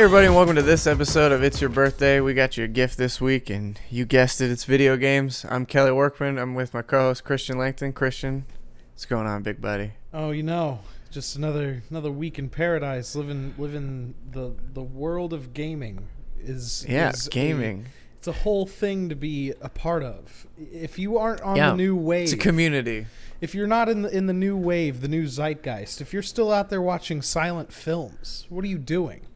Hey everybody, and welcome to this episode of It's Your Birthday. We got you a gift this week, and you guessed it, it's video games. I'm Kelly Workman. I'm with my co-host Christian Langton. Christian, what's going on, big buddy? Oh, just another week in paradise, living the world of gaming is gaming. It's a whole thing to be a part of. If you aren't on the new wave, it's a community. If you're not in the new wave, the new zeitgeist, if you're still out there watching silent films, what are you doing?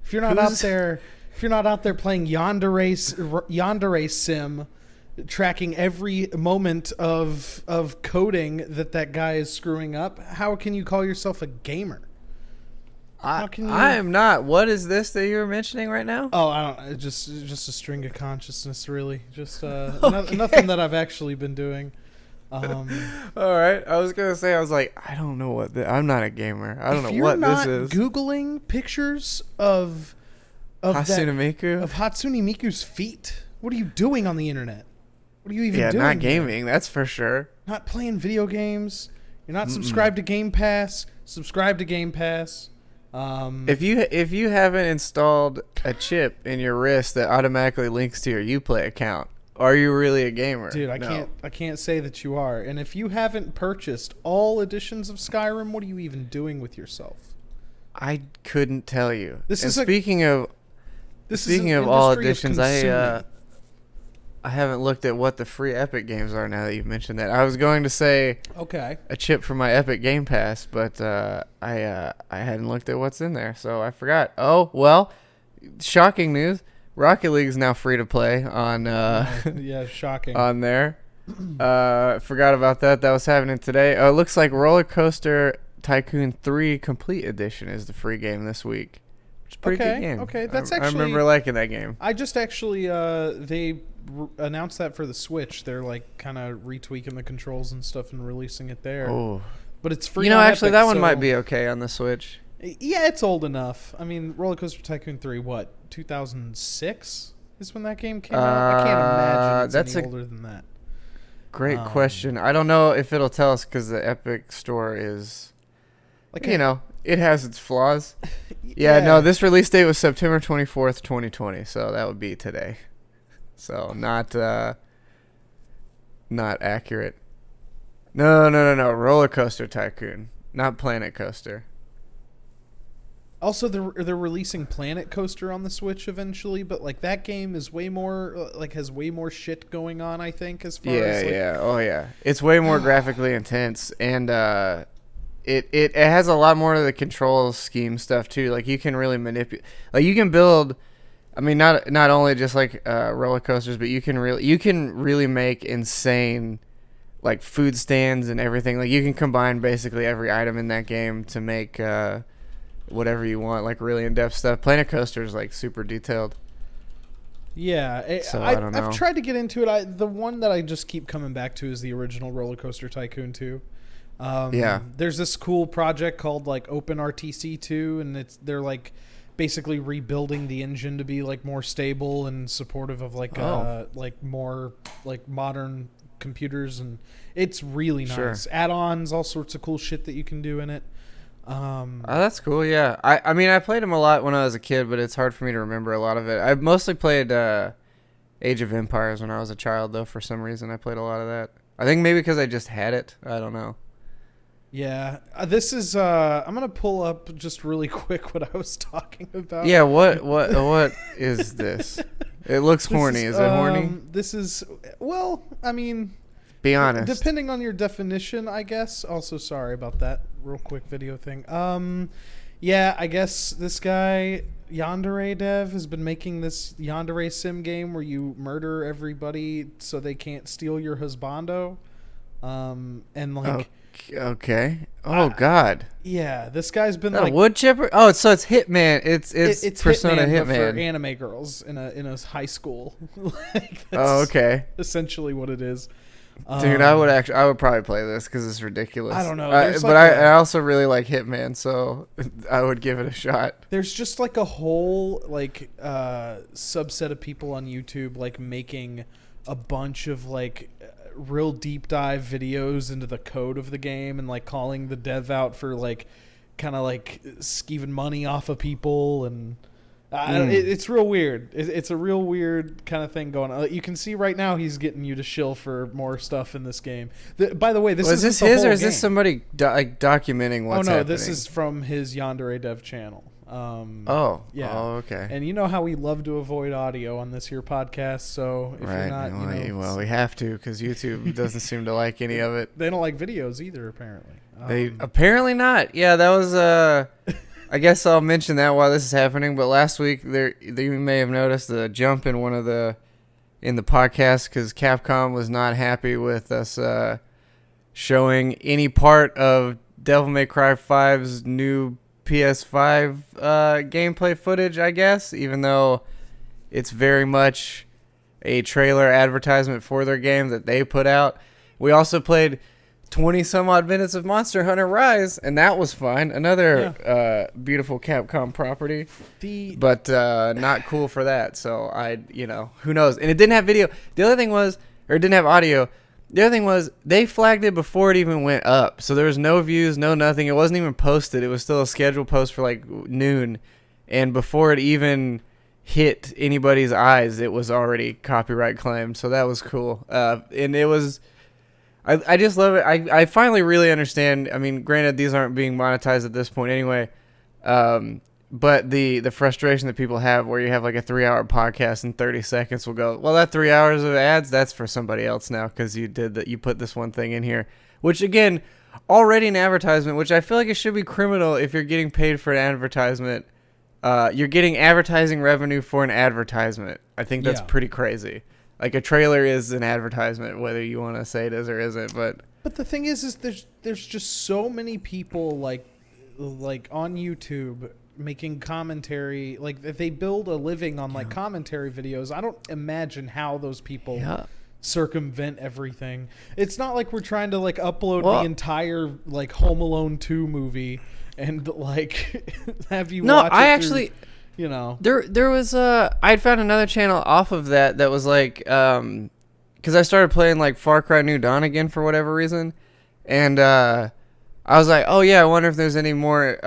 If you're not out there playing Yandere Sim, tracking every moment of coding that guy is screwing up, how can you call yourself a gamer? I am not. What is this that you're mentioning right now? Oh, I don't. Just a string of consciousness, really. Just nothing that I've actually been doing. All right. I was gonna say, I don't know what. I'm not a gamer. I don't know what this is. If you're not Googling pictures of Hatsune Miku? Of Hatsune Miku's feet, what are you doing on the internet? What are you even doing? Yeah, not gaming. That's for sure. Not playing video games. You're not subscribed to Game Pass. Subscribe to Game Pass. If you haven't installed a chip in your wrist that automatically links to your Uplay account, are you really a gamer? Dude, I can't say that you are. And if you haven't purchased all editions of Skyrim, what are you even doing with yourself? I couldn't tell you. Speaking of all editions, I haven't looked at what the free Epic games are now that you've mentioned that. I was going to say a chip for my Epic Game Pass, but I hadn't looked at what's in there, so I forgot. Oh, well, shocking news. Rocket League is now free to play on shocking on there. Forgot about that. That was happening today. It looks like Roller Coaster Tycoon 3 Complete Edition is the free game this week. It's a pretty good game. Okay, I remember liking that game. I just actually they announced that for the Switch. They're like kind of retweaking the controls and stuff and releasing it there. Oh, but it's free. Actually, that one might be okay on the Switch. Yeah, it's old enough. I mean, Roller Coaster Tycoon 3, 2006 is when that game came out? I can't imagine it's any older than that. Great question. I don't know if it'll tell us because the Epic Store is, it has its flaws. No, this release date was September 24th, 2020, so that would be today. So not accurate. No. Roller Coaster Tycoon, not Planet Coaster. Also, they're releasing Planet Coaster on the Switch eventually, but that game is way more has way more shit going on. I think as far as it's way more graphically intense, and it has a lot more of the control scheme stuff too. Like you can really manipulate, you can build. I mean, not only just roller coasters, but you can really make insane food stands and everything. Like you can combine basically every item in that game to make whatever you want, really in-depth stuff. Planet Coaster is super detailed. Yeah, so I don't know. I've tried to get into it. The one that I just keep coming back to is the original Roller Coaster Tycoon 2. There's this cool project called OpenRTC 2, and they're basically rebuilding the engine to be more stable and supportive of more modern computers, and it's really nice. Sure. Add-ons, all sorts of cool shit that you can do in it. That's cool. Yeah, I mean I played them a lot when I was a kid, but it's hard for me to remember a lot of it. I mostly played Age of Empires when I was a child, though. For some reason I played a lot of that. I think maybe because I just had it. I don't know. Yeah, this is I'm gonna pull up just really quick what I was talking about. Yeah, what is this? It looks horny. Is it horny? This is, well, I mean, be honest. Depending on your definition, I guess. Also, sorry about that real quick video thing. Yeah, I guess this guy Yandere Dev has been making this Yandere Sim game where you murder everybody so they can't steal your husbando. Okay. Oh God. Yeah, this guy's been a wood chipper. Oh, so it's Hitman. It's Persona Hitman for anime girls in a high school. Okay. Essentially, what it is. Dude, I would probably play this because it's ridiculous. I don't know, I also really like Hitman, so I would give it a shot. There's just a whole subset of people on YouTube making a bunch of real deep dive videos into the code of the game and calling the dev out for kind of skeeving money off of people, and It's real weird. It's a real weird kind of thing going on. You can see right now he's getting you to shill for more stuff in this game. By the way, is this his or is this somebody documenting what's happening? This is from his Yandere Dev channel. Oh, okay. And you know how we love to avoid audio on this here podcast, so if you're not, well, we have to because YouTube doesn't seem to like any of it. They don't like videos either, apparently. They apparently not. Yeah, that was I guess I'll mention that while this is happening. But last week, you may have noticed a jump in in the podcast because Capcom was not happy with us showing any part of Devil May Cry 5's new PS5 gameplay footage. I guess, even though it's very much a trailer advertisement for their game that they put out. We also played 20 some odd minutes of Monster Hunter Rise, and that was fine. Another beautiful Capcom property, but not cool for that. So who knows? And it didn't have video. The other thing was, or it didn't have audio. The other thing was they flagged it before it even went up. So there was no views, no nothing. It wasn't even posted. It was still a scheduled post for like noon, and before it even hit anybody's eyes, it was already copyright claimed. So that was cool. And it was. I just love it. I finally really understand. I mean, granted, these aren't being monetized at this point anyway. But the frustration that people have where you have like a 3-hour podcast and 30 seconds will go, well, that 3 hours of ads, that's for somebody else now because you put this one thing in here. Which, again, already an advertisement, which I feel like it should be criminal if you're getting paid for an advertisement. You're getting advertising revenue for an advertisement. I think that's pretty crazy. Like a trailer is an advertisement, whether you want to say it is or isn't. But the thing is there's just so many people like on YouTube making commentary. Like they build a living on like commentary videos. I don't imagine how those people circumvent everything. It's not like we're trying to like upload the entire like Home Alone 2 movie and like have you watch it there was I'd found another channel off of that was like because I started playing like Far Cry New Dawn again for whatever reason, and I was like, oh yeah, I wonder if there's any more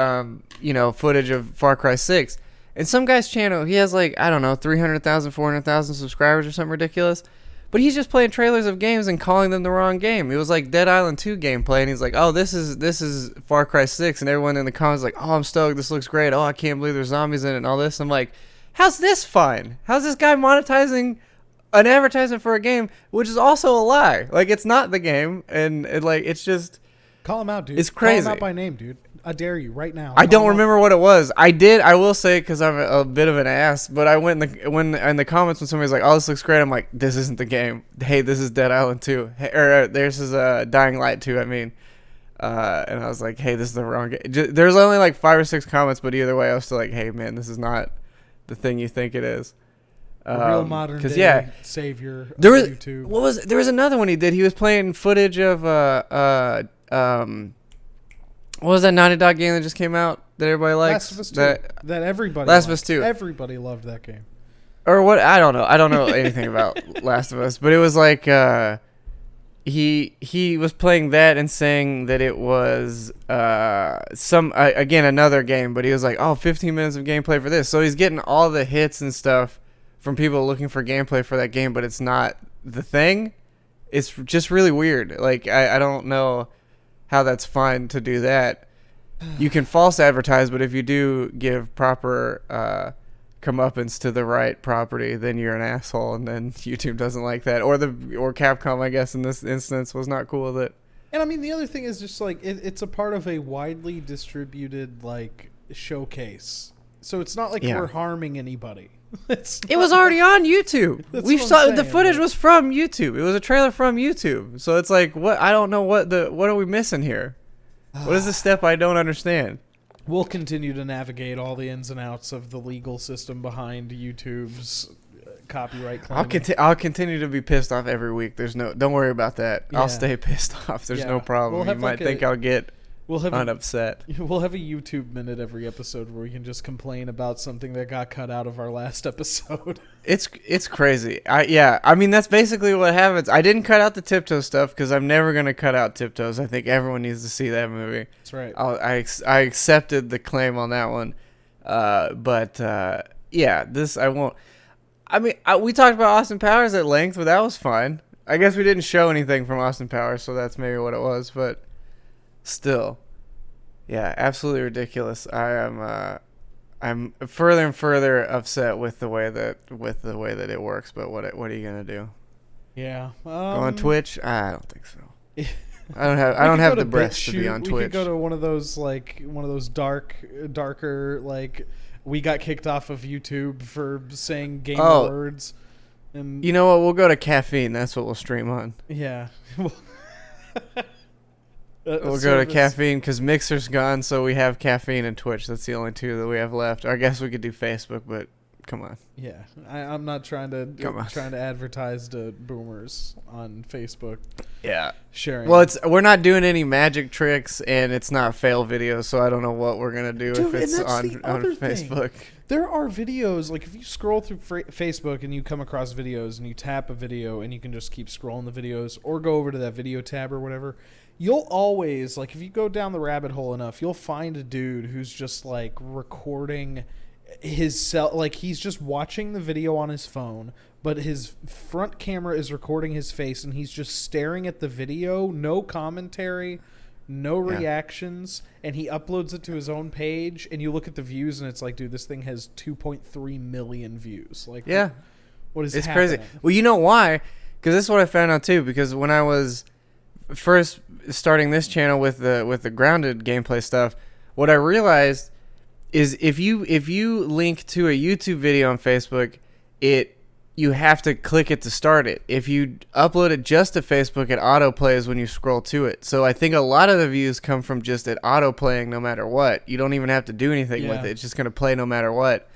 footage of Far Cry 6. And some guy's channel, he has like, I don't know, 300,000 400,000 subscribers or something ridiculous, but he's just playing trailers of games and calling them the wrong game. It was like Dead Island 2 gameplay, and he's like, oh, this is Far Cry 6, and everyone in the comments like, oh, I'm stoked, this looks great, oh, I can't believe there's zombies in it and all this. I'm like, how's this fine? How's this guy monetizing an advertisement for a game, which is also a lie? Like, it's not the game, and it's just... Call him out, dude. It's crazy. Call him out by name, dude. I dare you right now. I don't remember what it was. I will say, because I'm a bit of an ass, but I went in the comments when somebody's like, oh, this looks great, I'm like, this isn't the game. Hey, this is Dead Island 2. Hey, or this is Dying Light 2, I mean. And I was like, hey, this is the wrong game. There's only like 5 or 6 comments, but either way, I was still like, hey, man, this is not the thing you think it is. A real modern day savior of YouTube. There was another one he did. He was playing footage of what was that Naughty Dog game that just came out that everybody likes? Last of Us 2. That everybody Last of Us 2. Everybody loved that game. Or what? I don't know. I don't know anything about Last of Us, but it was like he was playing that and saying that it was again another game, but he was like, oh, 15 minutes of gameplay for this. So he's getting all the hits and stuff from people looking for gameplay for that game, but it's not the thing. It's just really weird. Like I don't know how that's fine to do that. You can false advertise, but if you do give proper comeuppance to the right property, then you're an asshole, and then YouTube doesn't like that. Or Capcom, I guess, in this instance, was not cool with it. And I mean, the other thing is just like it's a part of a widely distributed like showcase, so it's not like we're harming anybody. It was already on YouTube. We saw the footage was from YouTube. It was a trailer from YouTube. So it's like, what? I don't know what are we missing here? What is the step I don't understand? We'll continue to navigate all the ins and outs of the legal system behind YouTube's copyright claim. I'll continue to be pissed off every week. Don't worry about that. Yeah. I'll stay pissed off. There's no problem. You might think I'll get upset. We'll have a YouTube minute every episode where we can just complain about something that got cut out of our last episode. It's crazy. I mean, that's basically what happens. I didn't cut out the Tiptoes stuff because I'm never going to cut out Tiptoes. I think everyone needs to see that movie. That's right. I accepted the claim on that one. But yeah, this I won't. I mean, we talked about Austin Powers at length, but that was fun. I guess we didn't show anything from Austin Powers, so that's maybe what it was. But still, yeah, absolutely ridiculous. I'm further and further upset with the way that it works. But what are you gonna do? Yeah, go on Twitch? I don't think so. I don't have the breasts to be on Twitch. We could go to one of those darker like. We got kicked off of YouTube for saying gamer words. And you know what? We'll go to Caffeine. That's what we'll stream on. Yeah. We'll go to Caffeine because Mixer's gone, so we have Caffeine and Twitch. That's the only two that we have left. I guess we could do Facebook, but come on. Yeah, I'm not trying to advertise to boomers on Facebook. Yeah, sharing. Well, we're not doing any magic tricks, and it's not fail videos, so I don't know what we're gonna do if it's on Facebook. There are videos like if you scroll through Facebook and you come across videos and you tap a video and you can just keep scrolling the videos or go over to that video tab or whatever. You'll always like if you go down the rabbit hole enough, you'll find a dude who's just like recording his cell, like he's just watching the video on his phone, but his front camera is recording his face and he's just staring at the video, no commentary, no reactions, and he uploads it to his own page and you look at the views and it's like, dude, this thing has 2.3 million views. Like, what is happening? Crazy. Well, you know why? Because this is what I found out too, because when I was first starting this channel with the grounded gameplay stuff, what I realized is if you link to a YouTube video on Facebook, you have to click it to start it. If you upload it just to Facebook, it autoplays when you scroll to it. So I think a lot of the views come from just it autoplaying no matter what. You don't even have to do anything with it. It's just going to play no matter what.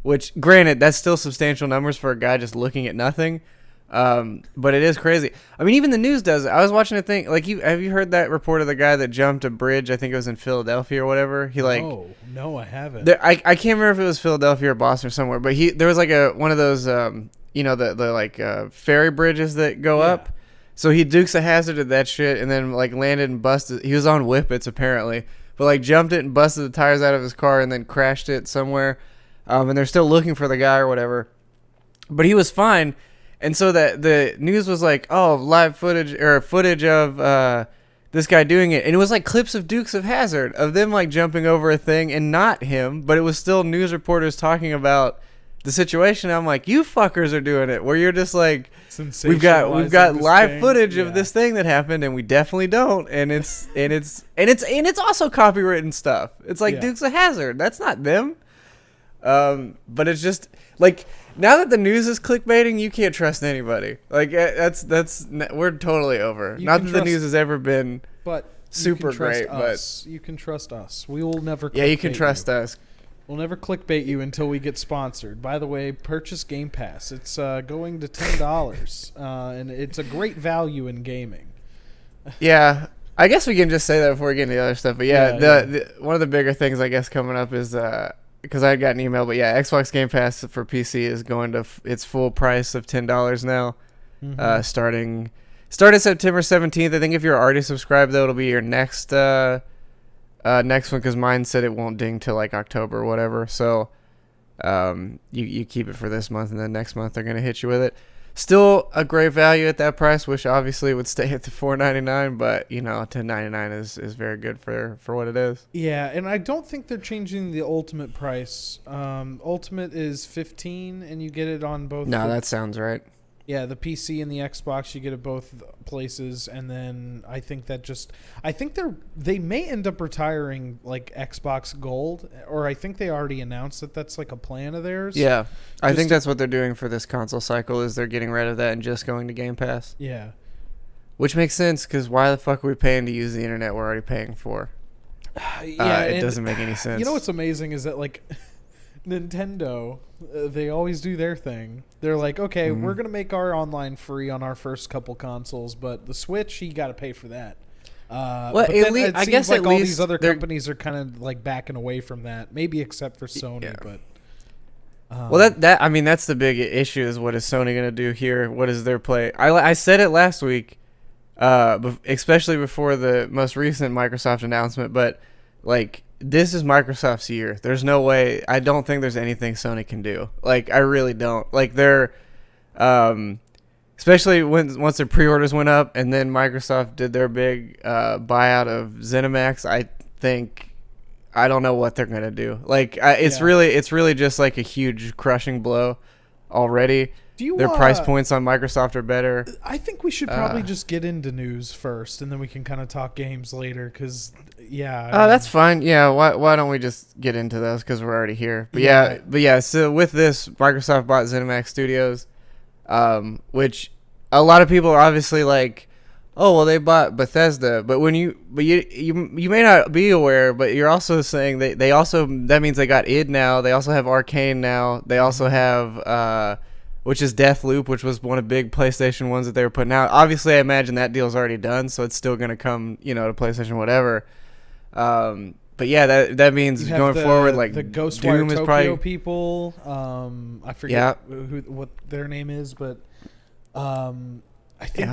Which, granted, that's still substantial numbers for a guy just looking at nothing. But it is crazy. I mean, even the news does it. I was watching a thing like have you heard that report of the guy that jumped a bridge? I think it was in Philadelphia or whatever. No, I haven't. I can't remember if it was Philadelphia or Boston or somewhere. But there was like one of those the ferry bridges that go up. So he Dukes a Hazzarded that shit and then like landed and busted. He was on Whippets apparently, but like jumped it and busted the tires out of his car and then crashed it somewhere. And they're still looking for the guy or whatever. But he was fine. And so that the news was like, oh, live footage of this guy doing it. And it was like clips of Dukes of Hazzard of them like jumping over a thing and not him. But it was still news reporters talking about the situation. I'm like, you fuckers are doing it. Where you're just like, we've got live footage of this thing that happened and we definitely don't. And it's also copywritten stuff. It's like Dukes of Hazzard. That's not them. But it's just like now that the news is clickbaiting, you can't trust anybody. Like we're totally over. Not that the news has ever been super great, but you can trust us. We will never. Yeah, you can trust us. We'll never clickbait you until we get sponsored. By the way, purchase Game Pass. It's going to $10, and it's a great value in gaming. Yeah. I guess we can just say that before we get into the other stuff. But the one of the bigger things I guess coming up is because I got an email, but Xbox Game Pass for PC is going to its full price of $10 now, starting September 17th. I think if you're already subscribed, though, it'll be your next one because mine said it won't ding till like October or whatever. So you keep it for this month, and then next month they're going to hit you with it. Still a great value at that price. Wish obviously it would stay at the $4.99, but $10.99 is very good for what it is. Yeah, and I don't think they're changing the ultimate price. Ultimate is $15, and you get it on both. No, that sounds right. Yeah, the PC and the Xbox, you get it both places, and then I think they may end up retiring like Xbox Gold, or I think they already announced that that's like a plan of theirs. Yeah, I think that's what they're doing for this console cycle is they're getting rid of that and just going to Game Pass. Yeah, which makes sense because why the fuck are we paying to use the internet we're already paying for? It doesn't make any sense. You know what's amazing is that like Nintendo, they always do their thing. They're like, okay, we're going to make our online free on our first couple consoles, but the Switch, you got to pay for that. But then I guess like all these other companies are kind of like backing away from that, maybe except for Sony. But well, that's the big issue is what is Sony going to do here? What is their play? I said it last week, especially before the most recent Microsoft announcement, but like this is Microsoft's year. There's no way. I don't think there's anything Sony can do. Like, I really don't. Like, they're, especially once their pre-orders went up, and then Microsoft did their big buyout of Zenimax. I don't know what they're gonna do. Like, it's really just like a huge crushing blow already. Their price points on Microsoft are better. I think we should probably just get into news first, and then we can kind of talk games later. Because that's fine. Yeah, why don't we just get into those? Because we're already here. But yeah. So with this, Microsoft bought ZeniMax Studios, which a lot of people are obviously like, oh well, they bought Bethesda. But you may not be aware, but you're also saying they also, that means they got id now. They also have Arcane now. They also have which is Deathloop, which was one of the big PlayStation ones that they were putting out. Obviously, I imagine that deal's already done, so it's still going to come, to PlayStation, whatever. But yeah, that means going forward, like the Ghostwire Doom Tokyo is probably people. I forget what their name is, but I think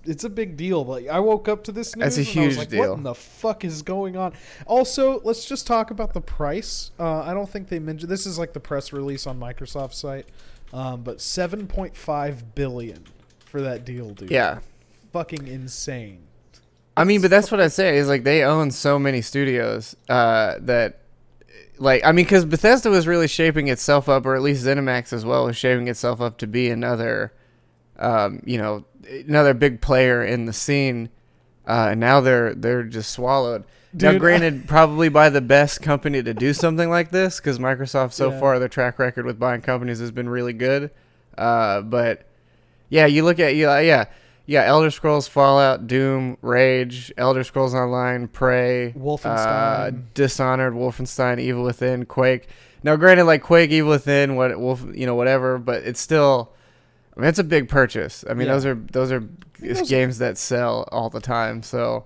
it's a big deal. Like, I woke up to this news. That's a huge I was like, deal. what in the fuck is going on? Also, let's just talk about the price. I don't think they mentioned, this is like the press release on Microsoft's site, but $7.5 billion for that deal, dude. Yeah, fucking insane. I mean, but that's what I say is, like, they own so many studios that, like, I mean, because Bethesda was really shaping itself up, or at least ZeniMax as well was shaping itself up to be another, another big player in the scene, and now they're just swallowed. Dude, now, granted, probably by the best company to do something like this, because Microsoft so far, their track record with buying companies has been really good. But yeah, you look at Elder Scrolls, Fallout, Doom, Rage, Elder Scrolls Online, Prey, Wolfenstein, Dishonored, Wolfenstein, Evil Within, Quake. Now, granted, like Quake, Evil Within, whatever, but it's still, I mean, it's a big purchase. I mean, those are games that sell all the time. So,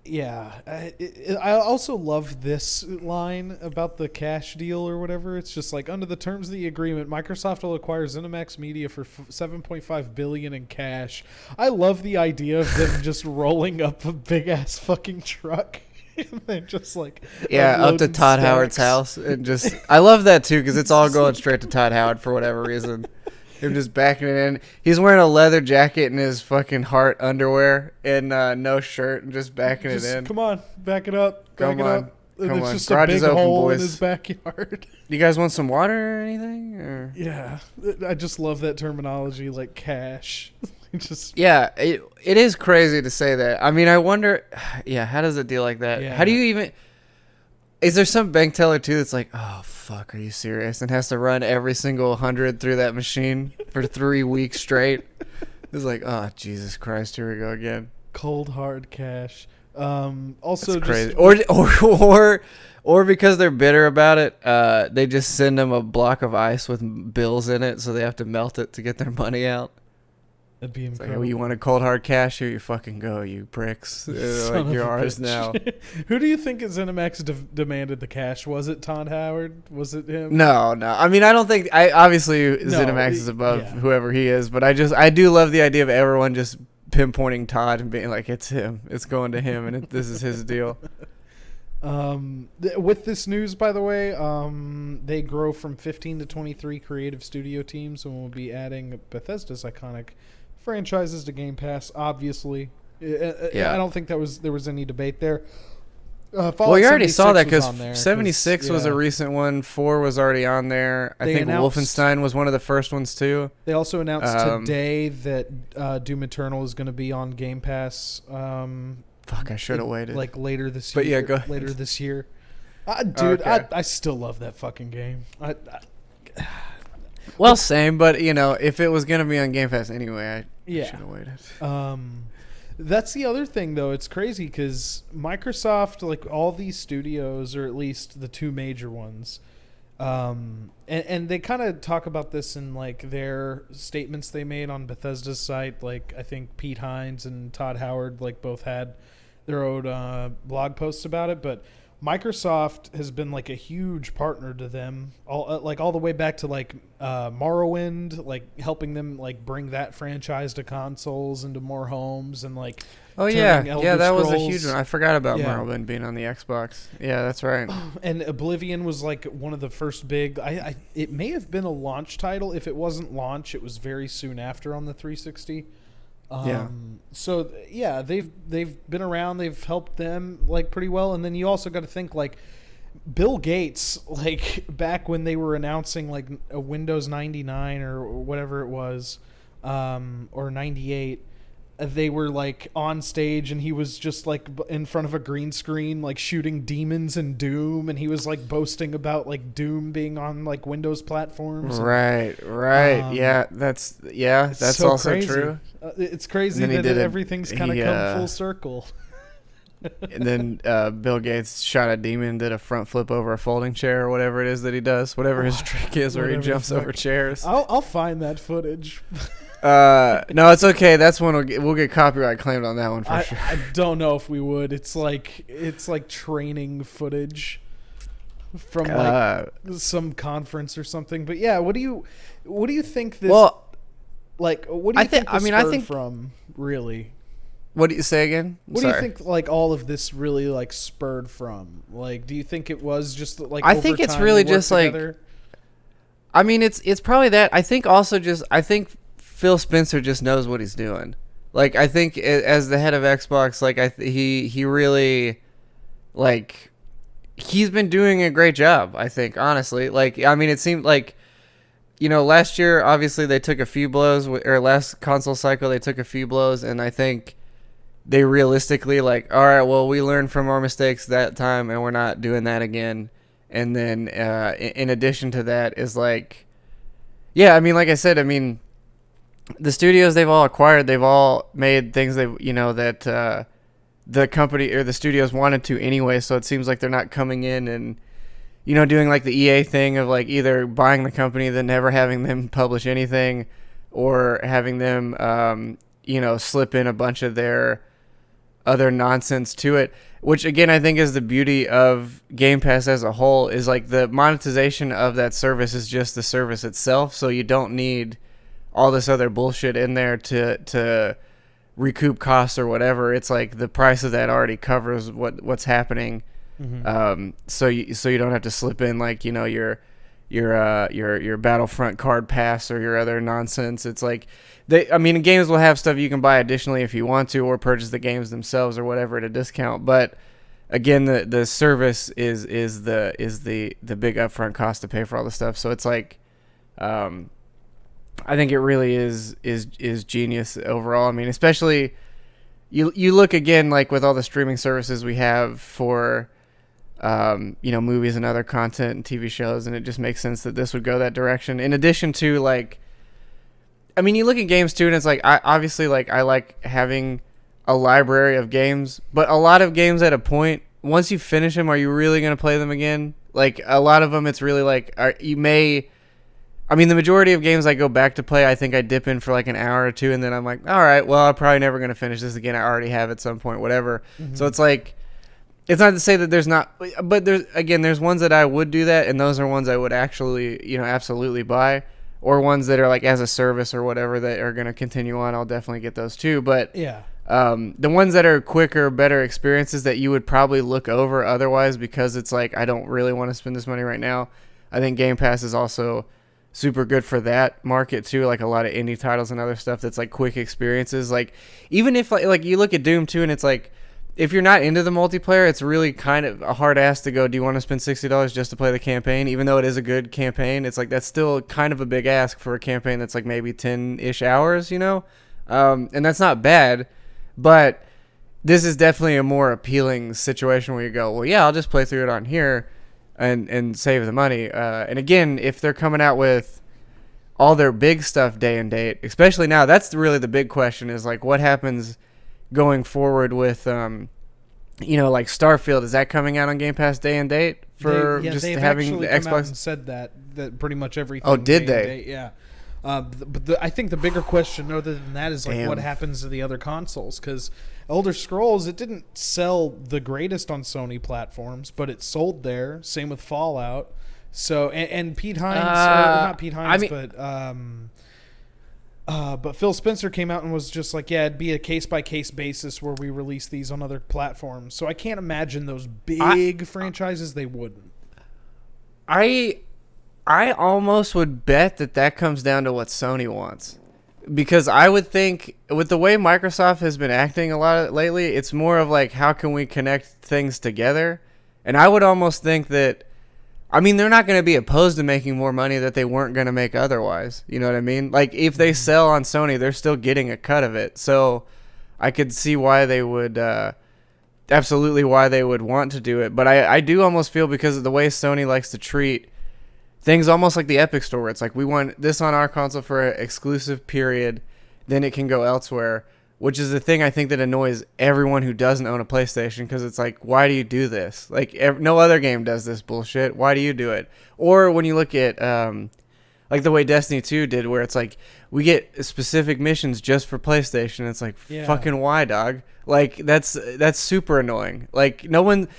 yeah, I also love this line about the cash deal or whatever. It's just like, under the terms of the agreement, Microsoft will acquire ZeniMax Media for $7.5 billion in cash. I love the idea of them just rolling up a big ass fucking truck. And then just like up to Todd Howard's house, and just I love that too, because it's all going straight to Todd Howard for whatever reason. Him just backing it in. He's wearing a leather jacket and his fucking heart underwear and no shirt, and just backing it in. Come on, back it up. Come on. And Come it's on. just Garage a big is open, hole boys. in his backyard. You guys want some water or anything? Or? Yeah, I just love that terminology, like cash. It is crazy to say that. I mean, I wonder, how does a deal like that? Yeah. How do you even? Is there some bank teller too that's like, oh fuck, are you serious? And has to run every single 100 through that machine for 3 weeks straight. It's like, oh Jesus Christ, here we go again. Cold hard cash. Also, that's crazy. Or because they're bitter about it, they just send them a block of ice with bills in it, so they have to melt it to get their money out. That'd be incredible. Like, oh, you want a cold hard cash? Here you fucking go, you pricks. Like, you're ours now. Who do you think at ZeniMax demanded the cash? Was it Todd Howard? Was it him? No. I mean, I don't think. Obviously ZeniMax is above whoever he is, but I do love the idea of everyone just pinpointing Todd and being like, it's him. It's going to him, and this is his deal. With this news, by the way, they grow from 15 to 23 creative studio teams, and we'll be adding Bethesda's iconic franchises to Game Pass, obviously. I don't think there was any debate there. Well, you already saw that because 76 was a recent one. 4 was already on there. I think Wolfenstein was one of the first ones too. They also announced today that Doom Eternal is going to be on Game Pass. Fuck, I should have waited. Like later this year. But yeah, go ahead. Later this year. Dude, okay. I still love that fucking game. Well, same, but if it was gonna be on Game Pass anyway, I should have waited. That's the other thing, though. It's crazy because Microsoft, like all these studios, or at least the two major ones, and they kind of talk about this in like their statements they made on Bethesda's site. Like I think Pete Hines and Todd Howard like both had their own blog posts about it, but Microsoft has been like a huge partner to them, all the way back to like Morrowind, like helping them like bring that franchise to consoles and to more homes, and like that was a huge one. I forgot about Morrowind being on the Xbox. Yeah, that's right. And Oblivion was like one of the first big. It may have been a launch title. If it wasn't launch, it was very soon after on the 360. So yeah, they've been around. They've helped them like pretty well. And then you also got to think like Bill Gates, like back when they were announcing like a Windows 99 or whatever it was, or 98. They were like on stage and he was just like in front of a green screen like shooting demons in Doom, and he was like boasting about like Doom being on like Windows platforms. Right. That's so also crazy. True. It's crazy that everything's kind of come full circle. And then Bill Gates shot a demon, did a front flip over a folding chair or whatever it is that he does, whatever his trick is, where he jumps over chairs. I'll find that footage. No, it's okay. That's one we'll get copyright claimed on that one for sure. I don't know if we would. It's like training footage from like some conference or something. But yeah, what do you think this? Well, like, what do you think? I think from really. What do you say again? What do you think? Like all of this really like spurred from? Like, do you think it was just like? I think it's really just together? Like. I mean, it's probably that. I think also just Phil Spencer just knows what he's doing. Like, I think as the head of Xbox, like he really, like, he's been doing a great job. I think, honestly, like, I mean, it seemed like, last year obviously they took a few blows, or last console cycle they took a few blows, and I think they realistically like, all right, well, we learned from our mistakes that time, and we're not doing that again. And then in addition to that is like, yeah, I mean, like I said, I mean. The studios they've all acquired, they've all made things that the company or the studios wanted to anyway. So it seems like they're not coming in and doing like the EA thing of like either buying the company then never having them publish anything, or having them slip in a bunch of their other nonsense to it. Which again, I think is the beauty of Game Pass as a whole, is like the monetization of that service is just the service itself. So you don't need all this other bullshit in there to recoup costs or whatever. It's like the price of that already covers what's happening. Mm-hmm. So you don't have to slip in like your Battlefront card pass or your other nonsense. It's like games will have stuff you can buy additionally if you want to, or purchase the games themselves or whatever at a discount. But again, the service is the big upfront cost to pay for all the stuff. So it's like. I think it really is genius overall. I mean, especially you look again like with all the streaming services we have for movies and other content and TV shows, and it just makes sense that this would go that direction. In addition to like, I mean, you look at games too, and it's like I like having a library of games, but a lot of games at a point, once you finish them, are you really going to play them again? Like a lot of them, it's really like the majority of games I go back to play, I think I dip in for like an hour or two, and then I'm like, all right, well, I'm probably never going to finish this again. I already have at some point, whatever. Mm-hmm. So it's like, it's not to say that there's not, but there's ones that I would do that, and those are ones I would actually, absolutely buy, or ones that are like as a service or whatever that are going to continue on. I'll definitely get those too. But yeah, the ones that are quicker, better experiences that you would probably look over otherwise because it's like, I don't really want to spend this money right now. I think Game Pass is also super good for that market too, like a lot of indie titles and other stuff that's like quick experiences. Like even if like you look at Doom 2 and it's like, if you're not into the multiplayer, it's really kind of a hard ask to go, do you want to spend $60 just to play the campaign? Even though it is a good campaign, it's like that's still kind of a big ask for a campaign that's like maybe 10-ish hours, and that's not bad, but this is definitely a more appealing situation where you go, well, yeah, I'll just play through it on here and save the money. And again, if they're coming out with all their big stuff day and date, especially now, that's really the big question is like what happens going forward with like Starfield. Is that coming out on Game Pass day and date for just having the Xbox? Out and said that pretty much everything. Oh, did they? Yeah. I think the bigger question, other than that, is like what happens to the other consoles? Because Elder Scrolls, it didn't sell the greatest on Sony platforms, but it sold there. Same with Fallout. So and Pete Hines, not Pete Hines, but Phil Spencer came out and was just like, yeah, it'd be a case-by-case basis where we release these on other platforms. So I can't imagine those big franchises, they wouldn't. I almost would bet that comes down to what Sony wants. Because I would think, with the way Microsoft has been acting a lot lately, it's more of like, how can we connect things together? And I would almost think that, I mean, they're not going to be opposed to making more money that they weren't going to make otherwise. You know what I mean? Like, if they sell on Sony, they're still getting a cut of it. So I could see why they would, absolutely why they would want to do it. But I do almost feel, because of the way Sony likes to treat things, almost like the Epic Store, where it's like, we want this on our console for an exclusive period, then it can go elsewhere, which is the thing I think that annoys everyone who doesn't own a PlayStation, because it's like, why do you do this? Like, no other game does this bullshit. Why do you do it? Or when you look at, like the way Destiny 2 did, where it's like, we get specific missions just for PlayStation. It's like, fucking why, dog? Like, that's super annoying. Like, no one...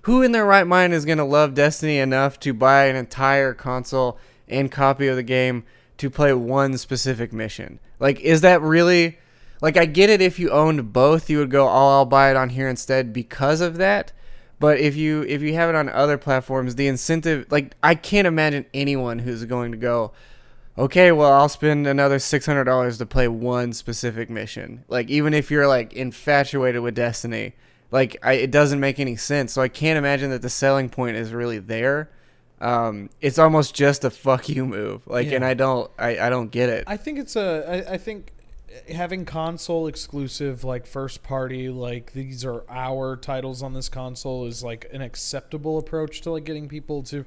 Who in their right mind is going to love Destiny enough to buy an entire console and copy of the game to play one specific mission? Like, is that really... Like, I get it, if you owned both, you would go, oh, I'll buy it on here instead because of that. But if you have it on other platforms, the incentive... Like, I can't imagine anyone who's going to go, okay, well, I'll spend another $600 to play one specific mission. Like, even if you're, like, infatuated with Destiny... Like, it doesn't make any sense. So I can't imagine that the selling point is really there. It's almost just a fuck you move. Like, and I don't get it. I think I think having console exclusive, like first party, like these are our titles on this console, is like an acceptable approach to like getting people to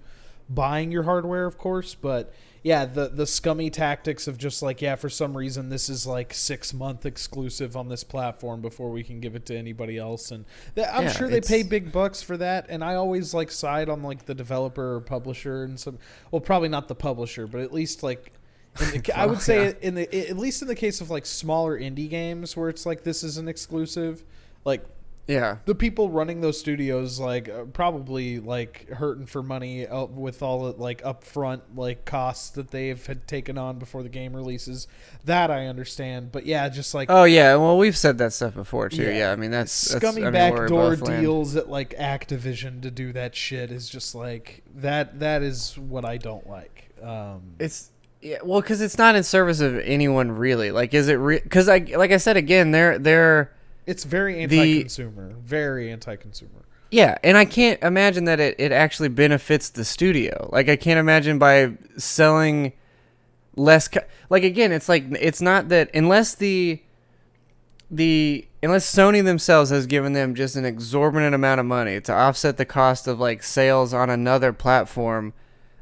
buying your hardware, of course. But yeah, the scummy tactics of just like, yeah, for some reason this is like 6-month exclusive on this platform before we can give it to anybody else, and I'm sure they pay big bucks for that. And I always like side on like the developer or publisher, and some, well, probably not the publisher, but at least like I would say at least in the case of like smaller indie games where it's like this is an exclusive, like. Yeah, the people running those studios like probably like hurting for money with all the like upfront like costs that they've had taken on before the game releases. That I understand, but yeah, just like well, we've said that stuff before too. Yeah, I mean that's scummy backdoor deals at like Activision to do that shit is just like that. That is what I don't like. Because it's not in service of anyone really. Like, is it? Because like I said again, they're. It's very anti-consumer. Very anti-consumer. Yeah, and I can't imagine that it actually benefits the studio. Like, I can't imagine by selling less... Like, again, it's like, it's not that... Unless unless Sony themselves has given them just an exorbitant amount of money to offset the cost of, like, sales on another platform...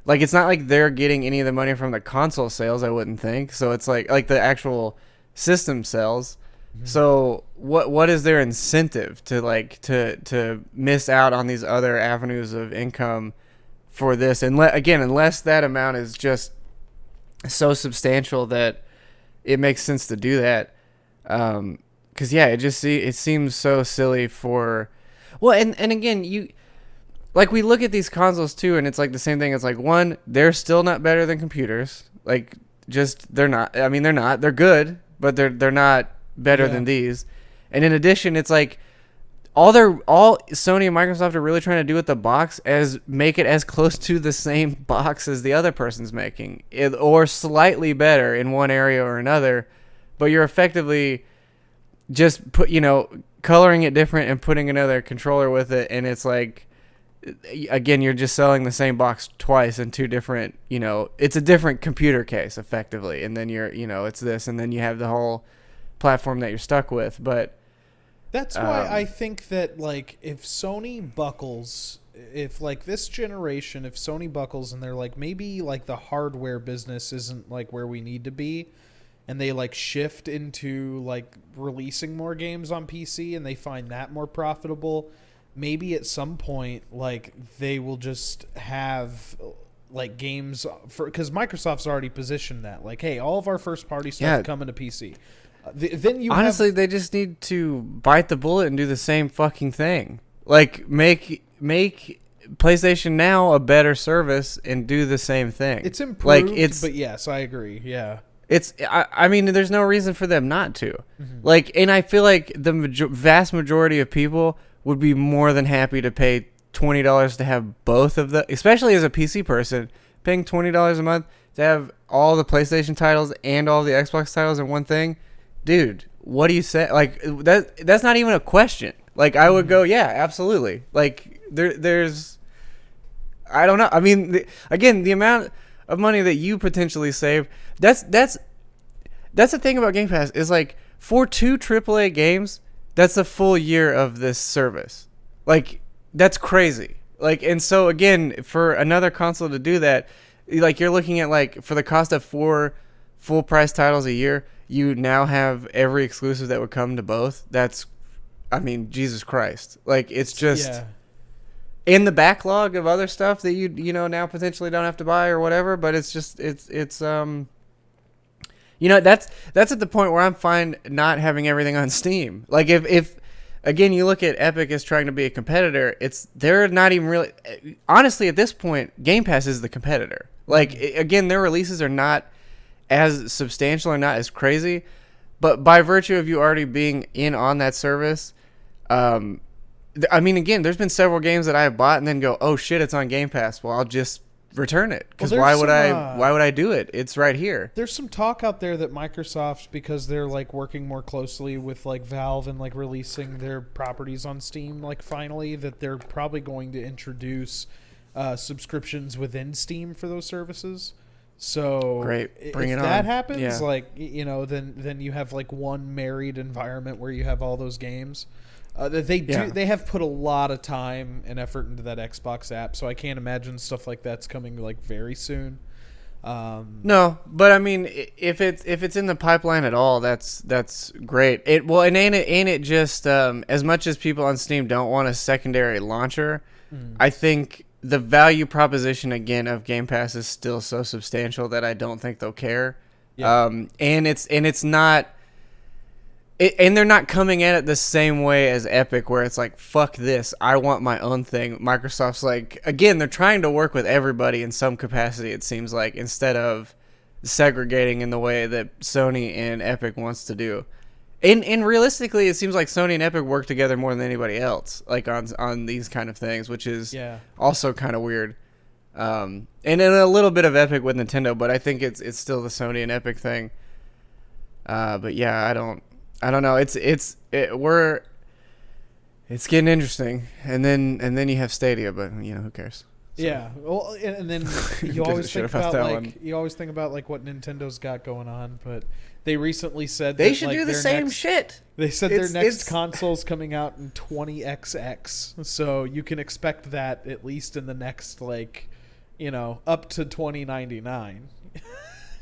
Like, it's not like they're getting any of the money from the console sales, I wouldn't think. So it's like the actual system sales... So what is their incentive to like to miss out on these other avenues of income for this? And unless that amount is just so substantial that it makes sense to do that. Because it seems so silly for. Well, and again, you like we look at these consoles too, and it's like the same thing. It's like, one, they're still not better than computers. Like, just they're not. I mean, they're not. They're good, but they're not better than these. And in addition, it's like all Sony and Microsoft are really trying to do with the box is make it as close to the same box as the other person's making, or slightly better in one area or another, but you're effectively just coloring it different and putting another controller with it, and it's like, again, you're just selling the same box twice in two different, it's a different computer case effectively, and then it's this, and then you have the whole platform that you're stuck with. But that's why I think that like if Sony buckles, if like this generation, if Sony buckles and they're like, maybe like the hardware business isn't like where we need to be, and they like shift into like releasing more games on PC and they find that more profitable, maybe at some point like they will just have like games because Microsoft's already positioned that like, hey, all of our first party stuff coming to PC. Then you honestly, they just need to bite the bullet and do the same fucking thing. Like make PlayStation Now a better service and do the same thing. It's improved, but yes, I agree. Yeah. I mean, there's no reason for them not to. Like, and I feel like the vast majority of people would be more than happy to pay $20 to have both of the, especially as a PC person, paying $20 a month to have all the PlayStation titles and all the Xbox titles in one thing. Dude, what do you say? Like, that's not even a question. Like, I would go, yeah, absolutely. Like, there's, I don't know. I mean, again, the amount of money that you potentially save, that's the thing about Game Pass is like for 2 AAA games, that's a full year of this service. Like that's crazy. Like, and so again, for another console to do that, like you're looking at like for the cost of 4 full price titles a year, you now have every exclusive that would come to both. That's, I mean, Jesus Christ. Like it's just in the backlog of other stuff that you know now potentially don't have to buy or whatever, but it's just it's you know, that's at the point where I'm fine not having everything on Steam. Like if again you look at Epic as trying to be a competitor, they're not even really, honestly at this point Game Pass is the competitor. Like again, their releases are not as substantial or not as crazy, but by virtue of you already being in on that service, I mean, again, there's been several games that I have bought and then go, oh shit, it's on Game Pass. Well, I'll just return it because why would I do it? It's right here. There's some talk out there that Microsoft, because they're like working more closely with like Valve and like releasing their properties on Steam, like finally, that they're probably going to introduce subscriptions within Steam for those services. So great, if it that on. happens, like you know, then you have like one married environment where you have all those games. They have put a lot of time and effort into that Xbox app, so I can't imagine stuff like that's coming like very soon. No, but I mean, if it's in the pipeline at all, that's great. Ain't it just as much as people on Steam don't want a secondary launcher, I think the value proposition again of Game Pass is still so substantial that I don't think they'll care. Yeah. And it's not. And they're not coming at it the same way as Epic, where it's like, fuck this, I want my own thing. Microsoft's like, again, they're trying to work with everybody in some capacity, it seems like, instead of segregating in the way that Sony and Epic wants to do. And realistically, it seems like Sony and Epic work together more than anybody else, like on these kind of things, which is also kind of weird. And then a little bit of Epic with Nintendo, but I think it's still the Sony and Epic thing. But yeah, I don't know. It's getting interesting, and then you have Stadia, but you know who cares? So. Yeah. Well, and then you always think about like what Nintendo's got going on, but they recently said they should do the same shit. They said their next console's coming out in 20XX, so you can expect that at least in the next like, you know, up to 2099.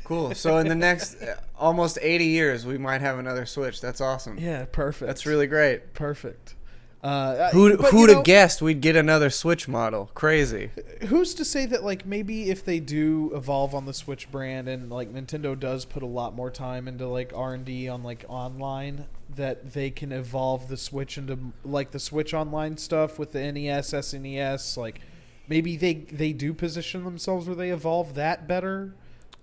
Cool. So in the next almost 80 years, we might have another Switch. That's awesome. Yeah, perfect. That's really great. Perfect. Who'd have guessed we'd get another Switch model? Crazy. Who's to say that like maybe if they do evolve on the Switch brand and like Nintendo does put a lot more time into like R&D on like online, that they can evolve the Switch into like the Switch Online stuff with the NES, SNES. Like maybe they do position themselves where they evolve that better.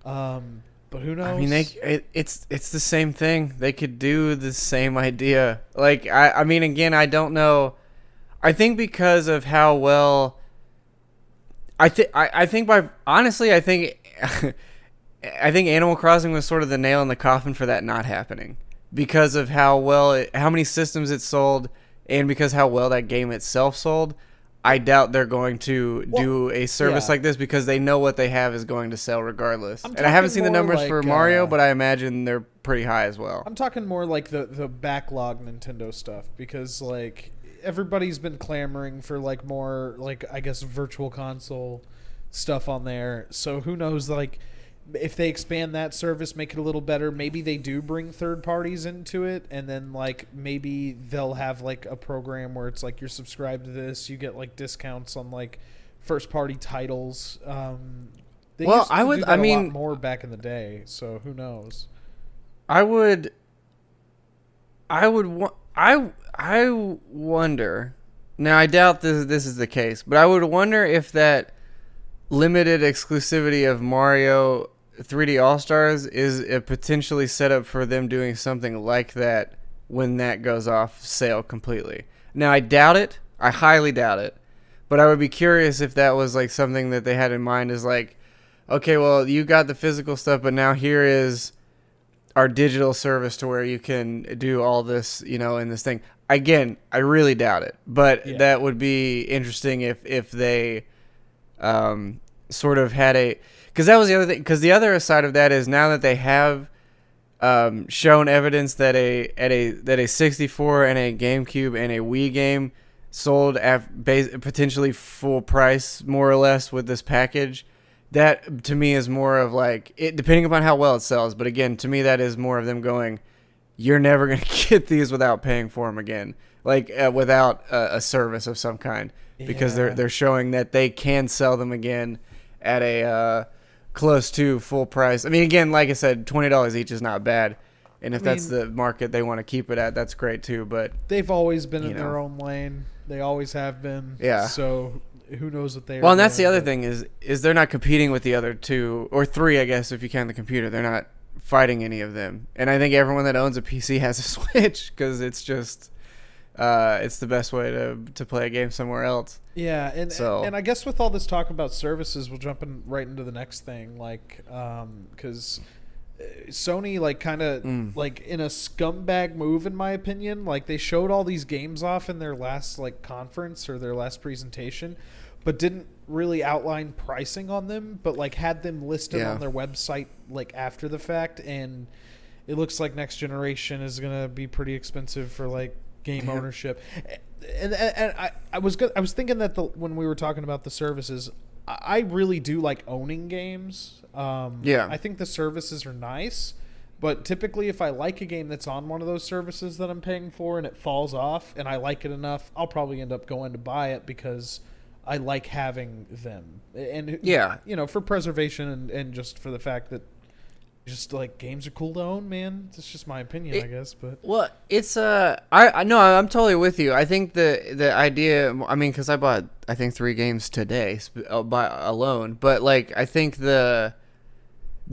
But who knows? I mean, it's the same thing. They could do the same idea. Like I mean, again, I don't know. I think because of how well. I think I think Animal Crossing was sort of the nail in the coffin for that not happening because of how many systems it sold, and because how well that game itself sold. I doubt they're going to do a service like this because they know what they have is going to sell regardless. And I haven't seen the numbers like, for Mario, but I imagine they're pretty high as well. I'm talking more like the backlog Nintendo stuff because like everybody's been clamoring for like more like I guess virtual console stuff on there. So who knows like if they expand that service, make it a little better, maybe they do bring third parties into it, and then like maybe they'll have like a program where it's like you're subscribed to this, you get like discounts on like first party titles. They Well, used to I do would. that I a mean, lot more back in the day. So who knows? I would. I would. I wonder. Now, I doubt this is the case, but I would wonder if that limited exclusivity of Mario 3D All Stars is a potentially set up for them doing something like that when that goes off sale completely. Now, I doubt it. I highly doubt it. But I would be curious if that was like something that they had in mind, is like, okay, well, you got the physical stuff, but now here is our digital service to where you can do all this, in this thing. Again, I really doubt it, but that would be interesting if they sort of had a, because that was the other thing. Because the other side of that is, now that they have shown evidence that a 64 and a GameCube and a Wii game sold at potentially full price, more or less, with this package. That, to me, is more of like, it, depending upon how well it sells. But again, to me, that is more of them going, you're never going to get these without paying for them again. Like, without a service of some kind. Because they're showing that they can sell them again at a close to full price. I mean, again, like I said, $20 each is not bad. And if that's the market they want to keep it at, that's great too. But they've always been in their own lane. They always have been. Yeah. So who knows what they are. Well, and that's the other thing is they're not competing with the other two or three, I guess, if you count the computer. They're not fighting any of them. And I think everyone that owns a PC has a Switch, because it's just it's the best way to play a game somewhere else. Yeah, and I guess with all this talk about services, we'll jump right into the next thing, like because Sony, like, kind of like in a scumbag move, in my opinion, like they showed all these games off in their last like conference or their last presentation, but didn't really outline pricing on them, but like had them listed on their website like after the fact. And it looks like next generation is gonna be pretty expensive for like game ownership. And I was thinking that when we were talking about the services, I really do like owning games. I think the services are nice, but typically if I like a game that's on one of those services that I'm paying for and it falls off and I like it enough, I'll probably end up going to buy it because I like having them. And for preservation and just for the fact that just like games are cool to own, man. It's just my opinion, I guess. But well, it's I know, I'm totally with you. I think the idea, I mean, because I bought 3 games today alone, but like I think the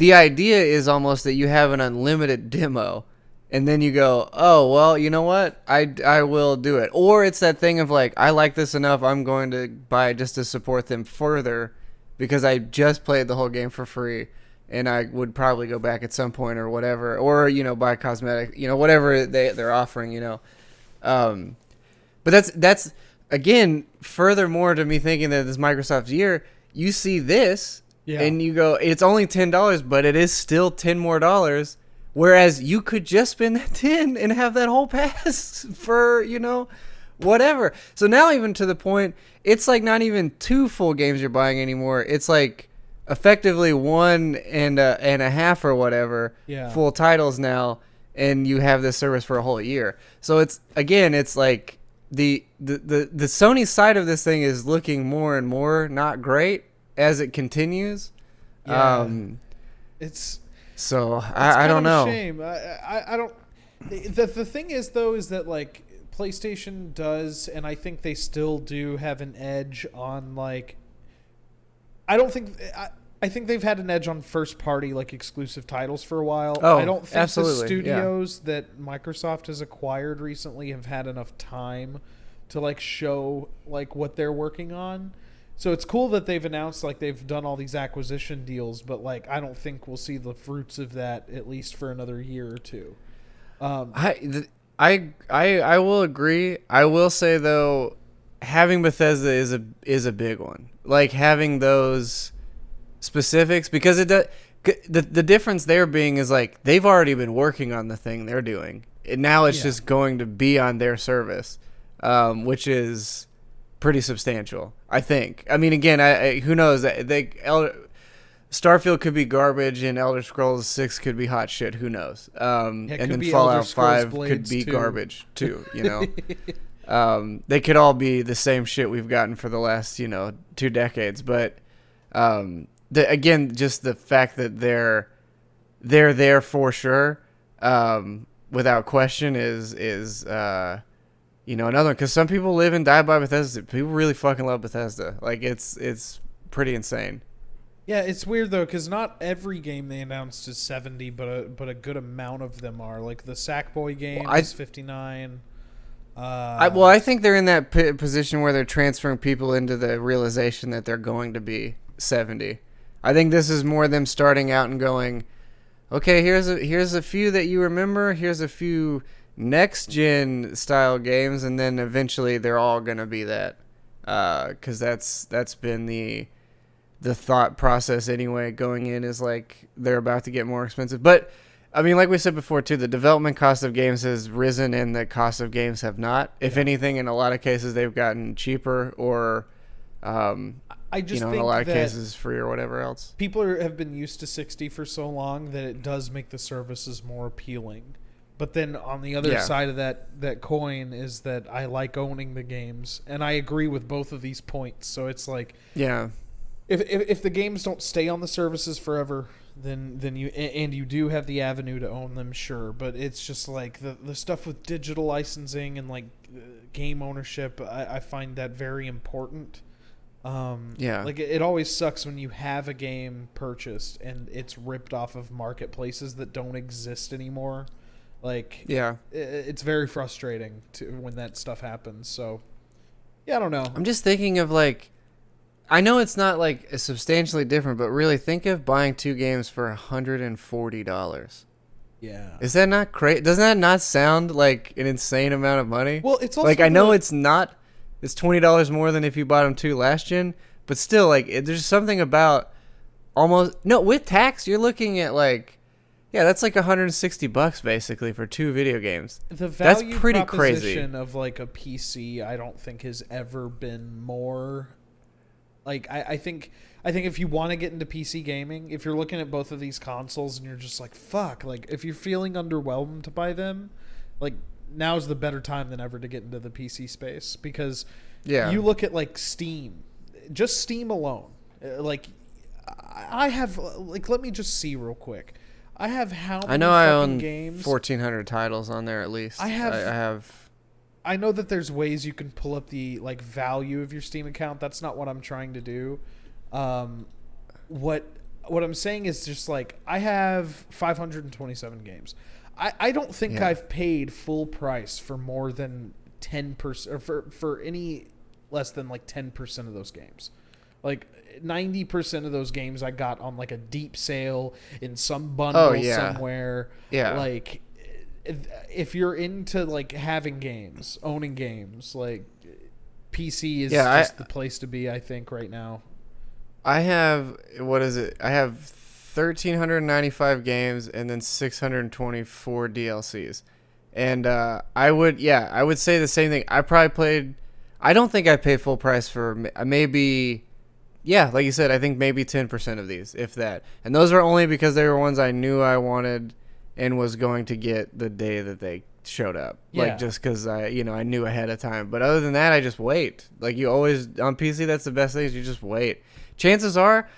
idea is almost that you have an unlimited demo, and then you go, oh well, you know what, I will do it. Or it's that thing of like, I like this enough, I'm going to buy it just to support them further, because I just played the whole game for free. And I would probably go back at some point or whatever, or buy cosmetic, whatever they're offering, But that's again, furthermore to me thinking that this Microsoft's year. You see this, and you go, it's only $10, but it is still $10 more. Whereas you could just spend that 10 and have that whole pass for whatever. So now, even to the point, it's like not even 2 full games you're buying anymore. It's like effectively 1 and a half or whatever full titles now, and you have this service for a whole year. So it's like the Sony side of this thing is looking more and more not great as it continues. It's I don't know. Shame. I don't. The thing is though is that like PlayStation does, and I think they still do have an edge on like. I think they've had an edge on first-party, like, exclusive titles for a while. Oh, I don't think absolutely. the studios that Microsoft has acquired recently have had enough time to, like, show, like, what they're working on. So it's cool that they've announced, like, they've done all these acquisition deals, but, like, I don't think we'll see the fruits of that at least for another year or two. I will agree. I will say, though, having Bethesda is a big one. Like, having those specifics, because the difference there being is like they've already been working on the thing they're doing, and now it's just going to be on their service, which is pretty substantial, I think. I mean, again, who knows? Starfield could be garbage, and Elder Scrolls 6 could be hot shit. Who knows? And then Fallout 5 could be garbage too. They could all be the same shit we've gotten for the last 2 decades, but again, just the fact that they're there for sure, without question is another one, because some people live and die by Bethesda. People really fucking love Bethesda. Like it's pretty insane. Yeah, it's weird though, because not every game they announced is 70, but a good amount of them are. Like the Sackboy game is 59. I think they're in that position where they're transferring people into the realization that they're going to be 70. I think this is more them starting out and going, okay, here's a few that you remember. Here's a few next gen style games, and then eventually they're all gonna be that, because that's been the thought process anyway. Going in is like they're about to get more expensive, but I mean, like we said before too, the development cost of games has risen and the cost of games have not. If anything, in a lot of cases they've gotten cheaper, or I just in think a lot of cases free or whatever else. People have been used to 60 for so long that it does make the services more appealing. But then on the other side of that coin is that I like owning the games, and I agree with both of these points. So it's like, if the games don't stay on the services forever, then you do have the avenue to own them, sure. But it's just like the stuff with digital licensing and like game ownership, I find that very important. Like it always sucks when you have a game purchased and it's ripped off of marketplaces that don't exist anymore. Like, it's very frustrating when that stuff happens. So, I don't know. I'm just thinking of like, I know it's not like substantially different, but really think of buying 2 games for $140. Yeah. Is that not crazy? Doesn't that not sound like an insane amount of money? Well, it's also like, I know it's not. It's $20 more than if you bought them 2 last gen, but still, like, there's something about with tax, you're looking at like, that's like $160 basically for 2 video games. The value That's pretty proposition crazy. of like a PC, I don't think has ever been more. Like, I think if you want to get into PC gaming, if you're looking at both of these consoles and you're just like, fuck, like if you're feeling underwhelmed by them, like now's the better time than ever to get into the PC space, because you look at like Steam, just Steam alone. Like I have, like, let me just see real quick. I have how many I own games? 1,400 titles on there at least. I have. I know that there's ways you can pull up the like value of your Steam account. That's not what I'm trying to do. What I'm saying is just like I have 527 games. I don't think I've paid full price for more than 10%, or for any less than like 10% of those games. Like 90% of those games I got on like a deep sale in some bundle somewhere. Yeah. Like, if you're into like having games, owning games, like PC is just the place to be, I think, right now. I have, what is it? I have 1,395 games and then 624 DLCs. And I would say the same thing. I don't think I paid full price for maybe, like you said, I think maybe 10% of these, if that. And those are only because they were ones I knew I wanted and was going to get the day that they showed up. Like, just because I knew ahead of time. But other than that, I just wait. Like, you always, on PC, that's the best thing, is you just wait. Chances are,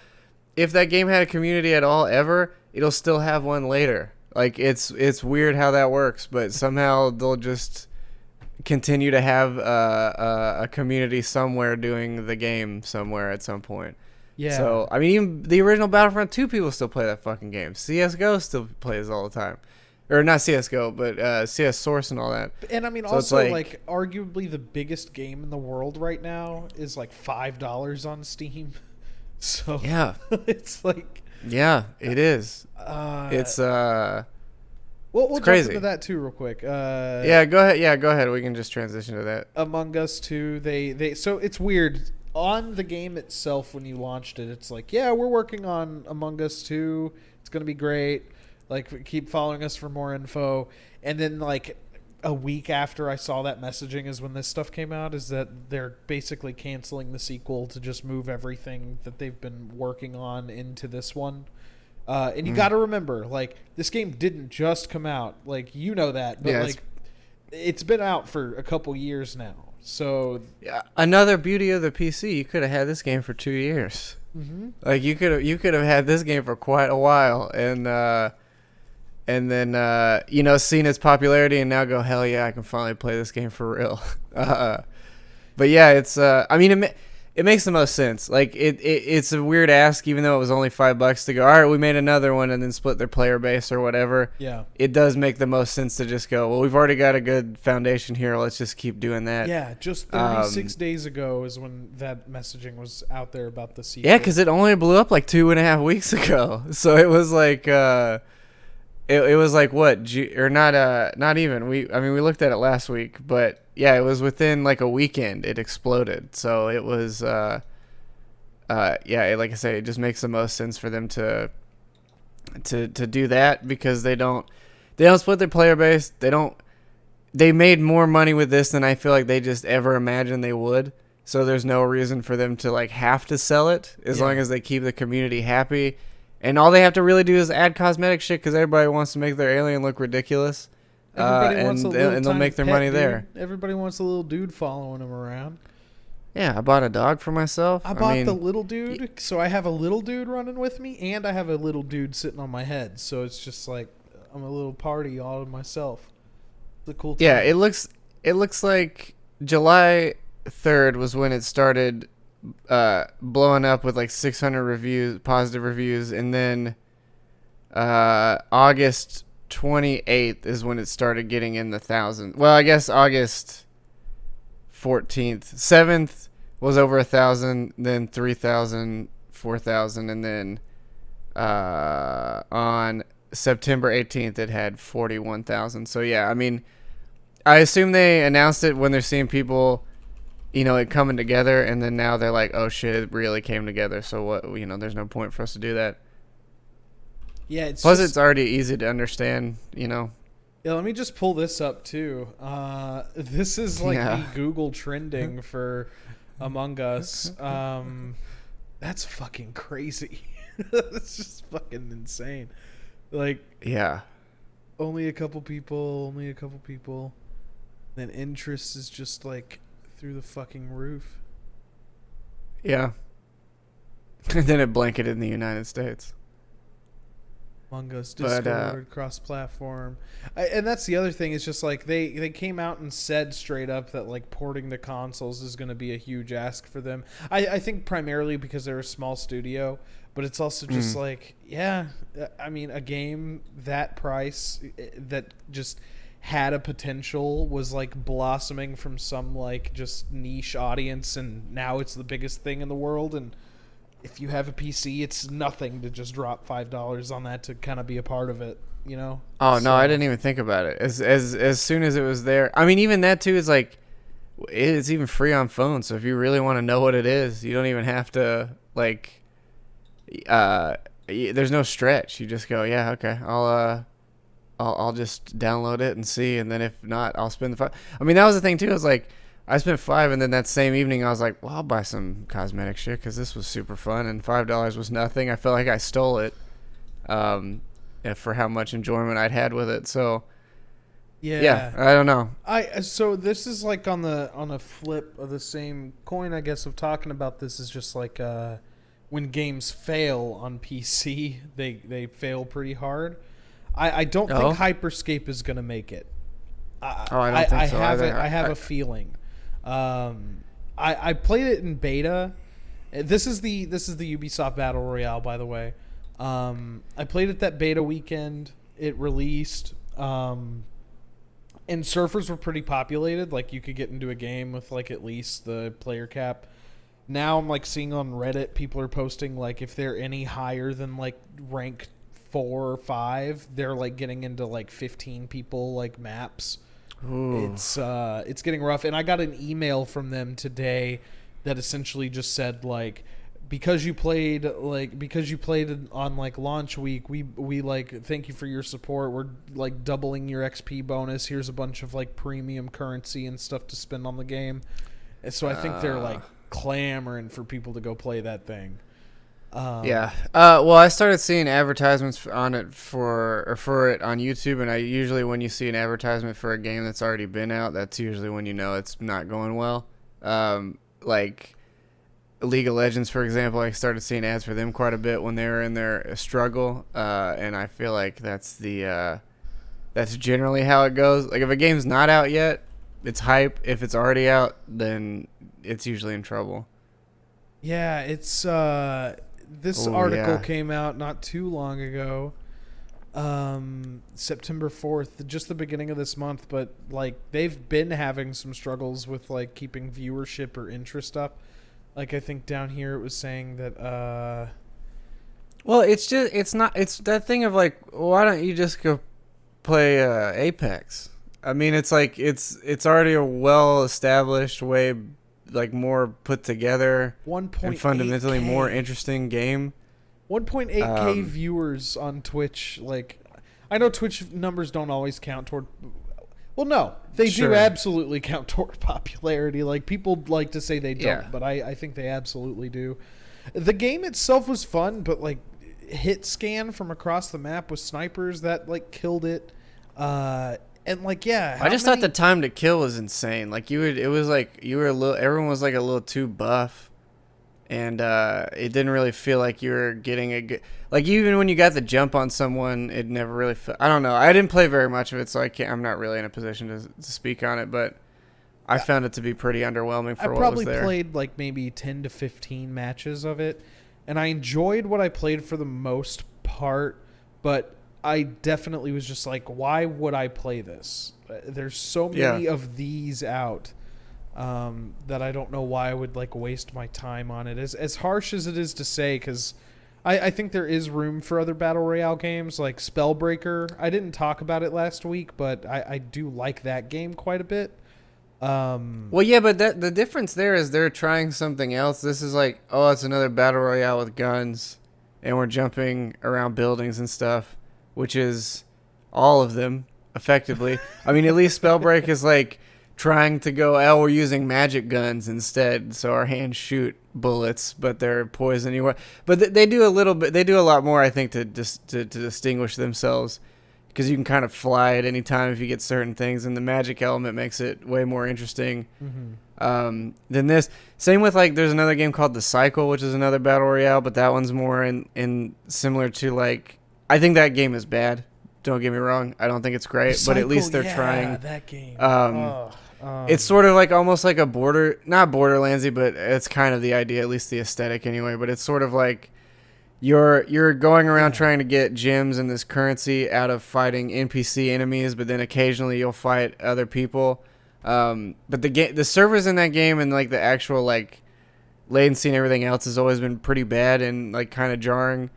if that game had a community at all ever, it'll still have one later. Like, it's weird how that works, but somehow they'll just continue to have a community somewhere doing the game somewhere at some point. Yeah. So, I mean, even the original Battlefront 2 people still play that fucking game. CSGO still plays all the time. Or not CSGO, but CS Source and all that. And I mean, so also, like, arguably the biggest game in the world right now is like $5 on Steam. So, it's like... Yeah, it is. It's we'll crazy. Jump into that too real quick. Go ahead. Yeah, go ahead. We can just transition to that. Among Us 2, they so it's weird. On the game itself, when you launched it, it's like, we're working on Among Us 2. It's going to be great. Like, keep following us for more info. And then, like, a week after I saw that messaging is when this stuff came out, is that they're basically canceling the sequel to just move everything that they've been working on into this one. And you got to remember, like, this game didn't just come out. Like, you know that. But, it's been out for a couple years now. So yeah, another beauty of the PC, you could have had this game for 2 years. Mm-hmm. Like you could have had this game for quite a while, and then you know, seen its popularity and now go, hell yeah, I can finally play this game for real. But yeah, it's I mean, it makes the most sense. Like it's a weird ask, even though it was only $5 to go, all right, we made another one and then split their player base or whatever. Yeah, it does make the most sense to just go, well, we've already got a good foundation here, let's just keep doing that. Yeah, just 36 days ago is when that messaging was out there about the sequel. Yeah, because it only blew up like 2.5 weeks ago, so it was like it was like what, or not even. We looked at it last week, but yeah, it was within like a weekend it exploded. So it was yeah, like I say, it just makes the most sense for them to do that, because they don't split their player base. They made more money with this than I feel like they just ever imagined they would. So there's no reason for them to like have to sell it, as long as they keep the community happy. And all they have to really do is add cosmetic shit, because everybody wants to make their alien look ridiculous. And they'll make their money there. Everybody wants a little dude following them around. Yeah, I bought a dog for myself. I bought the little dude, so I have a little dude running with me, and I have a little dude sitting on my head. So it's just like I'm a little party all to myself. It's a cool time. Yeah, it looks like July 3rd was when it started blowing up with like 600 positive reviews, and then August 28th is when it started getting in the thousands. Well, I guess August 14th, 7th was over 1,000, then 3,000, 4,000, and then on September 18th it had 41,000. So yeah, I mean, I assume they announced it when they're seeing people, you know, it coming together, and then now they're like, oh shit, it really came together. So what, you know, there's no point for us to do that. Yeah, it's already easy to understand, you know. Yeah, let me just pull this up too. This is like the Google trending for Among Us. That's fucking crazy. That's just fucking insane. Like, yeah, only a couple people. Then interest is just like through the fucking roof. Yeah. And then it blanketed in the United States. Among Us, Discord, cross-platform. And that's the other thing. It's just like they came out and said straight up that like porting to consoles is going to be a huge ask for them. I think primarily because they're a small studio, but it's also just like, yeah, I mean, a game that price that just had a potential, was like blossoming from some like just niche audience, and now it's the biggest thing in the world. And if you have a PC, it's nothing to just drop $5 on that to kind of be a part of it, you know? Oh, no, I didn't even think about it. As soon as it was there. I mean, even that, too, is like, it's even free on phone. So if you really want to know what it is, you don't even have to, like, there's no stretch. You just go, yeah, okay, I'll just download it and see. And then if not, I'll spend the $5. I mean, that was the thing, too. I was like, I spent $5, and then that same evening I was like, well, I'll buy some cosmetic shit because this was super fun, and $5 was nothing. I felt like I stole it for how much enjoyment I'd had with it. So yeah, I don't know. So this is like on a flip of the same coin, I guess, of talking about this is just like when games fail on PC, they fail pretty hard. I don't think Hyperscape is going to make it. I don't think so either. I have a feeling. I played it in beta. This is the Ubisoft Battle Royale, by the way. I played it that beta weekend. It released, and servers were pretty populated. Like, you could get into a game with like at least the player cap. Now I'm like seeing on Reddit, people are posting like if they're any higher than like rank 4 or 5, they're like getting into like 15 people like maps. Ooh. It's getting rough, and I got an email from them today that essentially just said like, because you played on like launch week, we like thank you for your support. We're like doubling your XP bonus. Here's a bunch of like premium currency and stuff to spend on the game. And so I think they're like clamoring for people to go play that thing. Yeah. Well, I started seeing advertisements on it for it on YouTube, and I usually, when you see an advertisement for a game that's already been out, that's usually when you know it's not going well. Like League of Legends, for example, I started seeing ads for them quite a bit when they were in their struggle, and I feel like that's generally how it goes. Like if a game's not out yet, it's hype. If it's already out, then it's usually in trouble. Yeah, it's this article came out not too long ago, September 4th, just the beginning of this month. But like they've been having some struggles with like keeping viewership or interest up. Like I think down here it was saying that. Well, it's that thing of like, why don't you just go play Apex? I mean, it's like it's already a well established way. Like more put together and fundamentally more interesting game. 1.8k viewers on Twitch. Like, I know Twitch numbers don't always count toward. Well, no, they do absolutely count toward popularity. Like people like to say they don't, but I think they absolutely do. The game itself was fun, but like hit scan from across the map with snipers that like killed it. And like, I just thought the time to kill was insane. Like everyone was like a little too buff, and it didn't really feel like you were getting a good. Like even when you got the jump on someone, it never really. I don't know. I didn't play very much of it, so I'm not really in a position to speak on it. But I found it to be pretty underwhelming for what was there. I probably played like maybe 10 to 15 matches of it, and I enjoyed what I played for the most part, but I definitely was just like, why would I play this? There's so many of these out that I don't know why I would like waste my time on it. As harsh as it is to say, because I think there is room for other Battle Royale games like Spellbreaker. I didn't talk about it last week, but I do like that game quite a bit. Well, yeah, but the difference there is they're trying something else. This is like, oh, it's another Battle Royale with guns, and we're jumping around buildings and stuff. Which is all of them, effectively. I mean, at least Spellbreak is like trying to go, we're using magic guns instead, so our hands shoot bullets, but they're poison anyway. But they do a little bit. They do a lot more, I think, to distinguish themselves, because you can kind of fly at any time if you get certain things, and the magic element makes it way more interesting than this. Same with like, there's another game called The Cycle, which is another Battle Royale, but that one's more in similar to like. I think that game is bad. Don't get me wrong. I don't think it's great, but at least they're trying. That game. It's sort of like almost like a not Borderlandsy, but it's kind of the idea, at least the aesthetic anyway. But it's sort of like you're going around trying to get gems and this currency out of fighting NPC enemies, but then occasionally you'll fight other people. But the servers in that game and like the actual like latency and everything else has always been pretty bad and like kind of jarring.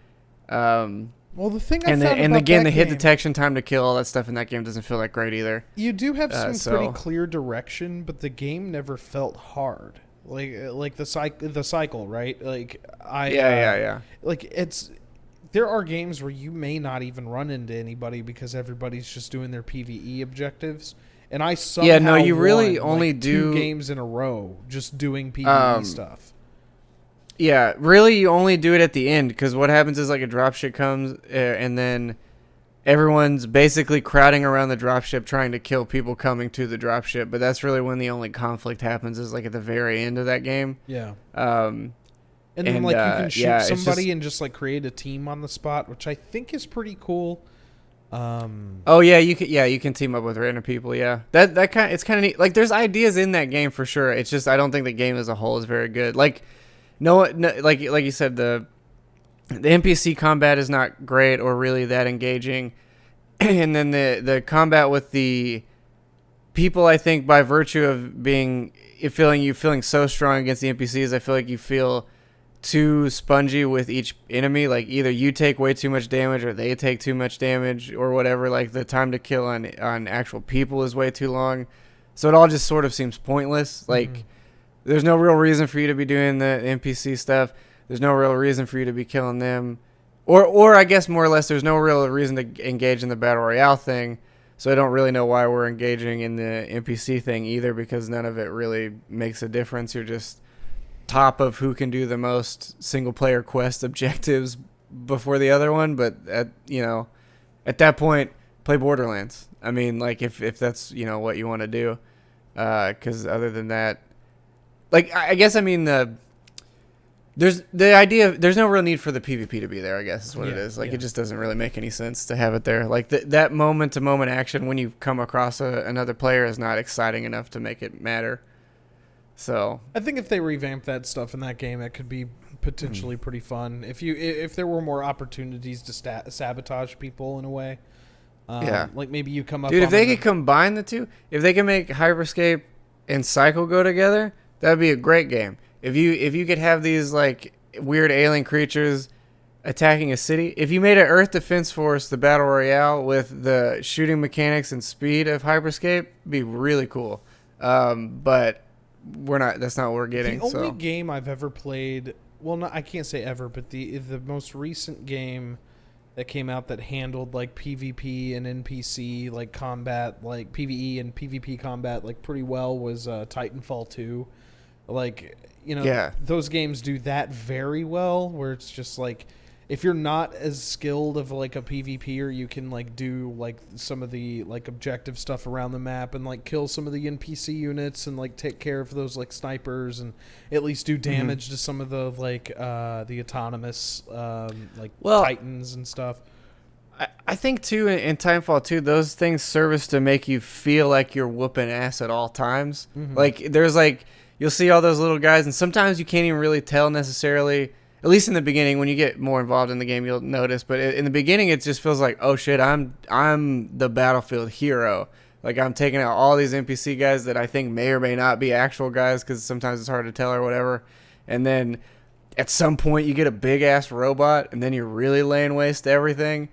Well, the thing the hit detection, time to kill, all that stuff in that game doesn't feel like great either. You do have some pretty clear direction, but the game never felt hard. Like the cycle, right? Like Like there are games where you may not even run into anybody because everybody's just doing their PvE objectives. And I somehow you really won, only like, do 2 games in a row just doing PvE stuff. Yeah, really, you only do it at the end, because what happens is like a dropship comes, and then everyone's basically crowding around the dropship trying to kill people coming to the dropship. But that's really when the only conflict happens, is like at the very end of that game. Yeah. And then like you can shoot somebody and just like create a team on the spot, which I think is pretty cool. You can team up with random people. Yeah, it's kind of neat. Like there's ideas in that game for sure. It's just I don't think the game as a whole is very good. Like. No, like you said, the NPC combat is not great or really that engaging, and then the combat with the people, I think, by virtue of feeling so strong against the NPCs, I feel like you feel too spongy with each enemy. Like either you take way too much damage or they take too much damage or whatever. Like the time to kill on actual people is way too long, so it all just sort of seems pointless. Like. There's no real reason for you to be doing the NPC stuff. There's no real reason for you to be killing them. Or I guess more or less there's no real reason to engage in the Battle Royale thing. So I don't really know why we're engaging in the NPC thing either, because none of it really makes a difference. You're just top of who can do the most single player quest objectives before the other one, but at that point, play Borderlands. I mean, like if that's what you want to do, because other than that, like I guess there's the idea of, there's no real need for the PvP to be there, I guess is what it is. Like it just doesn't really make any sense to have it there. Like that moment to moment action when you come across another player is not exciting enough to make it matter. So I think if they revamp that stuff in that game, it could be potentially pretty fun. If there were more opportunities to sabotage people in a way. Like maybe you come up. Dude, if they could combine the two, if they can make Hyperscape and Cycle go together, that'd be a great game. If you could have these like weird alien creatures attacking a city, if you made an Earth Defense Force the battle royale with the shooting mechanics and speed of Hyperscape, it'd be really cool. But that's not what we're getting. The only game I've ever played, well, I can't say ever, but the most recent game that came out that handled like PvP and NPC like combat, like PvE and PvP combat like pretty well was Titanfall 2. Like, those games do that very well, where it's just like if you're not as skilled of like a PvPer, you can like do like some of the like objective stuff around the map and like kill some of the NPC units and like take care of those like snipers and at least do damage to some of the like the autonomous titans and stuff. I think too in Titanfall 2, those things service to make you feel like you're whooping ass at all times. Like there's like you'll see all those little guys, and sometimes you can't even really tell necessarily. At least in the beginning, when you get more involved in the game, you'll notice. But in the beginning, it just feels like, oh shit, I'm the battlefield hero. Like I'm taking out all these NPC guys that I think may or may not be actual guys, because sometimes it's hard to tell or whatever. And then at some point, you get a big ass robot, and then you're really laying waste to everything.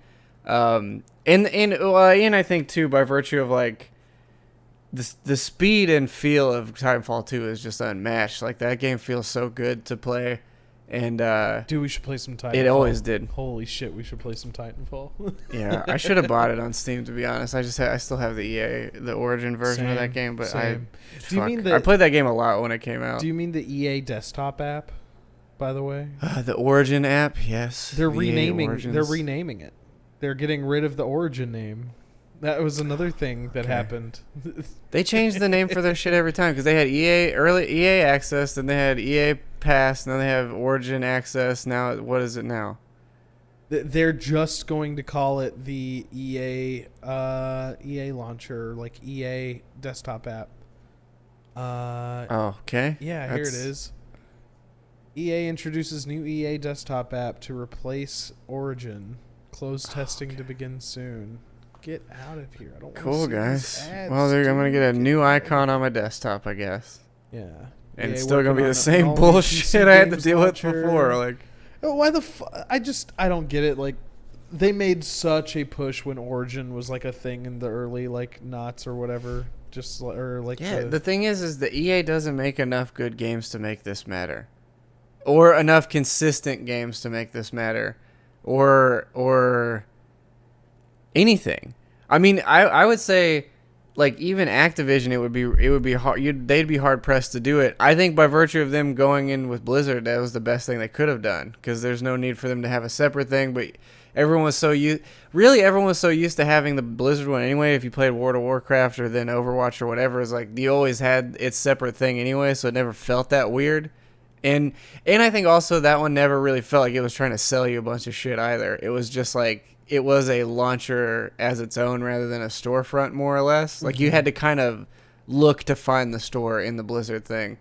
And I think too, by virtue of like the speed and feel of Titanfall 2 is just unmatched. Like that game feels so good to play. And dude, we should play some Titanfall. It always did. Holy shit, we should play some Titanfall. Yeah, I should have bought it on Steam, to be honest. I still have the Origin version of that game, but I played that game a lot when it came out. Do you mean the EA desktop app? By the way, the Origin app, yes. They're renaming it. They're getting rid of the Origin name. That was another thing that happened. They changed the name for their shit every time, because they had EA Access, then they had EA Pass, and then they have Origin Access. Now, what is it now? They're just going to call it the EA launcher, like EA desktop app. Okay. Yeah, here it is. EA introduces new EA desktop app to replace Origin. Closed testing to begin soon. Get out of here. I don't want to see cool, guys. these ads, well, I'm going to get a new icon on my desktop, I guess. Yeah. And it's still going to be the same bullshit I had to deal with before. Like, why the I don't get it. Like, they made such a push when Origin was like a thing in the early like knots or whatever. The thing is the EA doesn't make enough good games to make this matter, or enough consistent games to make this matter, or anything. I mean, I would say, like, even Activision, it would be hard. They'd be hard pressed to do it. I think by virtue of them going in with Blizzard, that was the best thing they could have done, because there's no need for them to have a separate thing. But everyone was so used to having the Blizzard one anyway. If you played World of Warcraft or then Overwatch or whatever, it's like you always had its separate thing anyway, so it never felt that weird. And I think also that one never really felt like it was trying to sell you a bunch of shit either. It was just like, it was a launcher as its own rather than a storefront, more or less. Like, you had to kind of look to find the store in the Blizzard thing.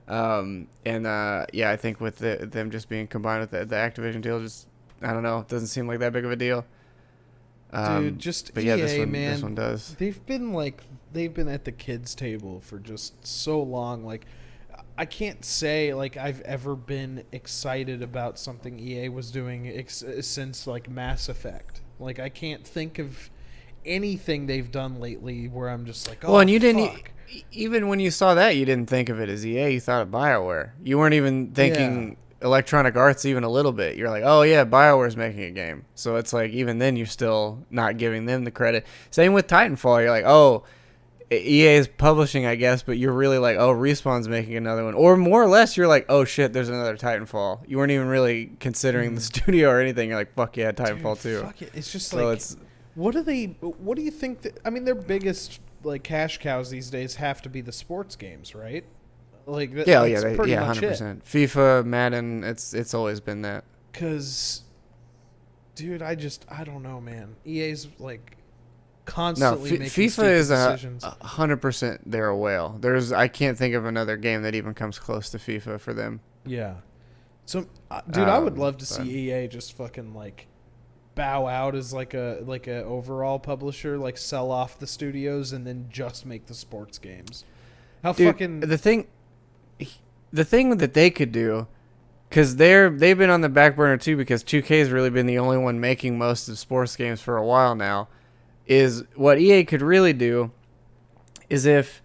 I think with them just being combined with the Activision deal, just, I don't know, it doesn't seem like that big of a deal. Dude, just but EA, this one does. They've been at the kids' table for just so long. Like, I can't say like I've ever been excited about something EA was doing since like Mass Effect. Like, I can't think of anything they've done lately where I'm just like, oh, well, and you didn't even when you saw that, you didn't think of it as EA. You thought of BioWare. You weren't even thinking Electronic Arts even a little bit. You're like, oh yeah, BioWare's making a game. So it's like, even then you're still not giving them the credit. Same with Titanfall. You're like, oh, EA is publishing, I guess, but you're really like, oh, Respawn's making another one. Or more or less, you're like, oh, shit, there's another Titanfall. You weren't even really considering the studio or anything. You're like, fuck yeah, Titanfall 2. Fuck it. It's just so what do you think their biggest like cash cows these days have to be the sports games, right? Like that's pretty much 100%. It. FIFA, Madden, it's always been that. Cuz dude, I don't know, man. EA's like constantly making FIFA is decisions. 100% they're a whale. I can't think of another game that even comes close to FIFA for them. Yeah. So dude, I would love to see EA just fucking like bow out as like a overall publisher, like sell off the studios and then just make the sports games. How dude, fucking the thing that they could do, because they've been on the back burner too, because 2K has really been the only one making most of sports games for a while now, is what EA could really do is if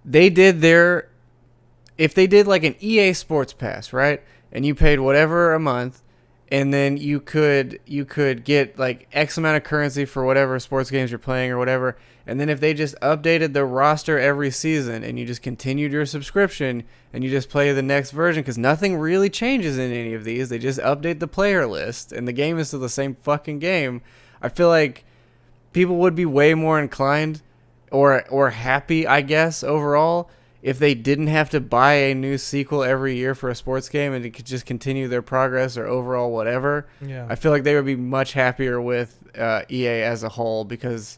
they did like an EA Sports Pass, right? And you paid whatever a month, and then you could get like X amount of currency for whatever sports games you're playing or whatever. And then if they just updated the roster every season and you just continued your subscription and you just play the next version, because nothing really changes in any of these. They just update the player list and the game is still the same fucking game. I feel like people would be way more inclined or happy, I guess, overall, if they didn't have to buy a new sequel every year for a sports game and it could just continue their progress or overall whatever. Yeah. I feel like they would be much happier with EA as a whole, because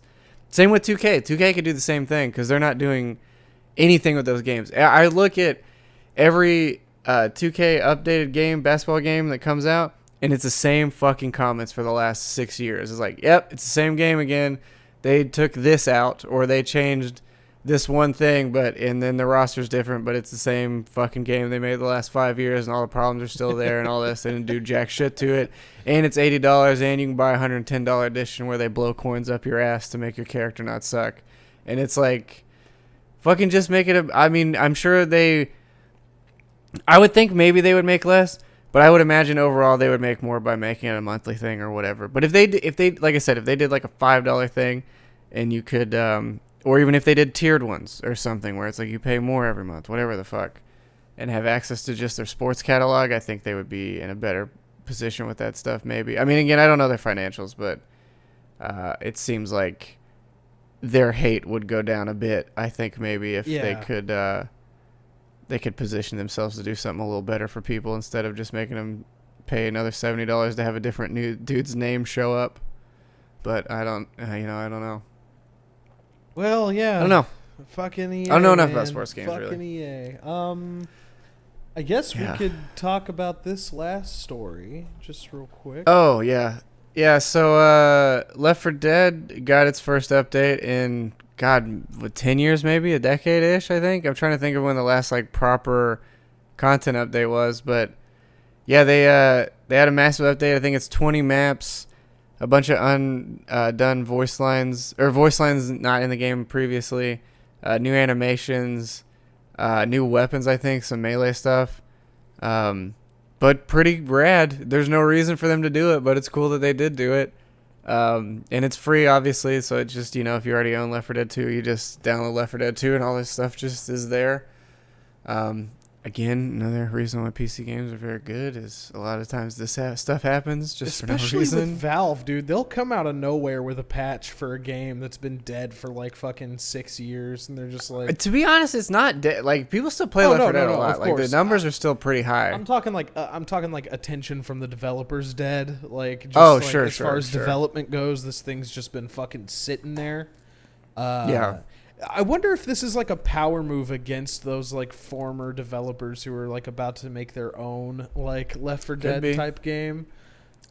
same with 2K. 2K could do the same thing because they're not doing anything with those games. I look at every 2K updated game, basketball game that comes out, and it's the same fucking comments for the last 6 years. It's like, yep, it's the same game again. They took this out or they changed this one thing, and then the roster's different, but it's the same fucking game they made the last 5 years, and all the problems are still there and all this. They didn't do jack shit to it. And it's $80, and you can buy a $110 edition where they blow coins up your ass to make your character not suck. And it's like, fucking just make it I'm sure I would think maybe they would make less, but I would imagine overall they would make more by making it a monthly thing or whatever. But if they like I said, if they did like a $5 thing, and you could or even if they did tiered ones or something where it's like you pay more every month, whatever the fuck, and have access to just their sports catalog, I think they would be in a better position with that stuff maybe. I mean, again, I don't know their financials, but it seems like their hate would go down a bit, I think, maybe if they could position themselves to do something a little better for people instead of just making them pay another $70 to have a different new dude's name show up. But I don't know. Well, yeah. I don't know. Fucking EA. I don't know enough about sports games, fucking really. EA. I guess we could talk about this last story just real quick. Oh, yeah. Yeah, so Left 4 Dead got its first update in, 10 years maybe? A decade-ish, I think? I'm trying to think of when the last, like, proper content update was. But, yeah, they had a massive update. I think it's 20 maps. A bunch of undone voice lines, or voice lines not in the game previously, new animations, new weapons, I think, some melee stuff, but pretty rad. There's no reason for them to do it, but it's cool that they did do it, and it's free, obviously, so it's just, if you already own Left 4 Dead 2, you just download Left 4 Dead 2, and all this stuff just is there. Again, another reason why PC games are very good is a lot of times this stuff happens just especially for no reason. With Valve, dude. They'll come out of nowhere with a patch for a game that's been dead for like fucking 6 years, and they're just like... To be honest, it's not dead. Like, people still play Left 4 Dead a lot. Like, the numbers are still pretty high. I'm talking like attention from the developers dead. Like, just as far as development goes, this thing's just been fucking sitting there. Yeah. I wonder if this is like a power move against those like former developers who are like about to make their own like Left 4 Dead type game.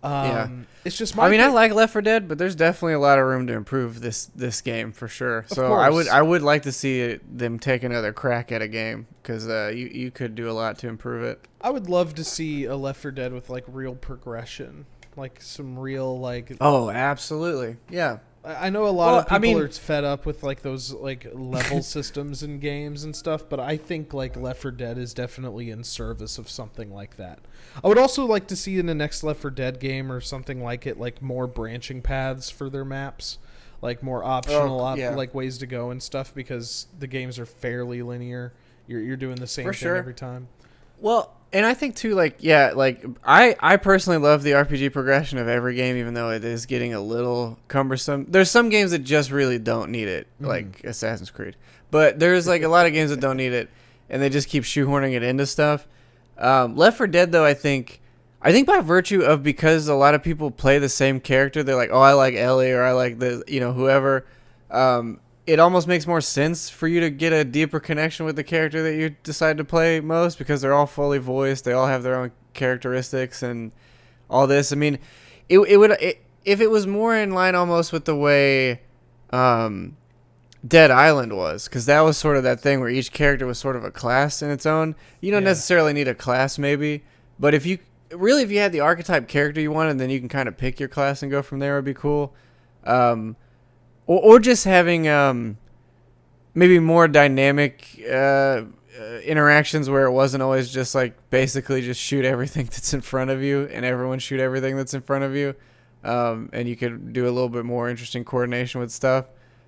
It's just I like Left 4 Dead, but there's definitely a lot of room to improve this game for sure. So I would like to see them take another crack at a game, because you could do a lot to improve it. I would love to see a Left 4 Dead with like real progression, like some real like... Oh, absolutely. Yeah. I know a lot of people are fed up with like those like level systems in games and stuff, but I think like Left 4 Dead is definitely in service of something like that. I would also like to see in the next Left 4 Dead game or something like it, like more branching paths for their maps. like more optional yeah. like ways to go and stuff, because the games are fairly linear. You're doing the same thing every time. Well, and I think too, like, yeah, like I personally love the RPG progression of every game, even though it is getting a little cumbersome. There's some games that just really don't need it, like Assassin's Creed. But there's like a lot of games that don't need it, and they just keep shoehorning it into stuff. Left 4 Dead, though, I think by virtue of, because a lot of people play the same character, they're like, oh, I like Ellie, or I like the, whoever. It almost makes more sense for you to get a deeper connection with the character that you decide to play most, because they're all fully voiced. They all have their own characteristics and all this. I mean, it would if it was more in line almost with the way Dead Island was, because that was sort of that thing where each character was sort of a class in its own. You don't necessarily need a class, maybe, but if you had the archetype character you wanted, then you can kind of pick your class and go from there. Would be cool. Or just having maybe more dynamic interactions where it wasn't always just like basically just shoot everything that's in front of you and everyone shoot everything that's in front of you, and you could do a little bit more interesting coordination with stuff.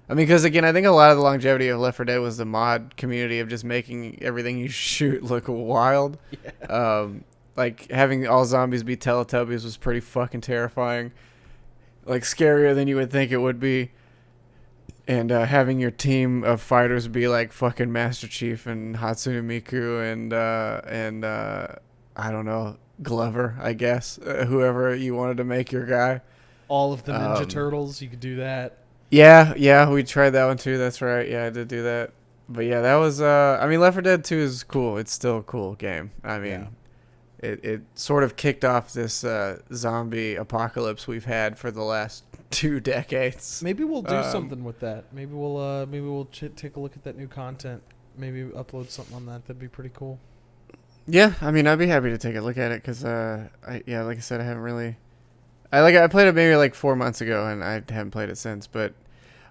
I mean, because again, I think a lot of the longevity of Left 4 Dead was the mod community of just making everything you shoot look wild. Yeah. Like having all zombies be Teletubbies was pretty fucking terrifying, like scarier than you would think it would be. And having your team of fighters be like fucking Master Chief and Hatsune Miku and I don't know, Glover, I guess, whoever you wanted to make your guy. All of the Ninja Turtles, you could do that. Yeah, we tried that one too. That's right. Yeah, I did do that. But yeah, that was. I mean, Left 4 Dead 2 is cool. It's still a cool game. I mean, it sort of kicked off this zombie apocalypse we've had for the last 2 decades. Maybe we'll do something with that. Maybe we'll take a look at that new content. Maybe upload something on that. That'd be pretty cool. Yeah, I mean, I'd be happy to take a look at it because, like I said, I haven't really. I played it maybe like 4 months ago, and I haven't played it since. But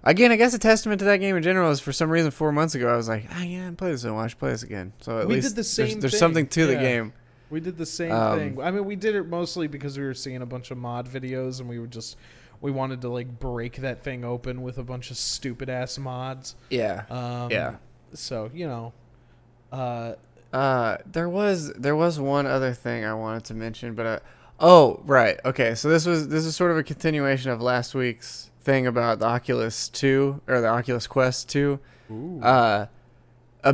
again, I guess a testament to that game in general is for some reason 4 months ago I was like, I haven't played this in a while. I should play this again. So at least did the same there's thing. something to the game. We did the same thing. I mean, we did it mostly because we were seeing a bunch of mod videos, and we wanted to like break that thing open with a bunch of stupid ass mods. Yeah. Yeah. So there was one other thing I wanted to mention, but oh right, okay. So this is sort of a continuation of last week's thing about the Oculus 2 or the Oculus Quest 2. Ooh. A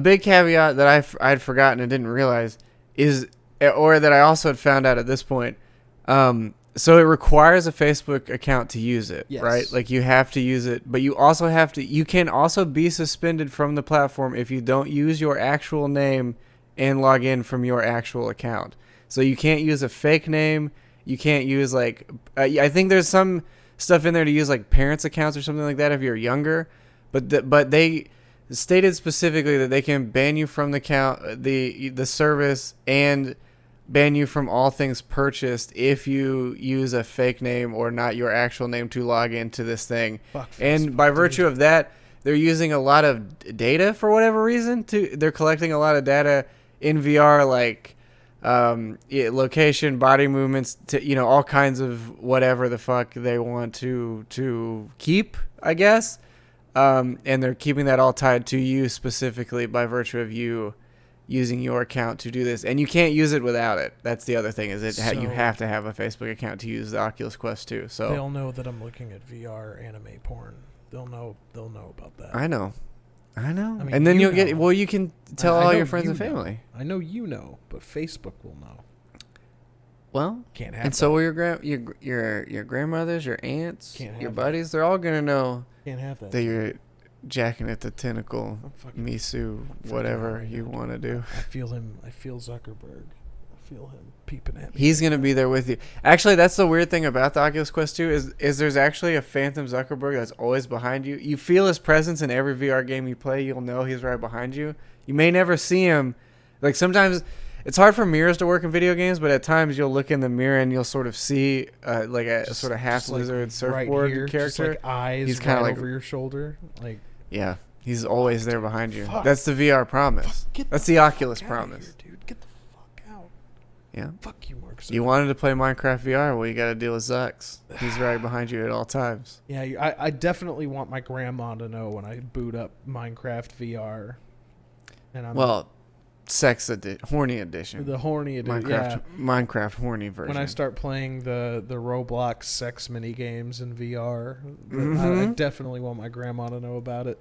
big caveat that I'd forgotten and didn't realize is, or that I also had found out at this point. So it requires a Facebook account to use it, right? Like you have to use it, but you can also be suspended from the platform if you don't use your actual name and log in from your actual account. So you can't use a fake name. You can't use like, I think there's some stuff in there to use like parents' accounts or something like that if you're younger, but they stated specifically that they can ban you from the account, the service, and ban you from all things purchased if you use a fake name or not your actual name to log into this thing. And by virtue of that, they're using a lot of data for whatever reason. They're collecting a lot of data in VR, like location, body movements, all kinds of whatever the fuck they want to keep, I guess. And they're keeping that all tied to you specifically by virtue of you using your account to do this, and you can't use it without it. That's the other thing, is you have to have a Facebook account to use the Oculus Quest 2. So they'll know that I'm looking at VR anime porn. They'll know about that. I know. I mean, and then you can tell all your friends and family. I know but Facebook will know. Well, can't have. And so will your grandmothers, your aunts, your buddies. They're all gonna know. Can't have that. That you're jacking at the tentacle, Misu, whatever you want to do. I feel him. I feel Zuckerberg. I feel him peeping at me. He's going to be there with you. Actually, that's the weird thing about the Oculus Quest 2 is there's actually a phantom Zuckerberg that's always behind you. You feel his presence in every VR game you play. You'll know he's right behind you. You may never see him. Like sometimes it's hard for mirrors to work in video games, but at times you'll look in the mirror and you'll sort of see like a sort of half lizard surfboard character. Just like eyes he's kind of like over your shoulder. Like yeah, he's always there behind you. That's the VR promise. That's the Oculus promise. Here, dude. Get the fuck out. Yeah. Fuck you, Mark Zuckerberg. You wanted to play Minecraft VR? Well, you got to deal with Zucks. He's right behind you at all times. Yeah, I definitely want my grandma to know when I boot up Minecraft VR. And horny edition. The horny edition. Minecraft horny version. When I start playing the Roblox sex mini games in VR, I definitely want my grandma to know about it.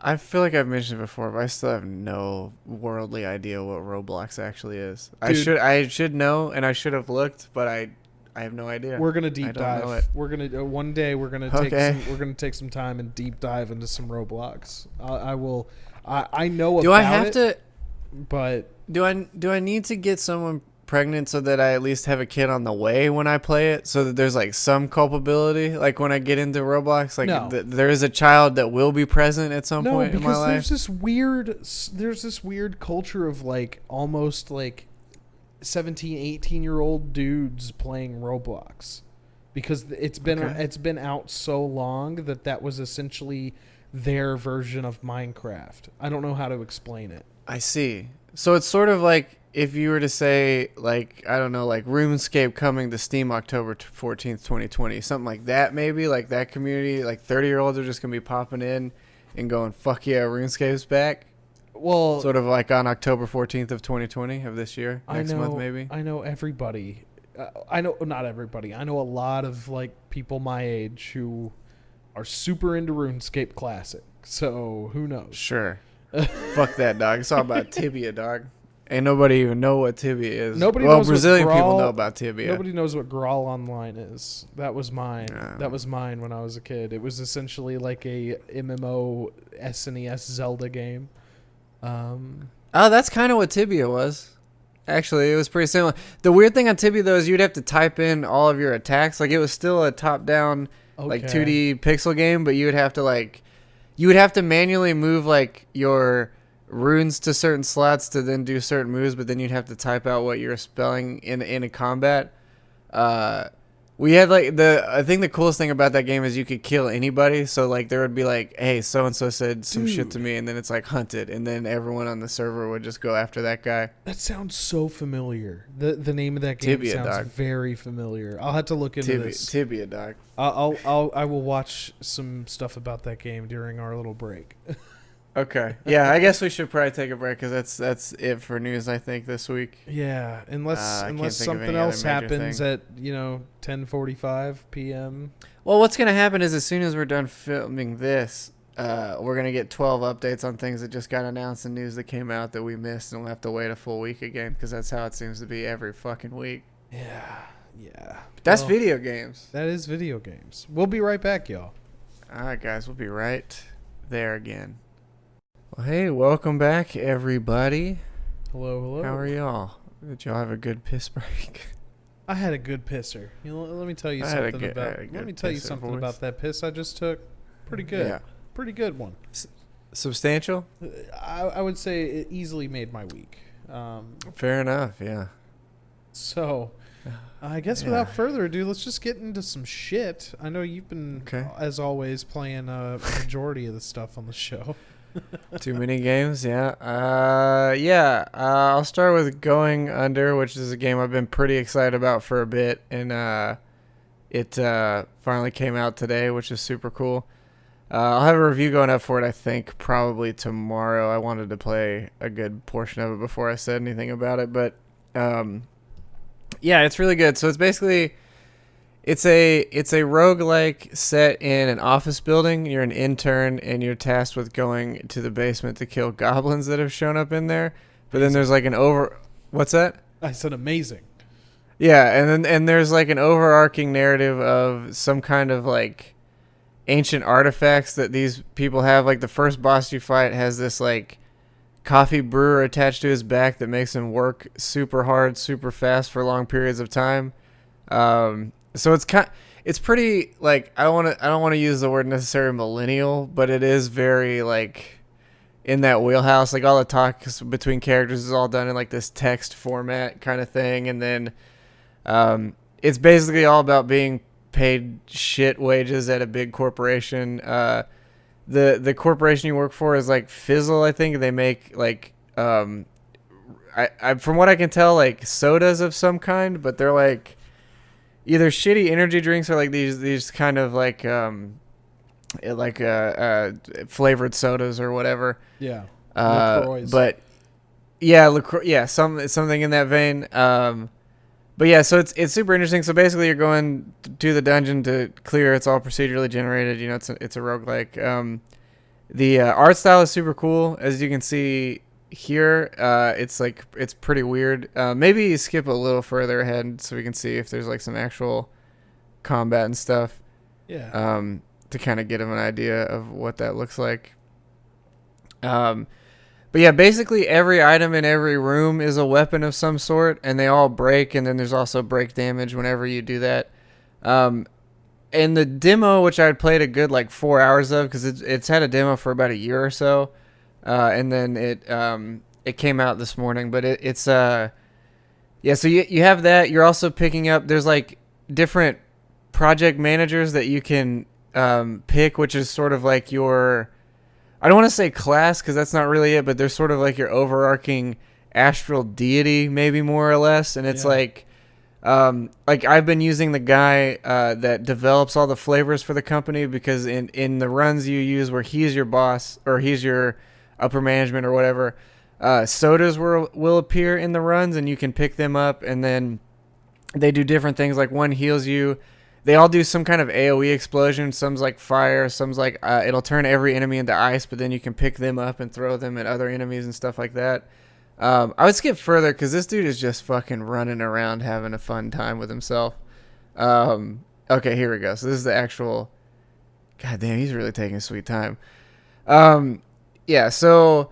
I feel like I've mentioned it before, but I still have no worldly idea what Roblox actually is. Dude, I should know, and I should have looked, but I have no idea. We're gonna deep dive. We're gonna one day we're gonna take some time and deep dive into some Roblox. I will. I know about it. Do I have to? But do I need to get someone pregnant so that I at least have a kid on the way when I play it, so that there's like some culpability, like when I get into Roblox, like no. There is a child that will be present at some point in my life? There's this weird culture of like almost like 17, 18-year-old dudes playing Roblox, because it's been out so long that was essentially their version of Minecraft. I don't know how to explain it. I see. So it's sort of like if you were to say, like, I don't know, like RuneScape coming to Steam October 14th, 2020, something like that, maybe, like that community, like 30-year-olds are just going to be popping in and going, fuck yeah, RuneScape's back. Well, sort of like on October 14th of 2020 of this year, next month maybe. I know everybody. I know, not everybody. I know a lot of like people my age who are super into RuneScape Classic. So who knows? Sure. Fuck that, dog. It's all about Tibia, dog. Ain't nobody even know what Tibia is. Knows Brazilian what people know about Tibia. Nobody knows what Grawl Online is. That was mine. That was mine when I was a kid. It was essentially like a MMO SNES Zelda game. That's kind of what Tibia was. Actually, it was pretty similar. The weird thing on Tibia, though, is you'd have to type in all of your attacks. Like, it was still a top-down, like, 2D pixel game, but you would have to manually move, like, your runes to certain slots to then do certain moves, but then you'd have to type out what you're spelling in a combat. We had like I think the coolest thing about that game is you could kill anybody. So like there would be like, hey, so and so said some shit to me, and then it's like hunted, and then everyone on the server would just go after that guy. That sounds so familiar. The name of that game Tibia, sounds dog. Very familiar. I'll have to look into this. Tibia, dog. I will watch some stuff about that game during our little break. Okay. Yeah, I guess we should probably take a break because that's it for news, I think, this week. Yeah, unless something else happens at 10:45 p.m. Well, what's gonna happen is as soon as we're done filming this, we're gonna get 12 updates on things that just got announced and news that came out that we missed, and we'll have to wait a full week again because that's how it seems to be every fucking week. Yeah. That's video games. That is video games. We'll be right back, y'all. All right, guys, we'll be right there again. Well, hey, welcome back, everybody. Hello. How are y'all? Did y'all have a good piss break? I had a good pisser. Let me tell you something about that piss I just took. Pretty good. Yeah. Pretty good one. Substantial? I would say it easily made my week. Fair enough, yeah. So, I guess without further ado, let's just get into some shit. I know you've been, as always, playing a majority of the stuff on the show. Too many games, yeah. I'll start with Going Under, which is a game I've been pretty excited about for a bit, and it finally came out today, which is super cool. I'll have a review going up for it, I think, probably tomorrow. I wanted to play a good portion of it before I said anything about it, but it's really good. So it's basically... It's a roguelike set in an office building. You're an intern, and you're tasked with going to the basement to kill goblins that have shown up in there. But then there's like What's that? I said amazing. Yeah, and there's like an overarching narrative of some kind of like ancient artifacts that these people have. Like the first boss you fight has this like coffee brewer attached to his back that makes him work super hard, super fast for long periods of time. So it's pretty like I don't want to use the word necessarily millennial, but it is very like in that wheelhouse. Like all the talk between characters is all done in like this text format kind of thing, and then it's basically all about being paid shit wages at a big corporation. The corporation you work for is like Fizzle, I think. They make like I from what I can tell, like sodas of some kind, but they're like either shitty energy drinks or like these kind of like flavored sodas or whatever. Yeah. But yeah, LaCroix, yeah, something in that vein. But yeah, so it's super interesting. So basically, you're going to the dungeon to clear. It's all procedurally generated. You know, it's a roguelike. The art style is super cool, as you can see here. It's pretty weird. Maybe skip a little further ahead so we can see if there's like some actual combat and stuff. Yeah. To kind of get them an idea of what that looks like. But yeah, basically every item in every room is a weapon of some sort, and they all break, and then there's also break damage whenever you do that. In the demo, which I had played a good like 4 hours of, because it's had a demo for about a year or so, and then it came out this morning. But it's so you have that. You're also picking up. There's like different project managers that you can pick, which is sort of like your, I don't want to say class because that's not really it, but they're sort of like your overarching astral deity, maybe more or less. And it's like I've been using the guy that develops all the flavors for the company, because in the runs you use where he's your boss or he's your upper management or whatever, sodas will appear in the runs, and you can pick them up, and then they do different things. Like one heals you. They all do some kind of AoE explosion. Some's like fire. Some's like it'll turn every enemy into ice, but then you can pick them up and throw them at other enemies and stuff like that. I would skip further because this dude is just fucking running around having a fun time with himself. Okay, here we go. So this is the actual... God damn, he's really taking his sweet time. Yeah, so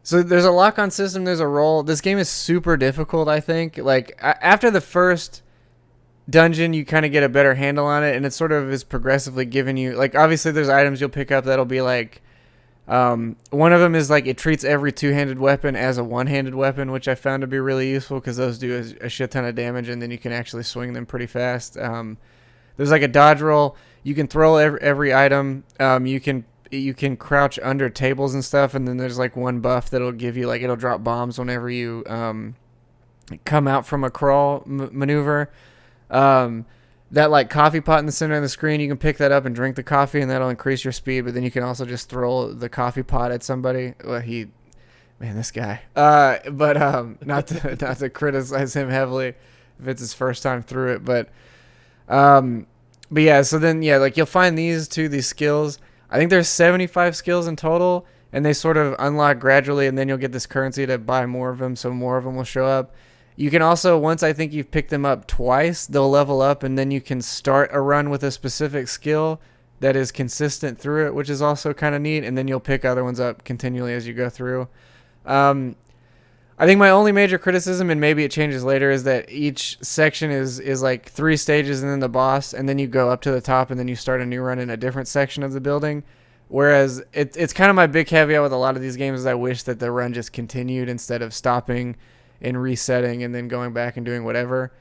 there's a lock-on system. There's a roll. This game is super difficult, I think. Like, after the first dungeon, you kind of get a better handle on it, and it sort of is progressively giving you... Like, obviously, there's items you'll pick up that'll be like... one of them is like it treats every two-handed weapon as a one-handed weapon, which I found to be really useful because those do a shit ton of damage, and then you can actually swing them pretty fast. There's like a dodge roll. You can throw every item. You can crouch under tables and stuff, and then there's like one buff that'll give you, like, it'll drop bombs whenever you come out from a crawl maneuver. That like coffee pot in the center of the screen, you can pick that up and drink the coffee, and that'll increase your speed. But then you can also just throw the coffee pot at somebody. Well, this guy. But not to criticize him heavily if it's his first time through it. But yeah. So then like you'll find these skills. I think there's 75 skills in total, and they sort of unlock gradually, and then you'll get this currency to buy more of them, so more of them will show up. You can also, once I think you've picked them up twice, they'll level up, and then you can start a run with a specific skill that is consistent through it, which is also kind of neat, and then you'll pick other ones up continually as you go through. I think my only major criticism, and maybe it changes later, is that each section is like 3 stages and then the boss, and then you go up to the top, and then you start a new run in a different section of the building. Whereas it's kind of my big caveat with a lot of these games is I wish that the run just continued instead of stopping and resetting and then going back and doing whatever.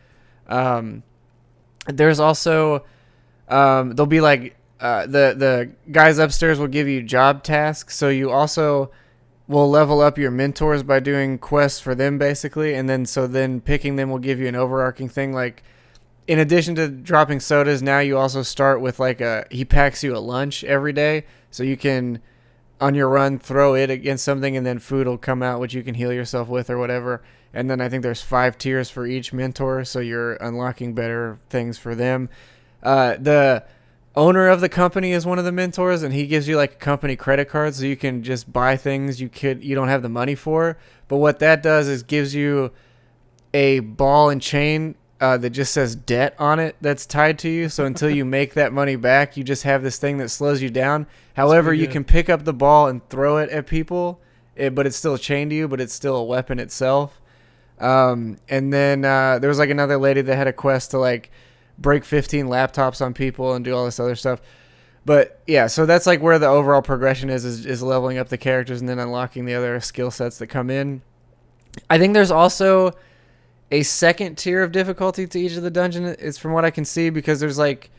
There's also there'll be like the guys upstairs will give you job tasks, so you also will level up your mentors by doing quests for them, basically, and then picking them will give you an overarching thing. Like, in addition to dropping sodas, now you also start with like he packs you a lunch every day, so you can on your run throw it against something, and then food will come out which you can heal yourself with or whatever. And then I think there's 5 tiers for each mentor, so you're unlocking better things for them. The owner of the company is one of the mentors, and he gives you like a company credit card, so you can just buy things you don't have the money for. But what that does is gives you a ball and chain that just says debt on it that's tied to you. So until you make that money back, you just have this thing that slows you down. However, you can pick up the ball and throw it at people, but it's still chained to you, but it's still a weapon itself. And then there was like another lady that had a quest to like break 15 laptops on people and do all this other stuff. But yeah, so that's like where the overall progression is leveling up the characters and then unlocking the other skill sets that come in. I think there's also a second tier of difficulty to each of the dungeon. It's from what I can see, because there's like,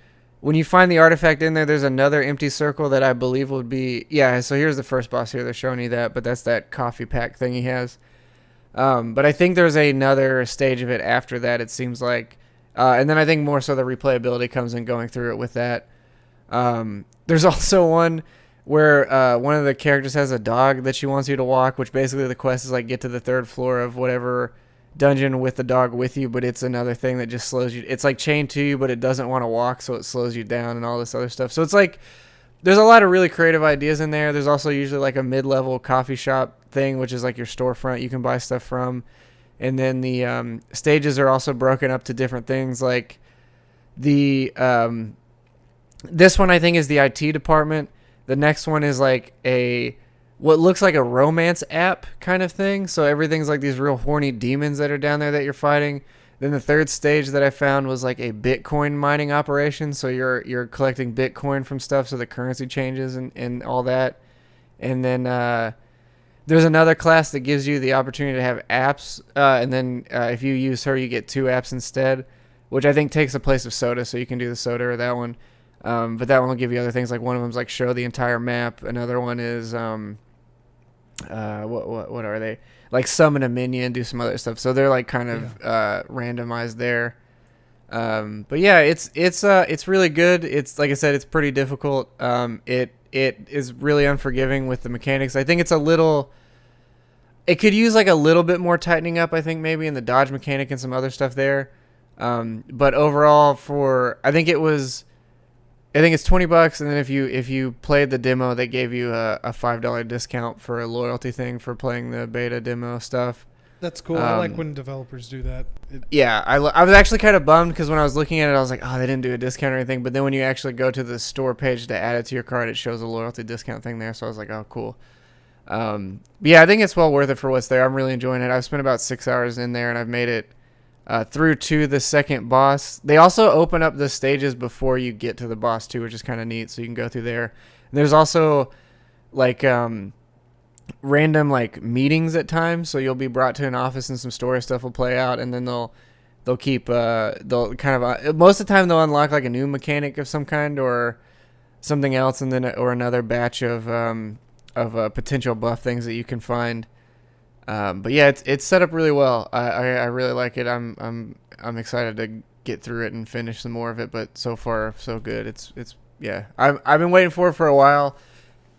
when you find the artifact in there, there's another empty circle that I believe would be, so here's the first boss here. They're showing you that, but that's that coffee pack thing he has. But I think there's another stage of it after that, it seems like. And then I think more so the replayability comes in going through it with that. There's also one where one of the characters has a dog that she wants you to walk, which basically the quest is like get to the 3rd floor of whatever dungeon with the dog with you, but it's another thing that just slows you. It's like chained to you, but it doesn't want to walk, so it slows you down and all this other stuff. So it's like there's a lot of really creative ideas in there. There's also usually like a mid-level coffee shop thing, which is like your storefront you can buy stuff from. And then the stages are also broken up to different things. Like the this one I think is the IT department. The next one is like what looks like a romance app kind of thing. So everything's like these real horny demons that are down there that you're fighting. Then the 3rd stage that I found was like a Bitcoin mining operation. So you're collecting Bitcoin from stuff so the currency changes and all that. And then there's another class that gives you the opportunity to have apps. And then if you use her, you get 2 apps instead, which I think takes the place of soda. So you can do the soda or that one. But that one will give you other things. Like one of them's like show the entire map. Another one is what are they? Like summon a minion, do some other stuff. So they're like kind of randomized there. But yeah, it's really good. It's like I said, it's pretty difficult. It is really unforgiving with the mechanics. I think it's it could use like a little bit more tightening up, I think maybe in the dodge mechanic and some other stuff there. But overall I think it's $20, and then if you played the demo, they gave you a $5 discount for a loyalty thing for playing the beta demo stuff. That's cool. I like when developers do that. I was actually kind of bummed because when I was looking at it, I was like, oh, they didn't do a discount or anything. But then when you actually go to the store page to add it to your cart, it shows a loyalty discount thing there. So I was like, oh, cool. But yeah, I think it's well worth it for what's there. I'm really enjoying it. I've spent about 6 hours in there, and I've made it through to the second boss. They also open up the stages before you get to the boss too, which is kind of neat. So you can go through there. And there's also like random like meetings at times. So you'll be brought to an office and some story stuff will play out, and then they'll keep they'll kind of most of the time they'll unlock like a new mechanic of some kind or something else, and then or another batch of potential buff things that you can find. But yeah, it's set up really well. I really like it. I'm excited to get through it and finish some more of it. But so far, so good. It's yeah. I've been waiting for it for a while,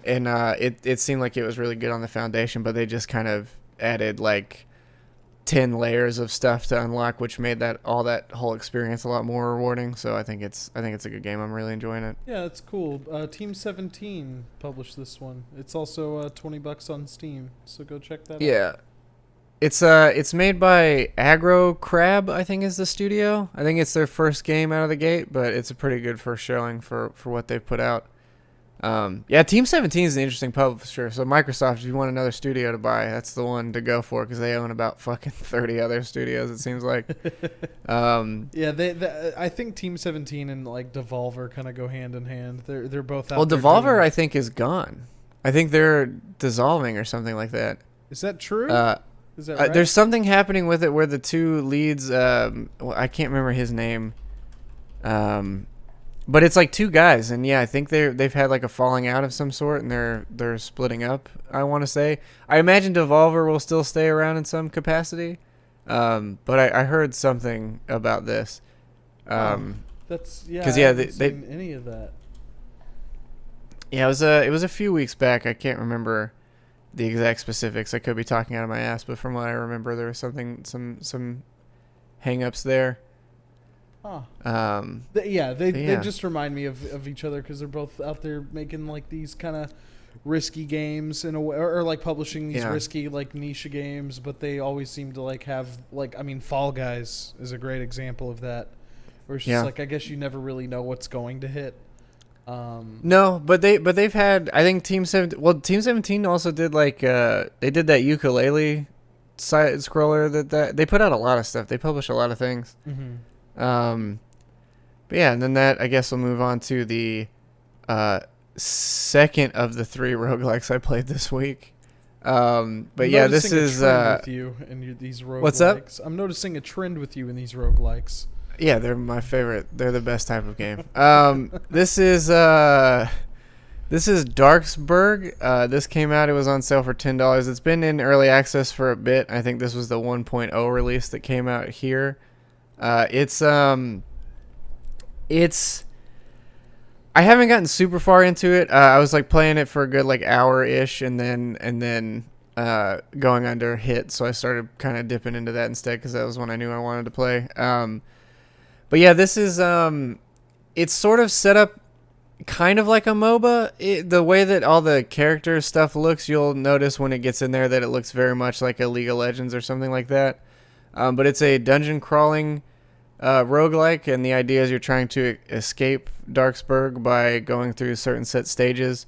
and it seemed like it was really good on the foundation. But they just kind of added like 10 layers of stuff to unlock, which made that whole experience a lot more rewarding. So I think it's a good game. I'm really enjoying it. Yeah, it's cool. Team 17 published this one. It's also $20 on Steam, so go check that out. Yeah, it's made by Aggro Crab, I think is the studio. I think it's their first game out of the gate, but it's a pretty good first showing for what they've put out. Yeah, Team 17 is an interesting publisher. So Microsoft, if you want another studio to buy, that's the one to go for because they own about fucking 30 other studios, it seems like. Yeah, I think Team 17 and like Devolver kind of go hand in hand. They're both out. Well, Devolver I think is gone. I think they're dissolving or something like that. Is that true? Is that right? There's something happening with it where the two leads, I can't remember his name. But it's like 2 guys, and yeah, I think they've had like a falling out of some sort, and they're splitting up. I want to say. I imagine Devolver will still stay around in some capacity, but I heard something about this. That's yeah. Because I haven't seen any of that. Yeah, it was a few weeks back. I can't remember the exact specifics. I could be talking out of my ass, but from what I remember, there was some hang-ups there. Huh. They just remind me of each other because they're both out there making like these kind of risky games in a way, or like publishing these risky like niche games, but they always seem to like have like, I mean, Fall Guys is a great example of that, where it's just like, I guess you never really know what's going to hit. No, but they've had, I think Team 17 also did like they did that ukulele side scroller that they put out a lot of stuff. They publish a lot of things. Mm-hmm. But yeah, and then that I guess we'll move on to the second of the 3 roguelikes I played this week. But yeah, this is with you and these roguelikes. What's up? I'm noticing a trend with you in these roguelikes. Yeah, they're my favorite. They're the best type of game. This is This is Darksburg. This came out. It was on sale for $10. It's been in early access for a bit. I think this was the 1.0 release that came out here. It's I haven't gotten super far into it. I was like playing it for a good like hour ish, and then going under hit. So I started kind of dipping into that instead because that was when I knew I wanted to play. But yeah, this is it's sort of set up kind of like a MOBA. The way that all the character stuff looks, you'll notice when it gets in there that it looks very much like a League of Legends or something like that. But it's a dungeon crawling roguelike, and the idea is you're trying to escape Darksburg by going through certain set stages.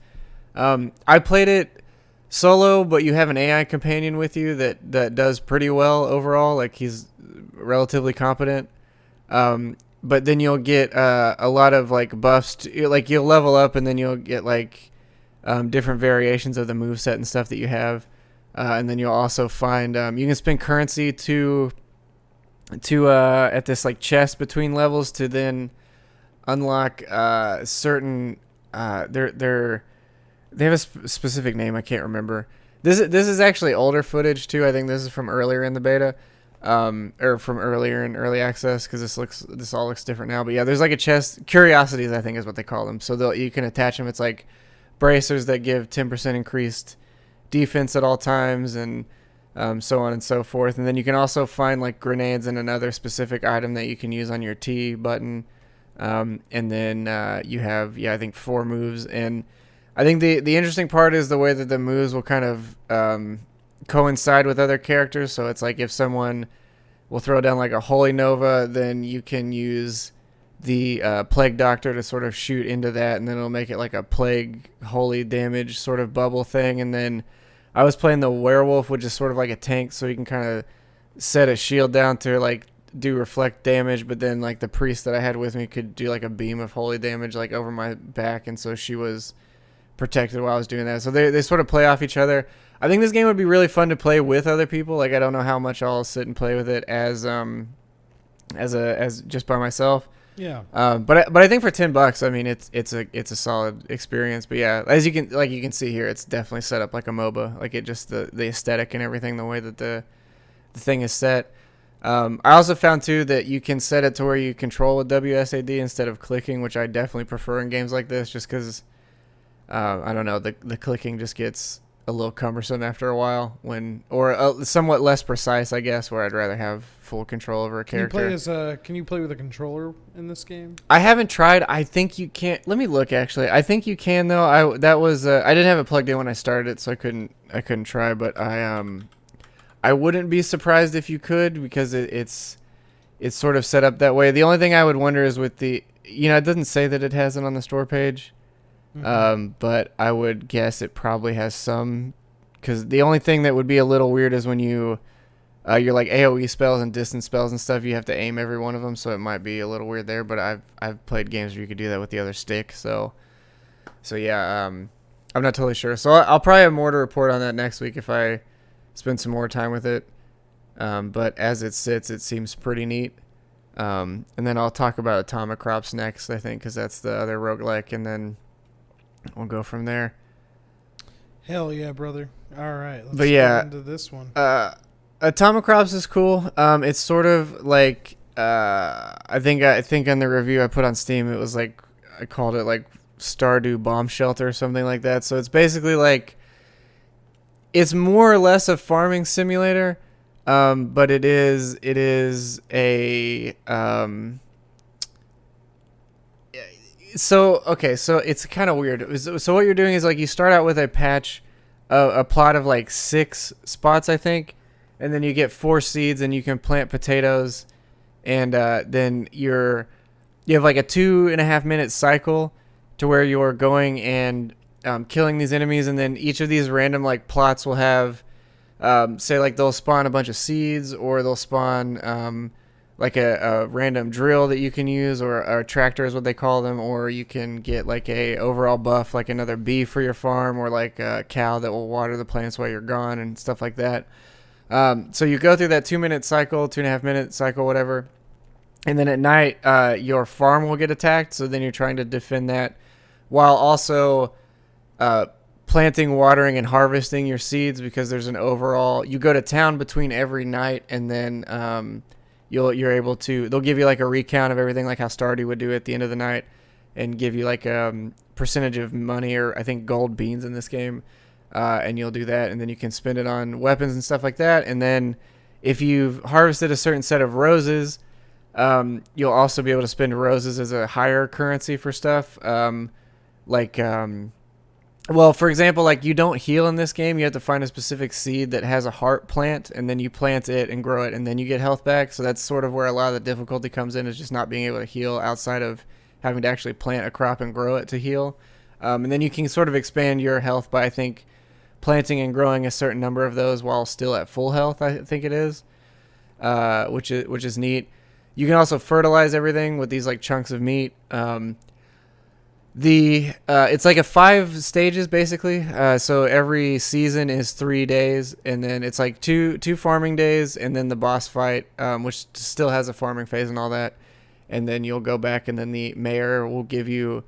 I played it solo, but you have an AI companion with you that does pretty well overall. Like, he's relatively competent. But then you'll get a lot of like buffs. Like, you'll level up, and then you'll get like different variations of the moveset and stuff that you have. And then you'll also find you can spend currency to at this like chest between levels to then unlock certain they have a specific name I can't remember. This is actually older footage too. I think this is from earlier in the beta. Or from earlier in early access, because this all looks different now. But yeah, there's like a chest, curiosities I think is what they call them. So you can attach them. It's like bracers that give 10% increased defense at all times, and so on and so forth. And then you can also find like grenades and another specific item that you can use on your T button. And then you have I think 4 moves. And I think the interesting part is the way that the moves will kind of coincide with other characters. So it's like if someone will throw down like a Holy Nova, then you can use the Plague Doctor to sort of shoot into that, and then it'll make it like a Plague Holy damage sort of bubble thing. And then I was playing the Werewolf, which is sort of like a tank, so you can kind of set a shield down to like do reflect damage, but then like the priest that I had with me could do like a beam of holy damage like over my back, and so she was protected while I was doing that. So they sort of play off each other. I think this game would be really fun to play with other people. Like, I don't know how much I'll sit and play with it as just by myself. Yeah. But I think for $10, I mean, it's a solid experience. But yeah, as you can see here, it's definitely set up like a MOBA. Like, it just the aesthetic and everything, the way that the thing is set. I also found too that you can set it to where you control with WSAD instead of clicking, which I definitely prefer in games like this, just because I don't know, the clicking just gets a little cumbersome after a while, or somewhat less precise, I guess, where I'd rather have full control over a character. Can you play with a controller in this game? I haven't tried. I think you can't. Let me look, actually. I think you can, though. I didn't have it plugged in when I started it, so I couldn't try, but I wouldn't be surprised if you could, because it's sort of set up that way. The only thing I would wonder is with it doesn't say that it has it on the store page. Mm-hmm. But I would guess it probably has some, because the only thing that would be a little weird is when you're like AoE spells and distance spells and stuff, you have to aim every one of them, so it might be a little weird there. But I've played games where you could do that with the other stick, so yeah, I'm not totally sure. So I'll probably have more to report on that next week if I spend some more time with it. But as it sits, it seems pretty neat. And then I'll talk about Atomicrops next, I think, because that's the other roguelike, and then we'll go from there. Hell yeah, brother. All right, let's get into this one. Atomicrops is cool. It's sort of like I think on the review I put on Steam, it was like, I called it like Stardew Bomb Shelter or something like that. So it's basically like, it's more or less a farming simulator, but it is a So it's kind of weird. So what you're doing is, like, you start out with a plot of like 6 spots, I think, and then you get 4 seeds, and you can plant potatoes, and then you have like a 2.5 minute cycle to where you're going and killing these enemies, and then each of these random like plots will have say like they'll spawn a bunch of seeds, or they'll spawn like a random drill that you can use, or a tractor is what they call them, or you can get like a overall buff, like another bee for your farm, or like a cow that will water the plants while you're gone and stuff like that. So you go through that 2-minute cycle, 2.5 minute cycle, whatever, and then at night your farm will get attacked, so then you're trying to defend that while also planting, watering, and harvesting your seeds, because there's an overall. You go to town between every night, and then you're able to. They'll give you like a recount of everything, like how Stardew would do at the end of the night, and give you like a percentage of money, or I think gold beans in this game, and you'll do that, and then you can spend it on weapons and stuff like that. And then if you've harvested a certain set of roses, you'll also be able to spend roses as a higher currency for stuff. Well, for example, like you don't heal in this game. You have to find a specific seed that has a heart plant, and then you plant it and grow it, and then you get health back. So that's sort of where a lot of the difficulty comes in, is just not being able to heal outside of having to actually plant a crop and grow it to heal. And then you can sort of expand your health by, I think, planting and growing a certain number of those while still at full health, I think it is, which is neat. You can also fertilize everything with these like chunks of meat. It's like a 5 stages basically. So every season is 3 days, and then it's like two farming days, and then the boss fight, which still has a farming phase and all that. And then you'll go back, and then the mayor will give you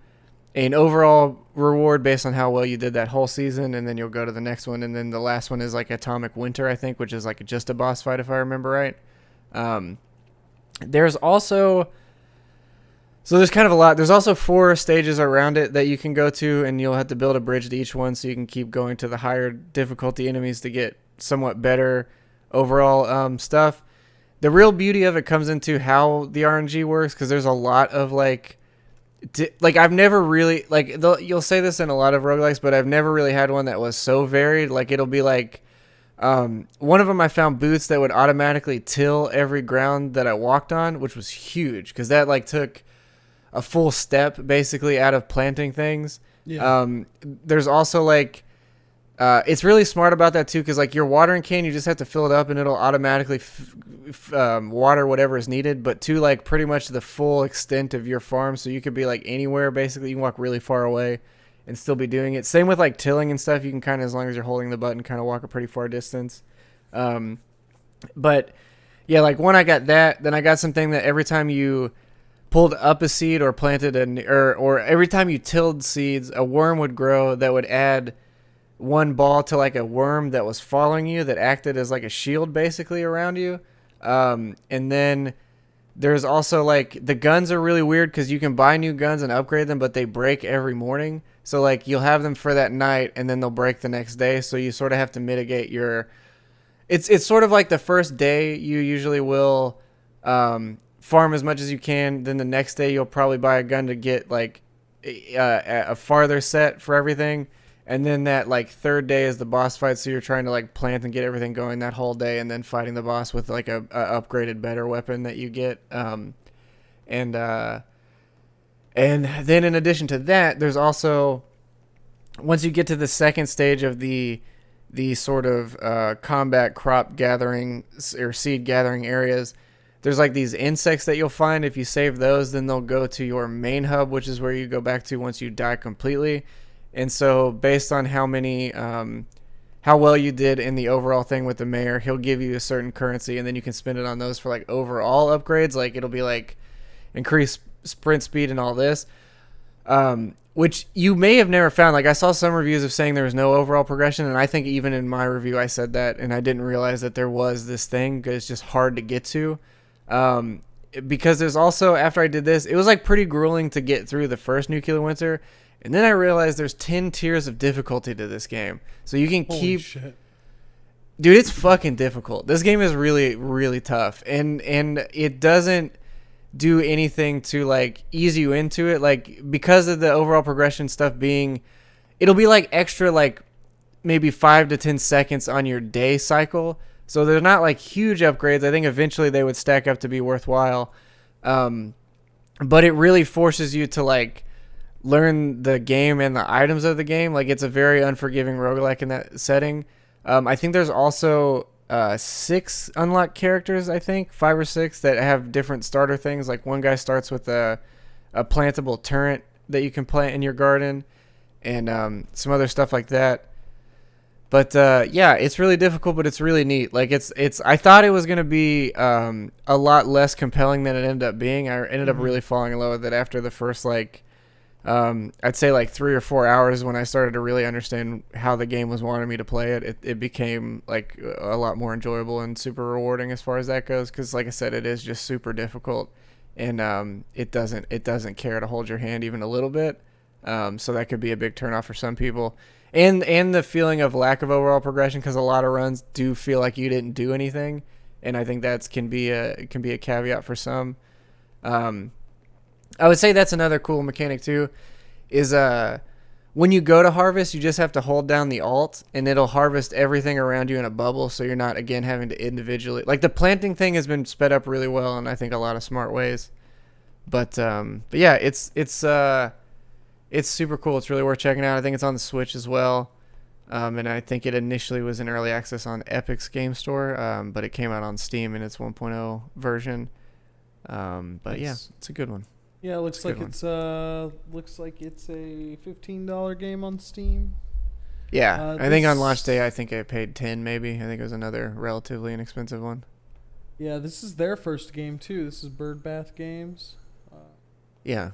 an overall reward based on how well you did that whole season, and then you'll go to the next one, and then the last one is like Atomic Winter, I think, which is like just a boss fight if I remember right. There's also there's kind of a lot. There's also 4 stages around it that you can go to, and you'll have to build a bridge to each one, so you can keep going to the higher difficulty enemies to get somewhat better overall stuff. The real beauty of it comes into how the RNG works, because there's a lot of like I've never really, like, you'll say this in a lot of roguelikes, but I've never really had one that was so varied. Like, it'll be like, one of them I found boots that would automatically till every ground that I walked on, which was huge, because that like took a full step basically out of planting things. Yeah. There's also like, it's really smart about that too, because like your watering can, you just have to fill it up and it'll automatically water whatever is needed, but to like pretty much the full extent of your farm. So you could be like anywhere basically. You can walk really far away and still be doing it. Same with like tilling and stuff. You can kind of, as long as you're holding the button, kind of walk a pretty far distance. But yeah, like when I got that, then I got something that every time you pulled up a seed or planted or every time you tilled seeds, a worm would grow that would add 1 ball to like a worm that was following you, that acted as like a shield basically around you. And then there's also like, the guns are really weird because you can buy new guns and upgrade them, but they break every morning. So like you'll have them for that night and then they'll break the next day. So you sort of have to mitigate your, it's sort of like the first day you usually will farm as much as you can. Then the next day you'll probably buy a gun to get like a farther set for everything. And then that like 3rd day is the boss fight, so you're trying to like plant and get everything going that whole day, and then fighting the boss with like a upgraded better weapon that you get. And then in addition to that, there's also, once you get to the 2nd stage of the sort of combat crop gathering or seed gathering areas, there's like these insects that you'll find. If you save those, then they'll go to your main hub, which is where you go back to once you die completely. And so based on how well you did in the overall thing with the mayor, he'll give you a certain currency, and then you can spend it on those for like overall upgrades. Like it'll be like increased sprint speed and all this, which you may have never found. Like I saw some reviews of saying there was no overall progression, and I think even in my review I said that, and I didn't realize that there was this thing, because it's just hard to get to. Because there's also, after I did this, it was like pretty grueling to get through the first Nuclear Winter. And then I realized there's 10 tiers of difficulty to this game. So you can keep... Shit. Dude, it's fucking difficult. This game is really, really tough. And it doesn't do anything to, like, ease you into it. Like, because of the overall progression stuff being... It'll be, like, extra, like, maybe 5 to 10 seconds on your day cycle. So they're not, like, huge upgrades. I think eventually they would stack up to be worthwhile. But it really forces you to, like, learn the game and the items of the game. Like, it's a very unforgiving roguelike in that setting. I think there's also 6 unlocked characters, I think 5 or 6, that have different starter things. Like one guy starts with a plantable turret that you can plant in your garden, and some other stuff like that. But yeah, it's really difficult, but it's really neat. Like it's I thought it was going to be a lot less compelling than it ended up being. I ended up really falling in love with it after the first like I'd say like 3 or 4 hours when I started to really understand how the game was wanting me to play it. It became like a lot more enjoyable and super rewarding as far as that goes. Because like I said, it is just super difficult, and it doesn't care to hold your hand even a little bit. So that could be a big turnoff for some people, and the feeling of lack of overall progression, because a lot of runs do feel like you didn't do anything, and I think that can be a caveat for some. I would say that's another cool mechanic too, is when you go to harvest, you just have to hold down the alt and it'll harvest everything around you in a bubble, so you're not again having to individually, like, the planting thing has been sped up really well, and I think a lot of smart ways. But yeah, it's super cool. It's really worth checking out. I think it's on the Switch as well. And I think it initially was in early access on Epic's Game Store, but it came out on Steam in its 1.0 version. But yeah, it's a good one. Yeah, it looks like it's a $15 game on Steam. Yeah, I think on launch day, I think I paid $10 maybe. I think it was another relatively inexpensive one. Yeah, this is their first game too. This is Birdbath Games. Yeah.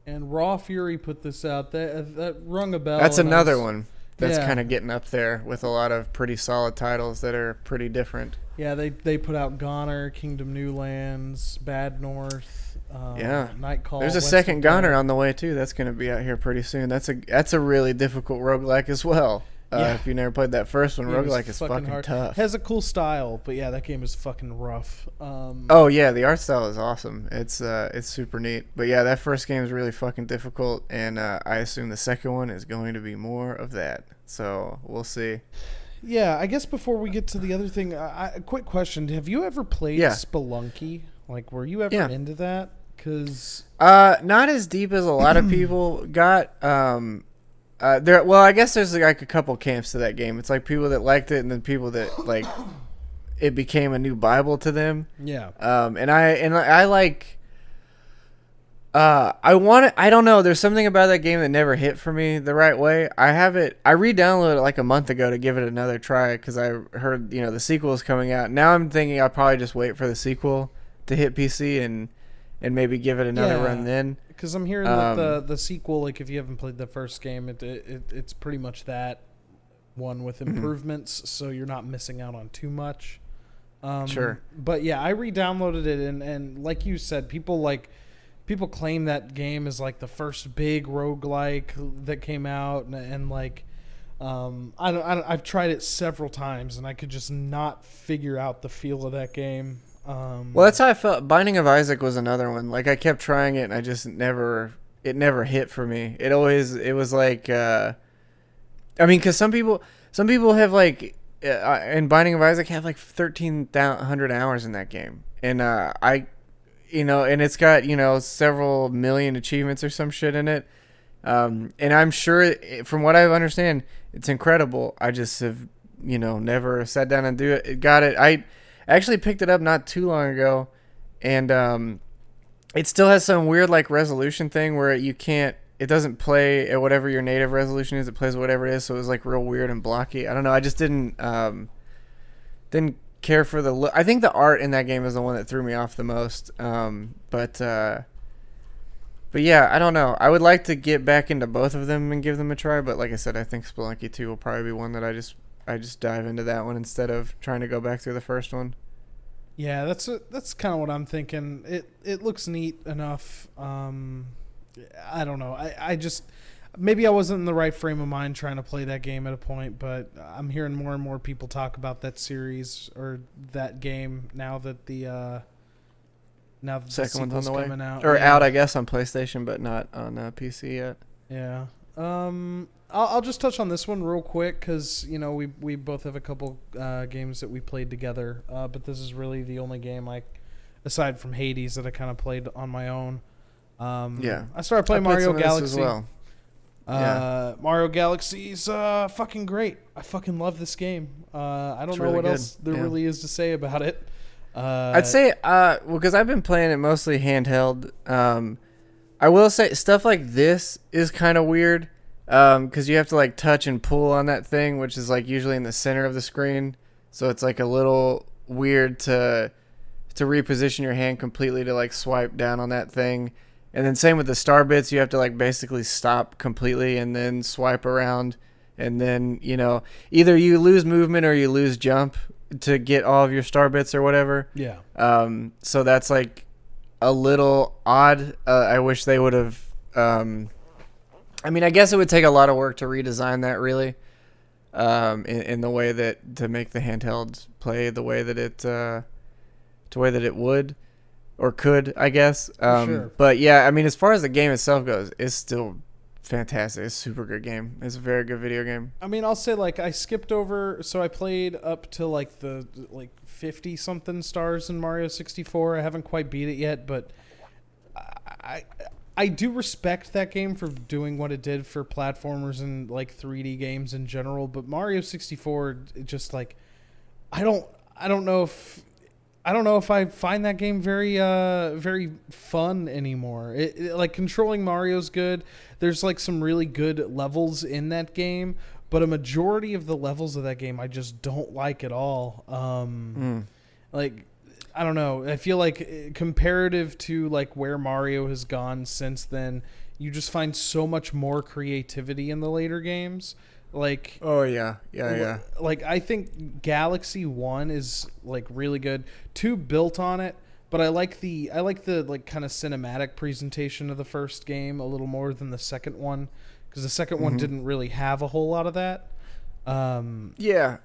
And Raw Fury put this out. That rung a bell. That's another one that's kind of getting up there with a lot of pretty solid titles that are pretty different. Yeah, they put out Goner, Kingdom New Lands, Bad North. Nightcall. There's a second Goner on the way too. That's going to be out here pretty soon. That's a really difficult roguelike as well. If you never played that first one, roguelike is fucking hard. It Tough. has a cool style, but yeah, that game is fucking rough. Oh yeah, the art style is awesome. It's super neat. But yeah, that first game is really fucking difficult, and I assume the second one is going to be more of that. So we'll see. Yeah, I guess before we get to the other thing, a quick question: have you ever played Spelunky? Like, were you ever into that? Cause not as deep as a lot of people got. I guess there's like a couple camps to that game. It's like people that liked it, and then people that like it became a new Bible to them. Yeah. And I like. I don't know. There's something about that game that never hit for me the right way. I re-downloaded it like a month ago to give it another try because I heard the sequel is coming out. Now I'm thinking I'll probably just wait for the sequel to hit PC and maybe give it another run then. Because I'm hearing that the sequel, like if you haven't played the first game, it's pretty much that one with improvements, so you're not missing out on too much. Sure. But yeah, I re-downloaded it, and like you said, people claim that game is like the first big roguelike that came out, and like I've tried it several times, and I could just not figure out the feel of that game. Well, that's how I felt. Binding of Isaac was another one. Like, I kept trying it, and I just never hit for me. It was like, I mean, because some people have like, in Binding of Isaac have like 1,300 hours in that game, and and it's got several million achievements or some shit in it, and I'm sure from what I understand, it's incredible. I just have never sat down and do it. Got it. I actually picked it up not too long ago, and it still has some weird like resolution thing where it doesn't play at whatever your native resolution is. It plays whatever it is, so it was like real weird and blocky. I don't know. I just didn't care for the look. I think the art in that game is the one that threw me off the most. But yeah, I don't know. I would like to get back into both of them and give them a try. But like I said, I think Spelunky 2 will probably be one that I just dive into that one instead of trying to go back through the first one. Yeah, that's kind of what I'm thinking. It looks neat enough. I don't know. I just maybe I wasn't in the right frame of mind trying to play that game at a point, but I'm hearing more and more people talk about that series or that game now that the second one's on the way coming out. Or out, I guess, on PlayStation, but not on PC yet. Yeah. I'll just touch on this one real quick because we both have a couple games that we played together, but this is really the only game aside from Hades that I kind of played on my own. I started playing Mario Galaxy as well. Mario Galaxy's fucking great. I fucking love this game. I don't know what else there really is to say about it. I'd say because I've been playing it mostly handheld. I will say stuff like this is kind of weird because you have to like touch and pull on that thing, which is like usually in the center of the screen. So it's like a little weird to reposition your hand completely to like swipe down on that thing. And then same with the star bits, you have to like basically stop completely and then swipe around, and then either you lose movement or you lose jump to get all of your star bits or whatever. Yeah. So that's like a little odd. I wish they would have. I mean, I guess it would take a lot of work to redesign that, really, in the way that to make the handheld play the way that it would or could, I guess. Sure. But yeah, I mean, as far as the game itself goes, it's still fantastic. It's a super good game. It's a very good video game. I mean, I'll say like I skipped over, so I played up to like the 50 something stars in Mario 64. I haven't quite beat it yet, but I do respect that game for doing what it did for platformers and like 3D games in general. But Mario 64, just like I don't know if I find that game very very fun anymore. It like controlling Mario's good. There's like some really good levels in that game, but a majority of the levels of that game I just don't like at all. Like I don't know. I feel like comparative to like where Mario has gone since then, you just find so much more creativity in the later games. Like yeah. Like I think Galaxy 1 is like really good. 2 built on it, but I like the like kind of cinematic presentation of the first game a little more than the second one, because the second one didn't really have a whole lot of that. Yeah.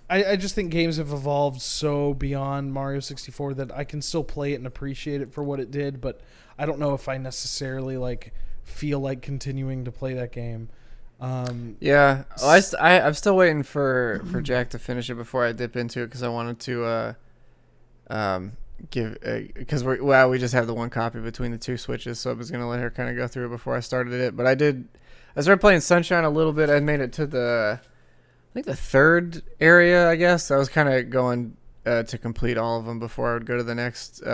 I just think games have evolved so beyond Mario 64 that I can still play it and appreciate it for what it did, but I don't know if I necessarily like feel like continuing to play that game. Yeah, well, I'm still waiting for Jack to finish it before I dip into it, because I wanted to because we just have the one copy between the two Switches, so I was gonna let her kind of go through it before I started it. But I started playing Sunshine a little bit. I made it to I think the third area, I guess. I was kind of going to complete all of them before I would go to the next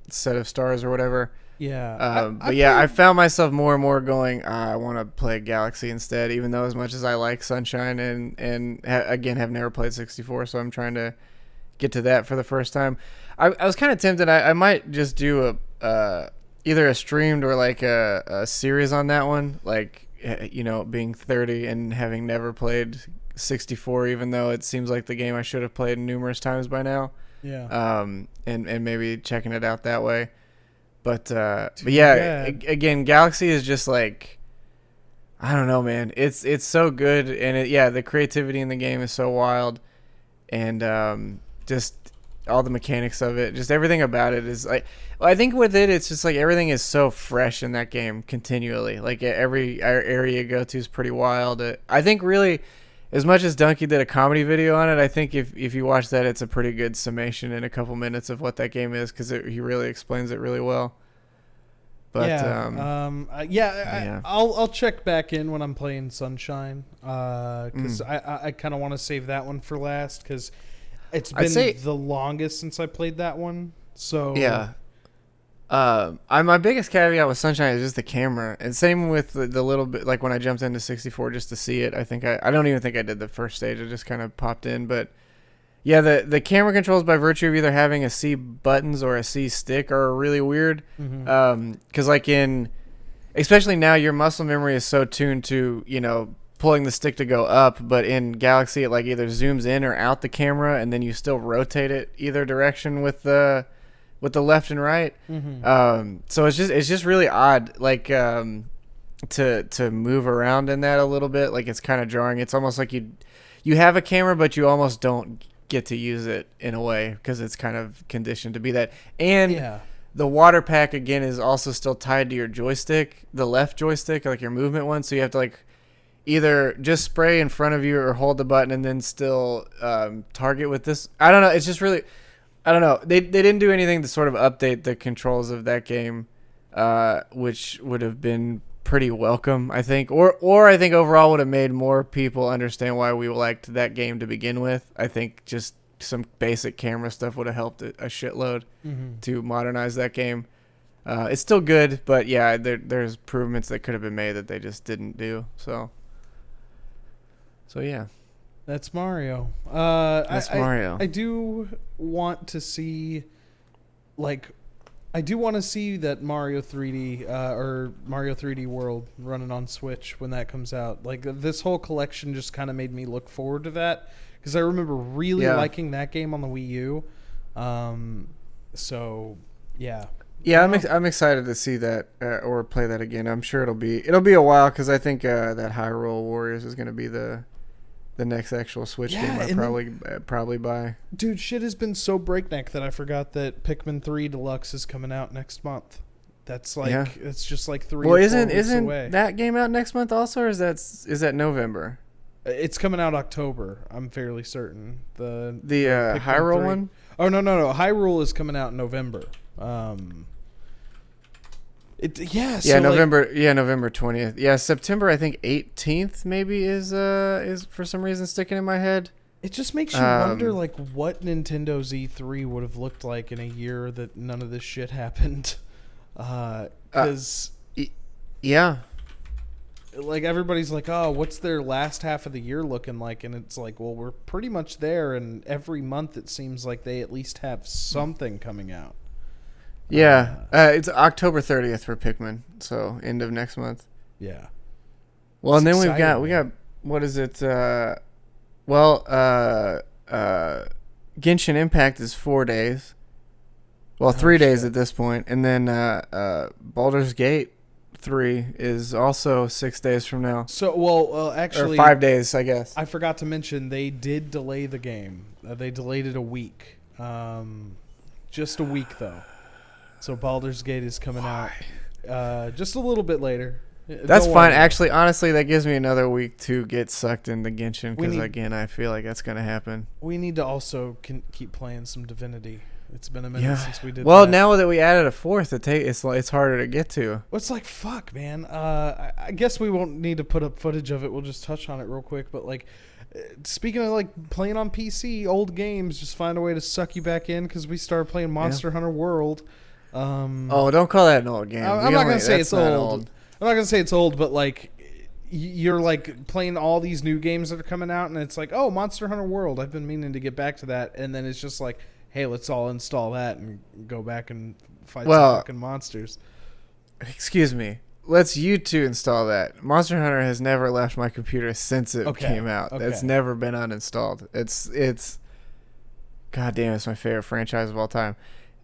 set of stars or whatever. Yeah. I found myself more and more going, I want to play Galaxy instead, even though as much as I like Sunshine and again, have never played 64, so I'm trying to get to that for the first time. I was kind of tempted. I might just do either a streamed or like a series on that one, like, being 30 and having never played 64, even though it seems like the game I should have played numerous times by now. Yeah. And maybe checking it out that way. But yeah, again, Galaxy is just like, I don't know, man. It's so good, and the creativity in the game is so wild, and just all the mechanics of it, just everything about it is like. Well, I think with it, it's just like everything is so fresh in that game continually. Like every area you go to is pretty wild. I think really, as much as Donkey did a comedy video on it, I think if you watch that, it's a pretty good summation in a couple minutes of what that game is, because he really explains it really well. But I'll check back in when I'm playing Sunshine, because I kind of want to save that one for last, because it's been the longest since I played that one. So yeah. My biggest caveat with Sunshine is just the camera, and same with the little bit, like when I jumped into 64 just to see it. I think I don't even think I did the first stage. I just kind of popped in, but yeah, the camera controls, by virtue of either having a C buttons or a C stick, are really weird. Because like especially now, your muscle memory is so tuned to pulling the stick to go up, but in Galaxy it like either zooms in or out the camera, and then you still rotate it either direction with the left and right. So it's just really odd, like to move around in that a little bit. Like it's kind of jarring. It's almost like you have a camera, but you almost don't get to use it in a way, because it's kind of conditioned to be that. And the water pack again is also still tied to your joystick, the left joystick, like your movement one. So you have to like either just spray in front of you or hold the button and then still target with this. I don't know. It's just really. I don't know. They didn't do anything to sort of update the controls of that game, which would have been pretty welcome, I think. Or I think overall would have made more people understand why we liked that game to begin with. I think just some basic camera stuff would have helped a shitload to modernize that game. It's still good, but yeah, there's improvements that could have been made that they just didn't do. So yeah. That's Mario. Mario. I do want to see, like, I do want to see that Mario 3D or Mario 3D World running on Switch when that comes out. Like this whole collection just kind of made me look forward to that because I remember really liking that game on the Wii U. So yeah. Yeah, I'm excited to see that or play that again. I'm sure it'll be a while because I think that Hyrule Warriors is going to be the next actual Switch game I probably buy. Dude, shit has been so breakneck that I forgot that Pikmin 3 Deluxe is coming out next month. That's like it's just like 3 or 4 weeks away. Isn't that game out next month also, or is that November? It's coming out October. I'm fairly certain. The Hyrule 3? One? Oh no. Hyrule is coming out in November. November 20th. Yeah, September I think 18th maybe is for some reason sticking in my head. It just makes you wonder like what Nintendo's E3 would have looked like in a year that none of this shit happened. Like everybody's like, "Oh, what's their last half of the year looking like?" And it's like, "Well, we're pretty much there, and every month it seems like they at least have something coming out." Yeah, it's October 30th for Pikmin, so end of next month. Yeah. Well, and then we got what is it? Genshin Impact is 4 days. Well, 3 days at this point, and then Baldur's Gate 3 is also 6 days from now. So, actually, or 5 days, I guess. I forgot to mention they did delay the game. They delayed it a week, just a week though. So Baldur's Gate is coming out just a little bit later. That's fine. Actually, honestly, that gives me another week to get sucked into Genshin because, again, I feel like that's going to happen. We need to also keep playing some Divinity. It's been a minute since we did that. Now that we added a fourth, it's harder to get to. Well, it's like, fuck, man. I guess we won't need to put up footage of it. We'll just touch on it real quick. But, like, speaking of, like, playing on PC, old games just find a way to suck you back in because we started playing Monster Hunter World. Don't call that an old game. I'm not gonna say it's old. I'm not gonna say it's old, but like you're like playing all these new games that are coming out, and it's like, oh, Monster Hunter World. I've been meaning to get back to that, and then it's just like, hey, let's all install that and go back and fight some fucking monsters. Excuse me. Let's you two install that. Monster Hunter has never left my computer since it came out. Okay. It's never been uninstalled. It's goddamn, it's my favorite franchise of all time,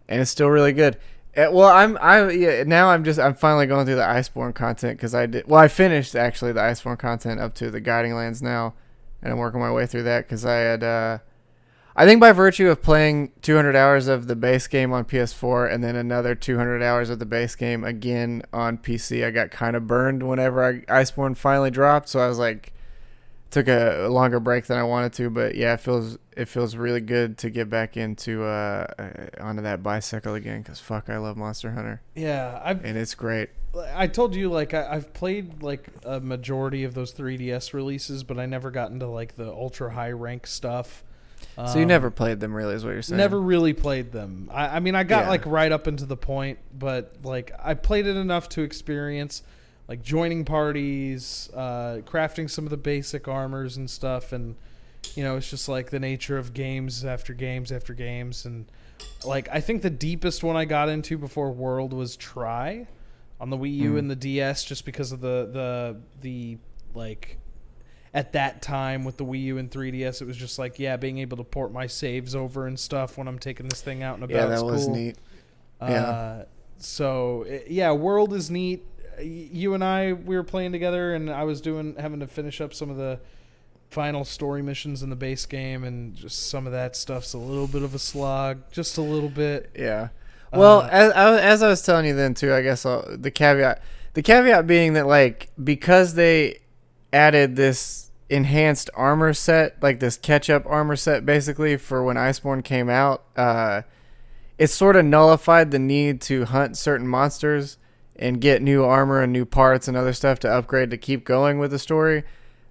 and it's still really good. Well, I'm finally going through the Iceborne content because I finished actually the Iceborne content up to the Guiding Lands now, and I'm working my way through that because I had I think by virtue of playing 200 hours of the base game on PS4 and then another 200 hours of the base game again on PC, I got kind of burned whenever Iceborne finally dropped, so I was like, took a longer break than I wanted to, but yeah, it feels really good to get back into onto that bicycle again because fuck, I love Monster Hunter. Yeah, and it's great. I told you like I've played like a majority of those 3DS releases, but I never got into like the ultra high rank stuff. So you never played them, really, is what you're saying? Never really played them. I mean, I got like right up into the point, but like I played it enough to experience like joining parties, crafting some of the basic armors and stuff, and you know, it's just like the nature of games after games after games. And like I think the deepest one I got into before World was Try on the Wii U and the DS, just because of the like at that time with the Wii U and 3DS, it was just like being able to port my saves over and stuff when I'm taking this thing out and about. Yeah, that was neat. So World is neat. You and we were playing together, and I was having to finish up some of the final story missions in the base game, and just some of that stuff's a little bit of a slog, just a little bit. Yeah. Well, as I was telling you then too, I guess the caveat being that like because they added this enhanced armor set, like this catch-up armor set, basically for when Iceborne came out, it sort of nullified the need to hunt certain monsters and get new armor and new parts and other stuff to upgrade to keep going with the story.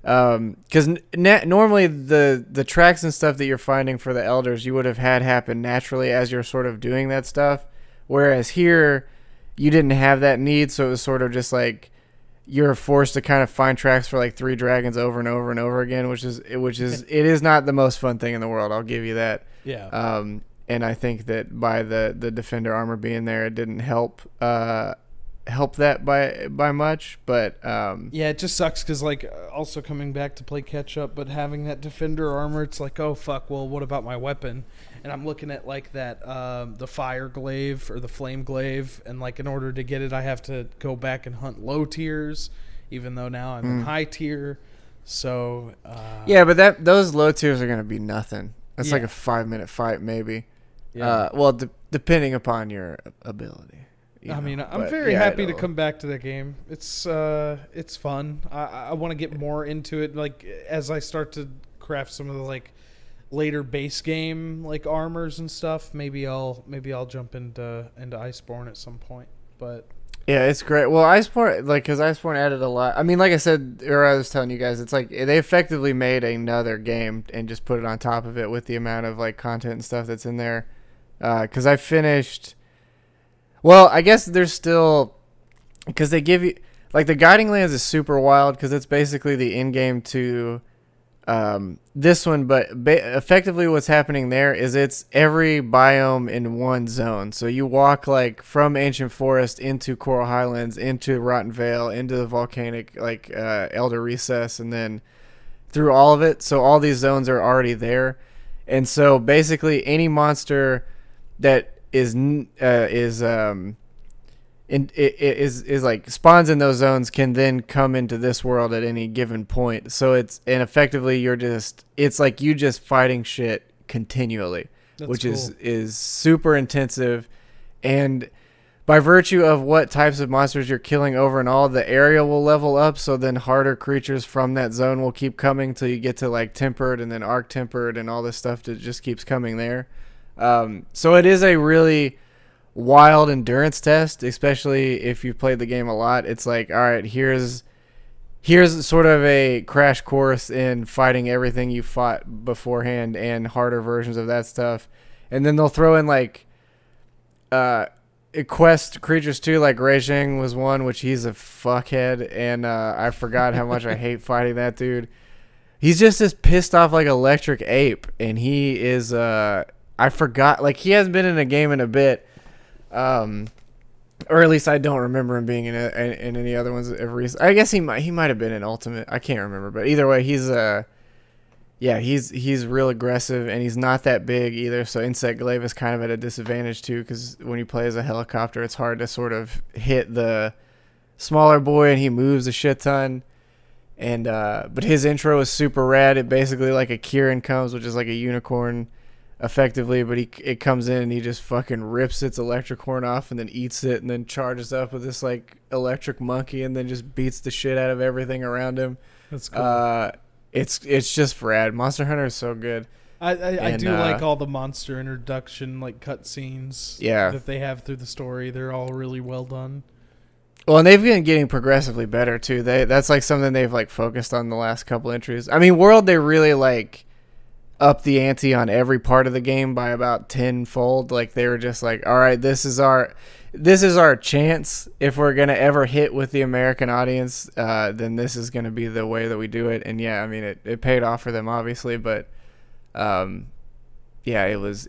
Because normally the tracks and stuff that you're finding for the elders you would have had happen naturally as you're sort of doing that stuff, whereas here you didn't have that need, so it was sort of just like you're forced to kind of find tracks for like 3 dragons over and over and over again, which is it is not the most fun thing in the world, I'll give you that. Yeah. and I think that by the defender armor being there, it didn't help that by much. But yeah, it just sucks because like also coming back to play catch up, but having that defender armor, it's like, oh fuck, well what about my weapon? And I'm looking at like that the fire glaive or the flame glaive, and like in order to get it, I have to go back and hunt low tiers, even though now I'm in high tier. So yeah, but those low tiers are gonna be nothing. That's like a 5-minute fight maybe. Yeah. Well, depending upon your ability. I mean, I'm very happy to come back to that game. It's fun. I want to get more into it. Like as I start to craft some of the like later base game like armors and stuff, maybe I'll jump into Iceborne at some point. But yeah, it's great. Well, Iceborne, like, because Iceborne added a lot. I mean, like I said, or I was telling you guys, it's like they effectively made another game and just put it on top of it with the amount of like content and stuff that's in there. Because I finished. Well, I guess there's still, because they give you like the Guiding Lands is super wild because it's basically the end game to this one, but effectively what's happening there is it's every biome in one zone. So you walk like from Ancient Forest into Coral Highlands, into Rotten Vale, into the volcanic like Elder Recess, and then through all of it. So all these zones are already there, and so basically any monster that is like spawns in those zones can then come into this world at any given point. So it's effectively it's like you just fighting shit continually. That's which cool. is super intensive, and by virtue of what types of monsters you're killing over and all, the area will level up. So then harder creatures from that zone will keep coming till you get to like tempered and then arc tempered and all this stuff that just keeps coming there. So it is a really wild endurance test, especially if you've played the game a lot. It's like, all right, here's sort of a crash course in fighting everything you fought beforehand and harder versions of that stuff. And then they'll throw in like quest creatures too, like Reijing was one, which he's a fuckhead, and I forgot how much I hate fighting that dude. He's just this pissed off like electric ape, and he is I forgot, like he hasn't been in a game in a bit. Or at least I don't remember him being in any other ones ever. I guess he might have been in Ultimate. I can't remember, but either way, he's real aggressive, and he's not that big either. So Insect Glaive is kind of at a disadvantage too, because when you play as a helicopter, it's hard to sort of hit the smaller boy, and he moves a shit ton. And but his intro is super rad. It basically like a Kieran comes, which is like a unicorn. Effectively, but it comes in and he just fucking rips its electric horn off and then eats it and then charges up with this like electric monkey and then just beats the shit out of everything around him. That's cool. It's just rad. Monster Hunter is so good. I do like all the monster introduction like cutscenes that they have through the story. They're all really well done. Well, and they've been getting progressively better too. That's like something they've like focused on the last couple entries. I mean, World, they really like up the ante on every part of the game by about 10-fold. Like they were just like, all right, this is our chance. If we're gonna ever hit with the American audience, then this is gonna be the way that we do it. And yeah, I mean it paid off for them obviously, but yeah, it was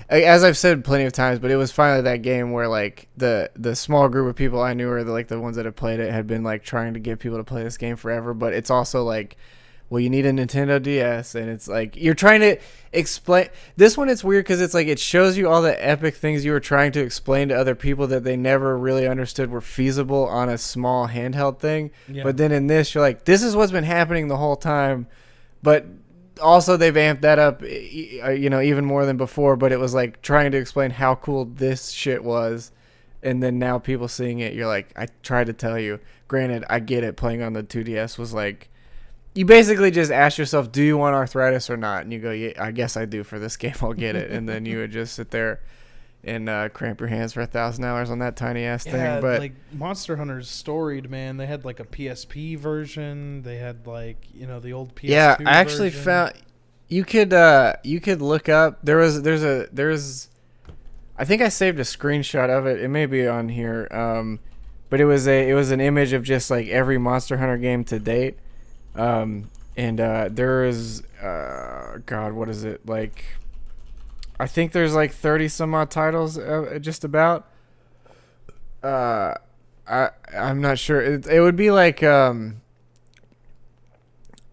as I've said plenty of times, but it was finally that game where like the small group of people I knew, or the ones that had played it, had been like trying to get people to play this game forever. But it's also like, well, you need a Nintendo DS, and it's like you're trying to explain this one. It's weird because it's like it shows you all the epic things you were trying to explain to other people that they never really understood were feasible on a small handheld thing. Yeah. But then in this, you're like, this is what's been happening the whole time, but also they've amped that up, even more than before. But it was like trying to explain how cool this shit was, and then now people seeing it, you're like, I tried to tell you. Granted, I get it. Playing on the 2DS was like, you basically just ask yourself, do you want arthritis or not? And you go, yeah, I guess I do for this game. I'll get it. And then you would just sit there and cramp your hands for 1,000 hours on that tiny ass thing. But like Monster Hunter's storied, man. They had like a PSP version. They had like the old PS2 Yeah, I actually found you could look up. There's I think I saved a screenshot of it. It may be on here. But it was an image of just like every Monster Hunter game to date. And there is God, what is it, like I think there's like 30 some odd titles, just about. I'm not sure. It would be like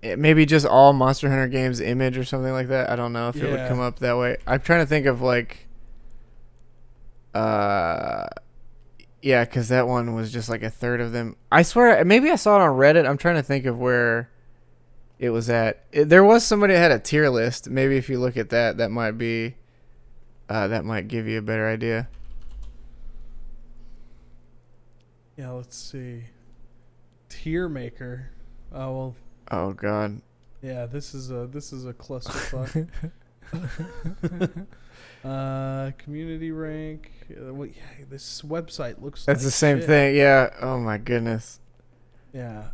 maybe just all Monster Hunter games image or something like that. I don't know if it would come up that way. I'm trying to think of like yeah, because that one was just like a third of them. I swear, maybe I saw it on Reddit. I'm trying to think of where it was at. There was somebody that had a tier list. Maybe if you look at that, that might be that might give you a better idea. Yeah, let's see. Tier maker. Oh well. Oh God. Yeah, this is a clusterfuck. Community rank. Yeah, this website looks. That's like the same shit. thing. Yeah. Oh my goodness. Yeah.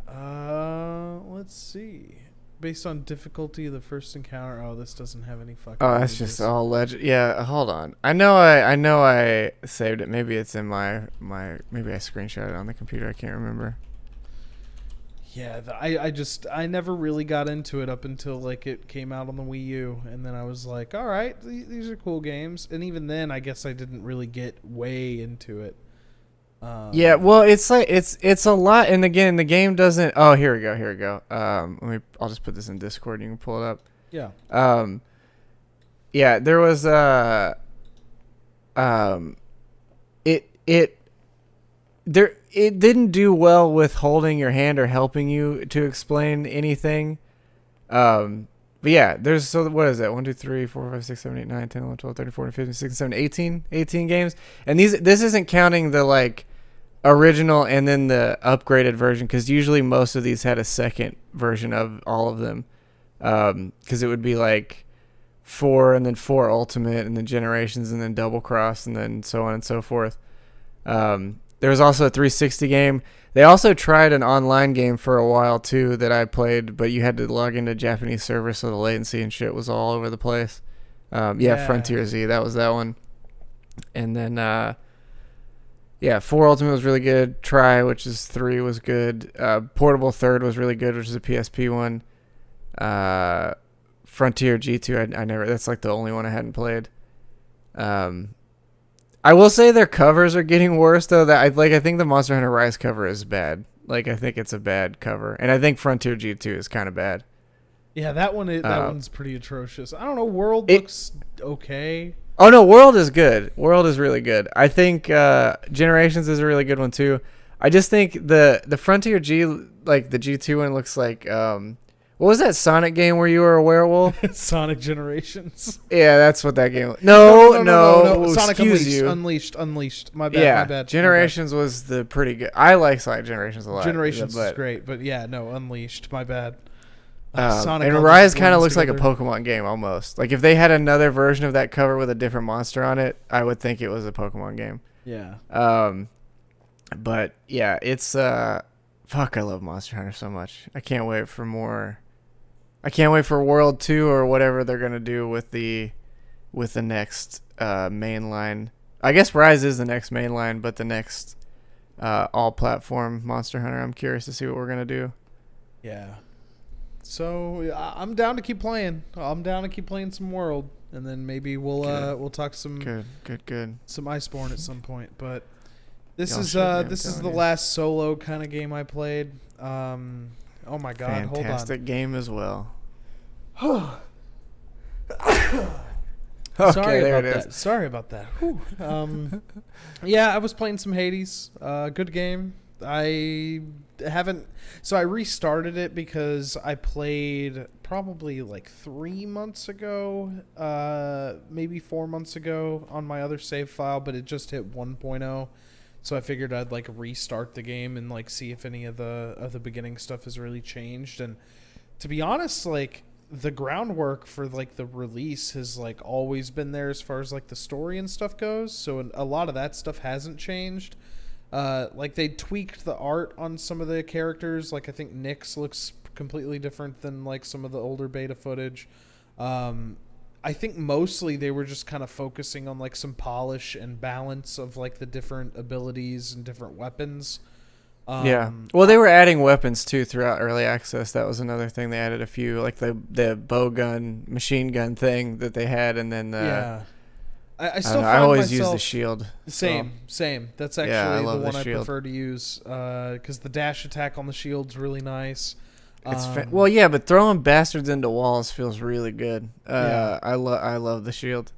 Let's see. Based on difficulty of the first encounter. Oh, this doesn't have any fucking. Oh, that's just all legend. Yeah. Hold on. I know I saved it. Maybe it's in my. Maybe I screenshot it on the computer. I can't remember. Yeah, I never really got into it up until like it came out on the Wii U, and then I was like, all right, these are cool games, and even then, I guess I didn't really get way into it. Yeah, well, it's like it's a lot, and again, the game doesn't. Oh, here we go. I'll just put this in Discord. You can pull it up. Yeah. Yeah, there was it didn't do well with holding your hand or helping you to explain anything. But yeah, there's, so what is that? 1, 2, 3, 4, 5, 6, 7, 8, 9, 10, 11, 12, 13, 14, 15, 16, 17, 18 games. And this isn't counting the like original and then the upgraded version, because usually most of these had a second version of all of them. Because it would be like 4 and then 4 Ultimate and then Generations and then Double Cross and then so on and so forth. There was also a 360 game. They also tried an online game for a while too that I played, but you had to log into Japanese servers, so the latency and shit was all over the place. Yeah, Frontier Z, that was that one. And then 4 Ultimate was really good. Try, which is 3, was good. Portable Third was really good, which is a PSP one. Frontier G2, I never. That's like the only one I hadn't played. I will say their covers are getting worse though. I think the Monster Hunter Rise cover is bad. Like, I think it's a bad cover, and I think Frontier G2 is kind of bad. Yeah, that one's pretty atrocious. I don't know. World looks okay. Oh no, World is good. World is really good. I think Generations is a really good one too. I just think the Frontier G, like the G2 one, looks like what was that Sonic game where you were a werewolf? Sonic Generations. Yeah, that's what that game was. No. Sonic Excuse Unleashed. My bad. Generations was the pretty good. I like Sonic Generations a lot. Generations is great, but yeah, no, Unleashed. My bad. Sonic and Rise kind of looks like a Pokemon game almost. Like if they had another version of that cover with a different monster on it, I would think it was a Pokemon game. Yeah. But yeah, it's fuck, I love Monster Hunter so much. I can't wait for more. I can't wait for World 2 or whatever they're gonna do with the next mainline. I guess Rise is the next mainline, but the next all platform Monster Hunter. I'm curious to see what we're gonna do. Yeah. So I'm down to keep playing. I'm down to keep playing some World, and then maybe we'll talk some good some Iceborne at some point. But this is the last solo kind of game I played. Oh my god! Fantastic hold on. Fantastic game as well. Sorry about that. Yeah, I was playing some Hades. Good game. I haven't. So I restarted it because I played probably like 3 months ago, maybe 4 months ago on my other save file, but it just hit 1.0. So I figured I'd like restart the game and like see if any of the beginning stuff has really changed. And to be honest, like the groundwork for like the release has like always been there as far as like the story and stuff goes. So a lot of that stuff hasn't changed. Like they tweaked the art on some of the characters. Like I think Nyx looks completely different than like some of the older beta footage. I think mostly they were just kind of focusing on like some polish and balance of like the different abilities and different weapons. Yeah. Well, they were adding weapons too throughout early access. That was another thing. They added a few, like the bow gun, machine gun thing that they had, and then I still find I always myself, use the shield. Same. That's actually the one I shield. prefer to use because the dash attack on the shield's really nice. Well, yeah, but throwing bastards into walls feels really good. Yeah. I love the shield.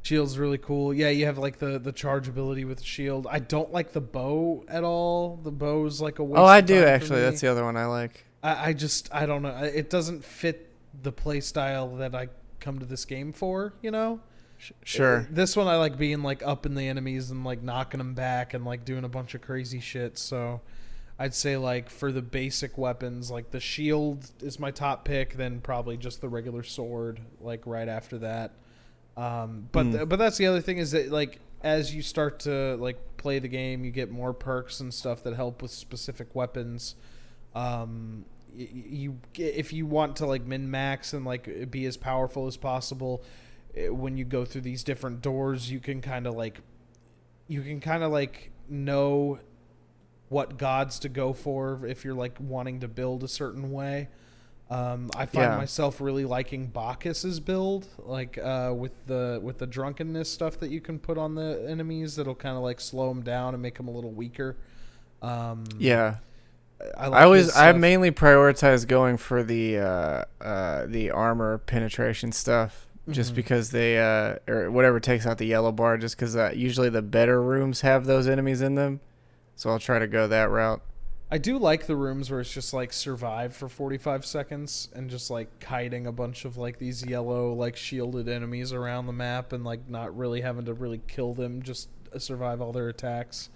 Shield's really cool. Yeah, you have like the charge ability with the shield. I don't like the bow at all. The bow's like a waste. Oh, I of do time for actually. me. That's the other one I like. I don't know. It doesn't fit the play style that I come to this game for, you know? Sure. This one I like being like up in the enemies and like knocking them back and like doing a bunch of crazy shit. So I'd say like for the basic weapons, like the shield is my top pick, then probably just the regular sword like right after that. But that's the other thing is that like as you start to like play the game, you get more perks and stuff that help with specific weapons. If you want to like min max and like be as powerful as possible, when you go through these different doors, you can kind of like know what gods to go for if you're like wanting to build a certain way. I find myself really liking Bacchus's build, like with the drunkenness stuff that you can put on the enemies that'll kind of like slow them down and make them a little weaker. I mainly prioritize going for the armor penetration stuff, just because they or whatever takes out the yellow bar, just because usually the better rooms have those enemies in them, so I'll try to go that route. I do like the rooms where it's just like survive for 45 seconds and just like kiting a bunch of like these yellow like shielded enemies around the map and like not really having to really kill them, just survive all their attacks.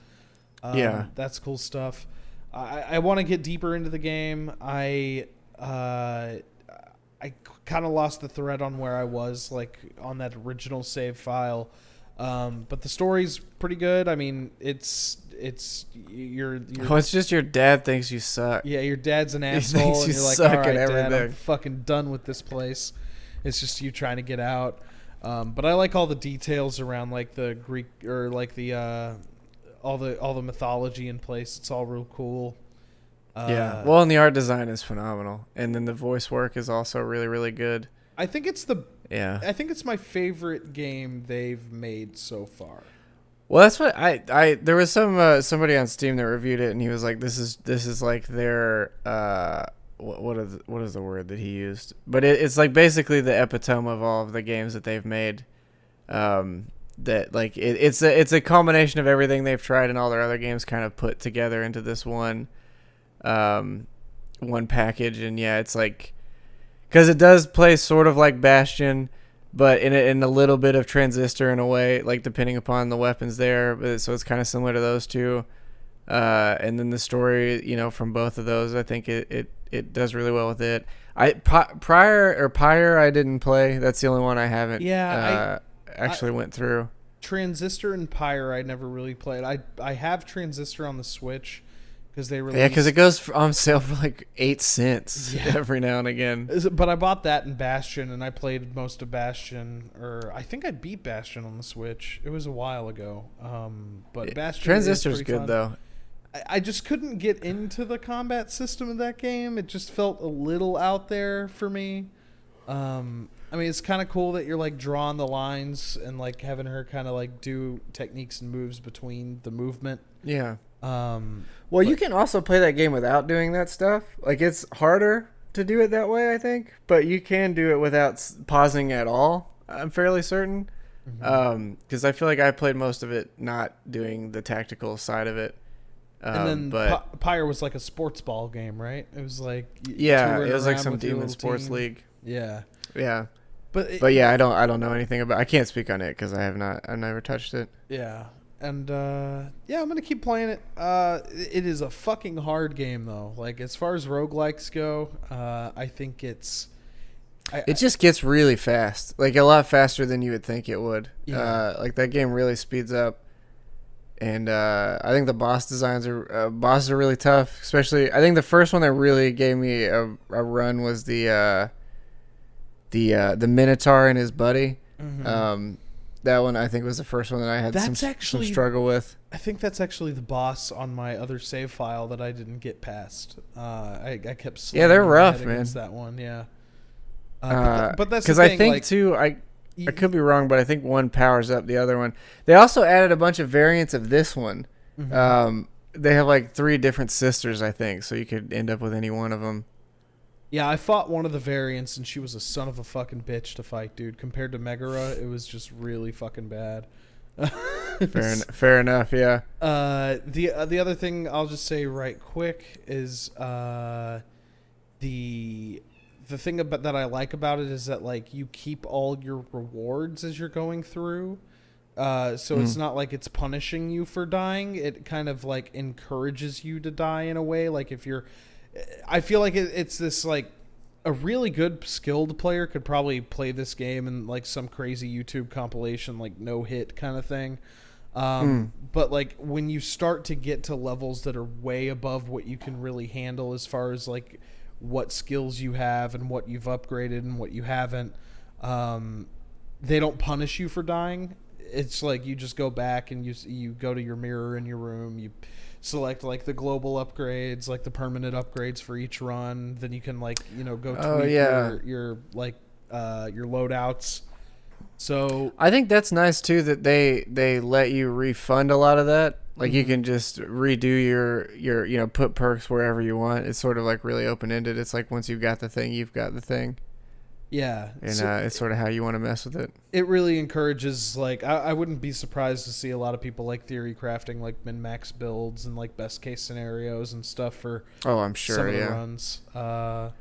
That's cool stuff. I want to get deeper into the game. I kind of lost the thread on where I was like on that original save file. But the story's pretty good. I mean, it's just your dad thinks you suck. Yeah, your dad's an asshole, and you're like, all right, Dad, I'm fucking done with this place. It's just you trying to get out. But I like all the details around like the Greek or like the all the mythology in place. It's all real cool. Well, and the art design is phenomenal, and then the voice work is also really, really good. I think it's my favorite game they've made so far. Well, that's what there was somebody on Steam that reviewed it, and he was like, "This is like their what is the word that he used?" But it's like basically the epitome of all of the games that they've made. That like it's a combination of everything they've tried and all their other games kind of put together into this one package, and it's like because it does play sort of like Bastion, but in a little bit of Transistor in a way, like depending upon the weapons there. But so it's kind of similar to those two. And then the story, from both of those, I think it does really well with it. Pyre, I didn't play. That's the only one I haven't. Actually went through. Transistor and Pyre I never really played. I have Transistor on the Switch because they released... Yeah, because it goes on sale for like 8 cents every now and again. But I bought that in Bastion, and I played most of Bastion, or I think I beat Bastion on the Switch. It was a while ago. But Bastion Transistor's good fun. Though. I just couldn't get into the combat system of that game. It just felt a little out there for me. I mean, it's kind of cool that you're like drawing the lines and like having her kind of like do techniques and moves between the movement. Yeah. Well, you can also play that game without doing that stuff. Like it's harder to do it that way, I think, but you can do it without pausing at all. I'm fairly certain. Because I feel like I played most of it not doing the tactical side of it. And then Pyre was like a sports ball game, right? It was like it was like some Demon Sports League. Yeah. But yeah, I don't know anything about. I can't speak on it because I've never touched it. Yeah, and I'm gonna keep playing it. It is a fucking hard game though. Like as far as roguelikes go, I think it just gets really fast, like a lot faster than you would think it would. Yeah. Like that game really speeds up. And I think the bosses are really tough. Especially, I think the first one that really gave me a run was the Minotaur and his buddy. That one I think was the first one that I had some struggle with. I think that's actually the boss on my other save file that I didn't get past. I kept they're rough, man. Against that one, yeah. But that's because I think too. I could be wrong, but I think one powers up the other one. They also added a bunch of variants of this one. Mm-hmm. They have like 3 different sisters, I think, so you could end up with any one of them. Yeah, I fought one of the variants, and she was a son of a fucking bitch to fight, dude. Compared to Megara, it was just really fucking bad. Fair enough, yeah. The other thing I'll just say right quick is the thing that I like about it is that like you keep all your rewards as you're going through. So it's not like it's punishing you for dying. It kind of like encourages you to die in a way. Like if you're, I feel like it's this like a really good skilled player could probably play this game in like some crazy YouTube compilation, like no hit kind of thing. But like when you start to get to levels that are way above what you can really handle as far as like what skills you have and what you've upgraded and what you haven't, they don't punish you for dying. It's like you just go back and you go to your mirror in your room, you select like the global upgrades, like the permanent upgrades for each run, then you can like, you know, go tweak your like your loadouts. So I think that's nice too that they let you refund a lot of that. Like you can just redo your you know, put perks wherever you want. It's sort of like really open ended. It's like once you've got the thing, you've got the thing. Yeah. And so it's sort of how you want to mess with it. It really encourages, like, I wouldn't be surprised to see a lot of people, like, theory crafting, like, min-max builds and, like, best-case scenarios and stuff for I'm sure, some of the runs. Well,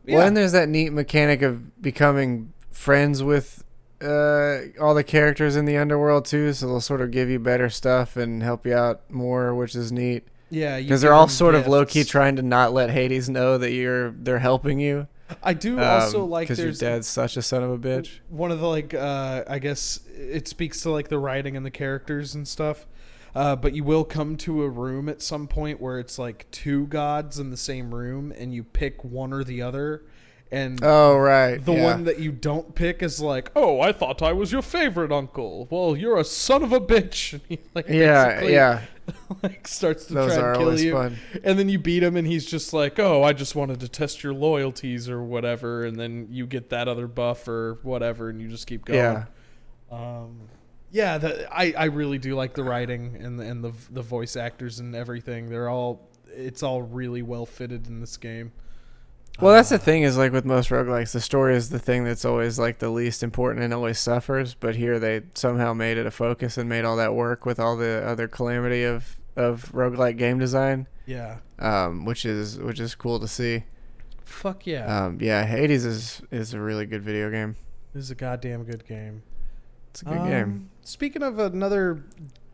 and there's that neat mechanic of becoming friends with all the characters in the underworld, too, so they'll sort of give you better stuff and help you out more, which is neat. Yeah. Because they're all sort of low-key trying to not let Hades know that they're helping you. I do also like because your dad's such a son of a bitch. One of the like I guess it speaks to like the writing and the characters and stuff. But you will come to a room at some point where it's like 2 gods in the same room, and you pick one or the other. And the one that you don't pick is like, oh, I thought I was your favorite uncle. Well, you're a son of a bitch. And he, like, like starts to try and kill you. Fun. And then you beat him, and he's just like, oh, I just wanted to test your loyalties or whatever. And then you get that other buff or whatever, and you just keep going. I really do like the writing and the voice actors and everything. It's all really well fitted in this game. Well, that's the thing is, like, with most roguelikes, the story is the thing that's always, like, the least important and always suffers. But here they somehow made it a focus and made all that work with all the other calamity of roguelike game design. Yeah. Which is cool to see. Fuck yeah. Hades is a really good video game. This is a goddamn good game. It's a good game. Speaking of another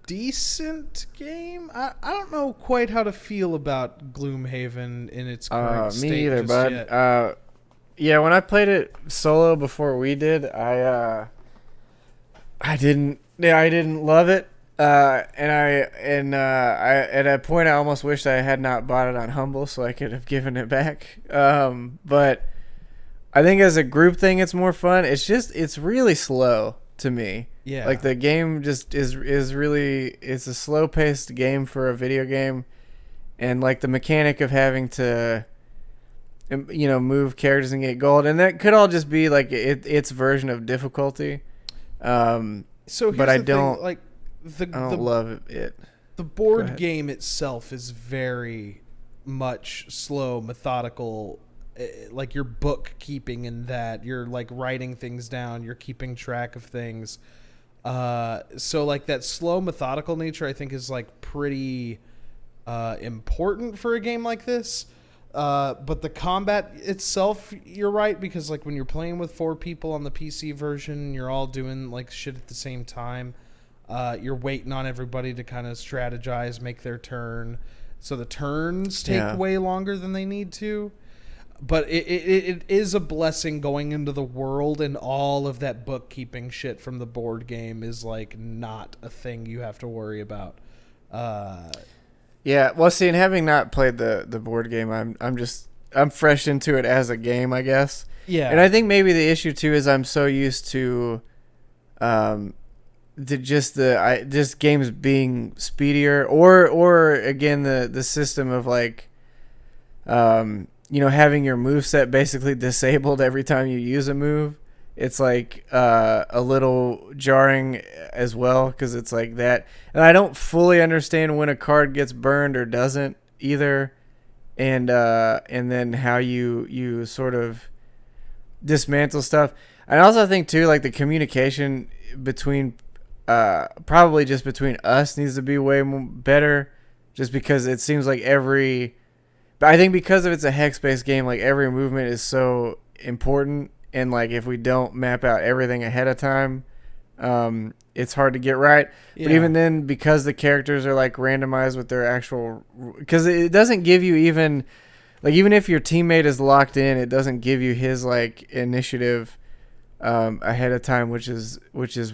decent game, I don't know quite how to feel about Gloomhaevn in its current state. Me either, bud. When I played it solo before we did, I didn't love it. And at a point I almost wished I had not bought it on Humble so I could have given it back. But I think as a group thing it's more fun. It's really slow to me. Yeah. Like the game just is really, it's a slow paced game for a video game, and like the mechanic of having to, you know, move characters and get gold, and that could all just be like its version of difficulty. But I don't like I don't love it. The board game itself is very much slow, methodical. Like your bookkeeping in that you're like writing things down, you're keeping track of things. So like that slow, methodical nature, I think is like pretty important for a game like this. But the combat itself, you're right, because like when you're playing with 4 people on the PC version, you're all doing like shit at the same time. You're waiting on everybody to kind of strategize, make their turn. So the turns take way longer than they need to. But it is a blessing going into the world, and all of that bookkeeping shit from the board game is like not a thing you have to worry about. Well, see, and having not played the board game, I'm fresh into it as a game, I guess. Yeah. And I think maybe the issue too is I'm so used to just games being speedier, or again the system of like you know, having your moveset basically disabled every time you use a move. it's like a little jarring as well, because it's like that, and I don't fully understand when a card gets burned or doesn't either, and then how you sort of dismantle stuff. I also think too, like, the communication between probably just between us needs to be way better, just because it seems like but I think because of it's a hex-based game, like, every movement is so important, and like, if we don't map out everything ahead of time, it's hard to get right. Yeah. But even then, because the characters are like randomized with their actual, because it doesn't give you even if your teammate is locked in, it doesn't give you his like initiative ahead of time, which is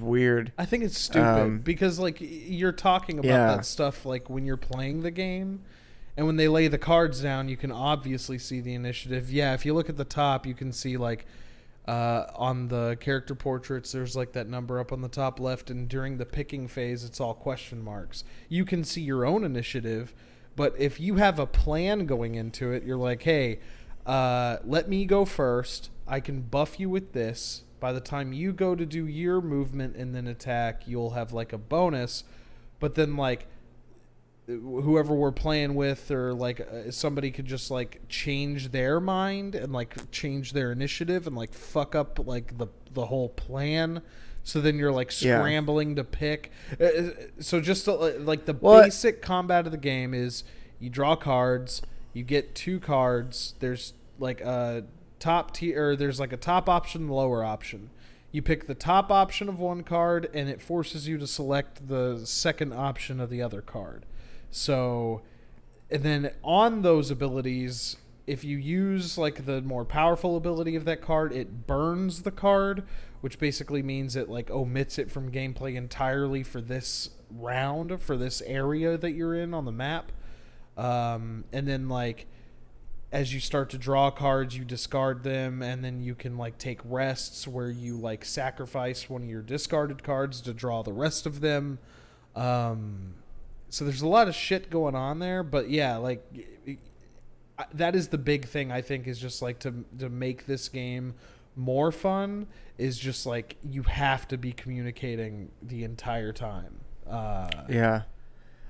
weird. I think it's stupid because like you're talking about that stuff like when you're playing the game. And when they lay the cards down, you can obviously see the initiative. Yeah, if you look at the top, you can see like on the character portraits, there's like that number up on the top left. And during the picking phase, it's all question marks. You can see your own initiative. But if you have a plan going into it, you're like, hey, let me go first. I can buff you with this. By the time you go to do your movement and then attack, you'll have like a bonus. But then like whoever we're playing with, or like somebody could just like change their mind and like change their initiative and like fuck up like the whole plan. So then you're like scrambling to pick. So just like the basic combat of the game is you draw cards, you get 2 cards. There's like a top tier, or there's like a top option, lower option. You pick the top option of one card, and it forces you to select the second option of the other card. So, and then on those abilities, if you use like the more powerful ability of that card, it burns the card, which basically means it like omits it from gameplay entirely for this round, for this area that you're in on the map. And then like as you start to draw cards, you discard them, and then you can like take rests where you like sacrifice one of your discarded cards to draw the rest of them. So there's a lot of shit going on there, but yeah, like that is the big thing, I think, is just like to make this game more fun is just like you have to be communicating the entire time. Yeah.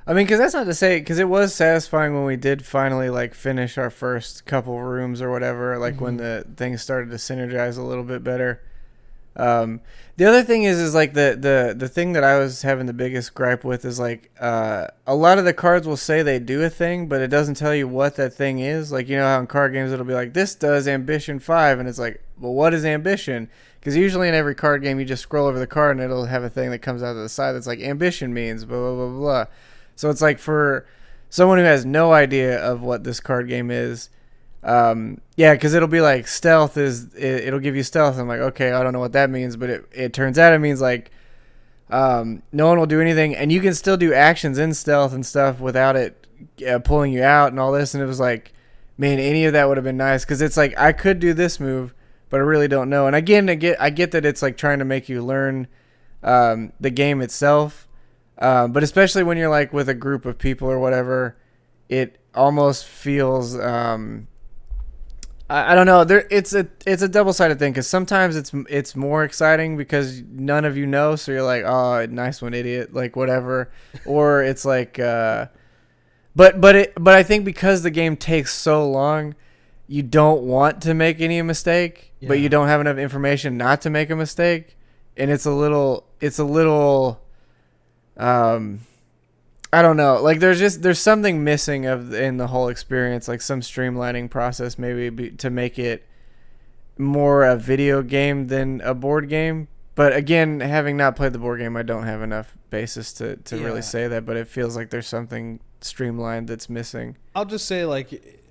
I mean, because that's not to say, because it was satisfying when we did finally like finish our first couple rooms or whatever, like when the things started to synergize a little bit better. The other thing is like the thing that I was having the biggest gripe with is like a lot of the cards will say they do a thing, but it doesn't tell you what that thing is. Like, you know how in card games it'll be like, this does ambition 5, and it's like, well, what is ambition? Because usually in every card game you just scroll over the card and it'll have a thing that comes out to the side that's like ambition means blah blah blah blah. So it's like for someone who has no idea of what this card game is, because it'll be like stealth it'll give you stealth. I'm like, okay, I don't know what that means, but it turns out it means like no one will do anything, and you can still do actions in stealth and stuff without it pulling you out and all this. And it was like, man, any of that would have been nice, because it's like I could do this move, but I really don't know. And again, I get that it's like trying to make you learn the game itself, but especially when you're like with a group of people or whatever, it almost feels I don't know. It's a double-sided thing, because sometimes it's more exciting because none of you know, so you're like, oh, nice one, idiot, like whatever. Or it's like, but I think because the game takes so long, you don't want to make any mistake, but you don't have enough information not to make a mistake, and it's a little. I don't know. Like there's something missing in the whole experience, like some streamlining process maybe to make it more a video game than a board game. But again, having not played the board game, I don't have enough basis to really say that. But it feels like there's something streamlined that's missing. I'll just say like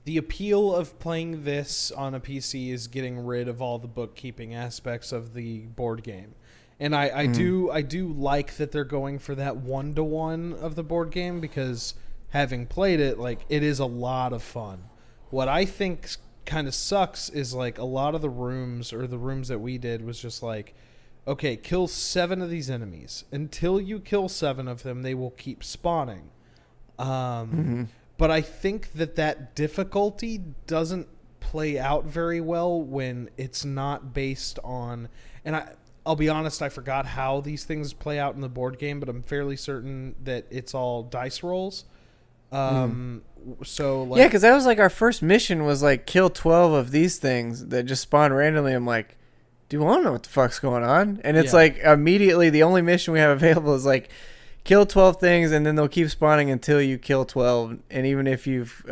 the appeal of playing this on a PC is getting rid of all the bookkeeping aspects of the board game. And I do like that they're going for that 1-to-1 of the board game, because having played it, like, it is a lot of fun. What I think kind of sucks is like a lot of the rooms, or the rooms that we did, was just like, okay, kill 7 of these enemies. Until you kill 7 of them, they will keep spawning. But I think that difficulty doesn't play out very well when it's not based on, and I'll be honest, I forgot how these things play out in the board game, but I'm fairly certain that it's all dice rolls. So like, yeah, because that was like our first mission was like kill 12 of these things that just spawn randomly. I'm like, do I don't know what the fuck's going on? And it's like immediately the only mission we have available is like kill 12 things, and then they'll keep spawning until you kill 12. And even if you've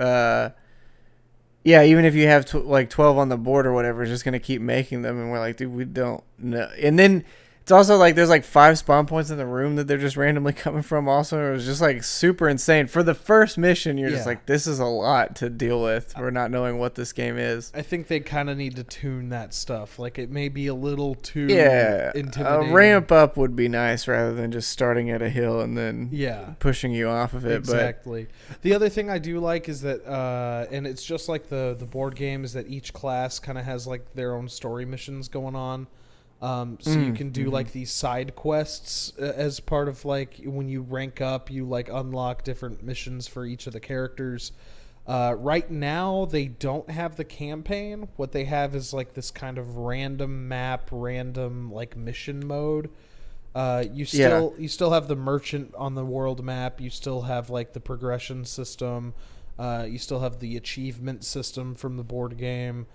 even if you have like 12 on the board or whatever, it's just gonna keep making them. And we're like, dude, we don't know. And then it's also like there's like 5 spawn points in the room that they're just randomly coming from. Also, it was just like super insane for the first mission. You're just like, this is a lot to deal with for not knowing what this game is. I think they kind of need to tune that stuff. Like it may be a little too intimidating. A ramp up would be nice rather than just starting at a hill and then pushing you off of it. Exactly. But the other thing I do like is that, and it's just like the board game, is that each class kind of has like their own story missions going on. So you can do like these side quests as part of like when you rank up, you like unlock different missions for each of the characters. Right now they don't have the campaign. What they have is like this kind of random map, random like mission mode. You still have the merchant on the world map. You still have like the progression system. You still have the achievement system from the board game.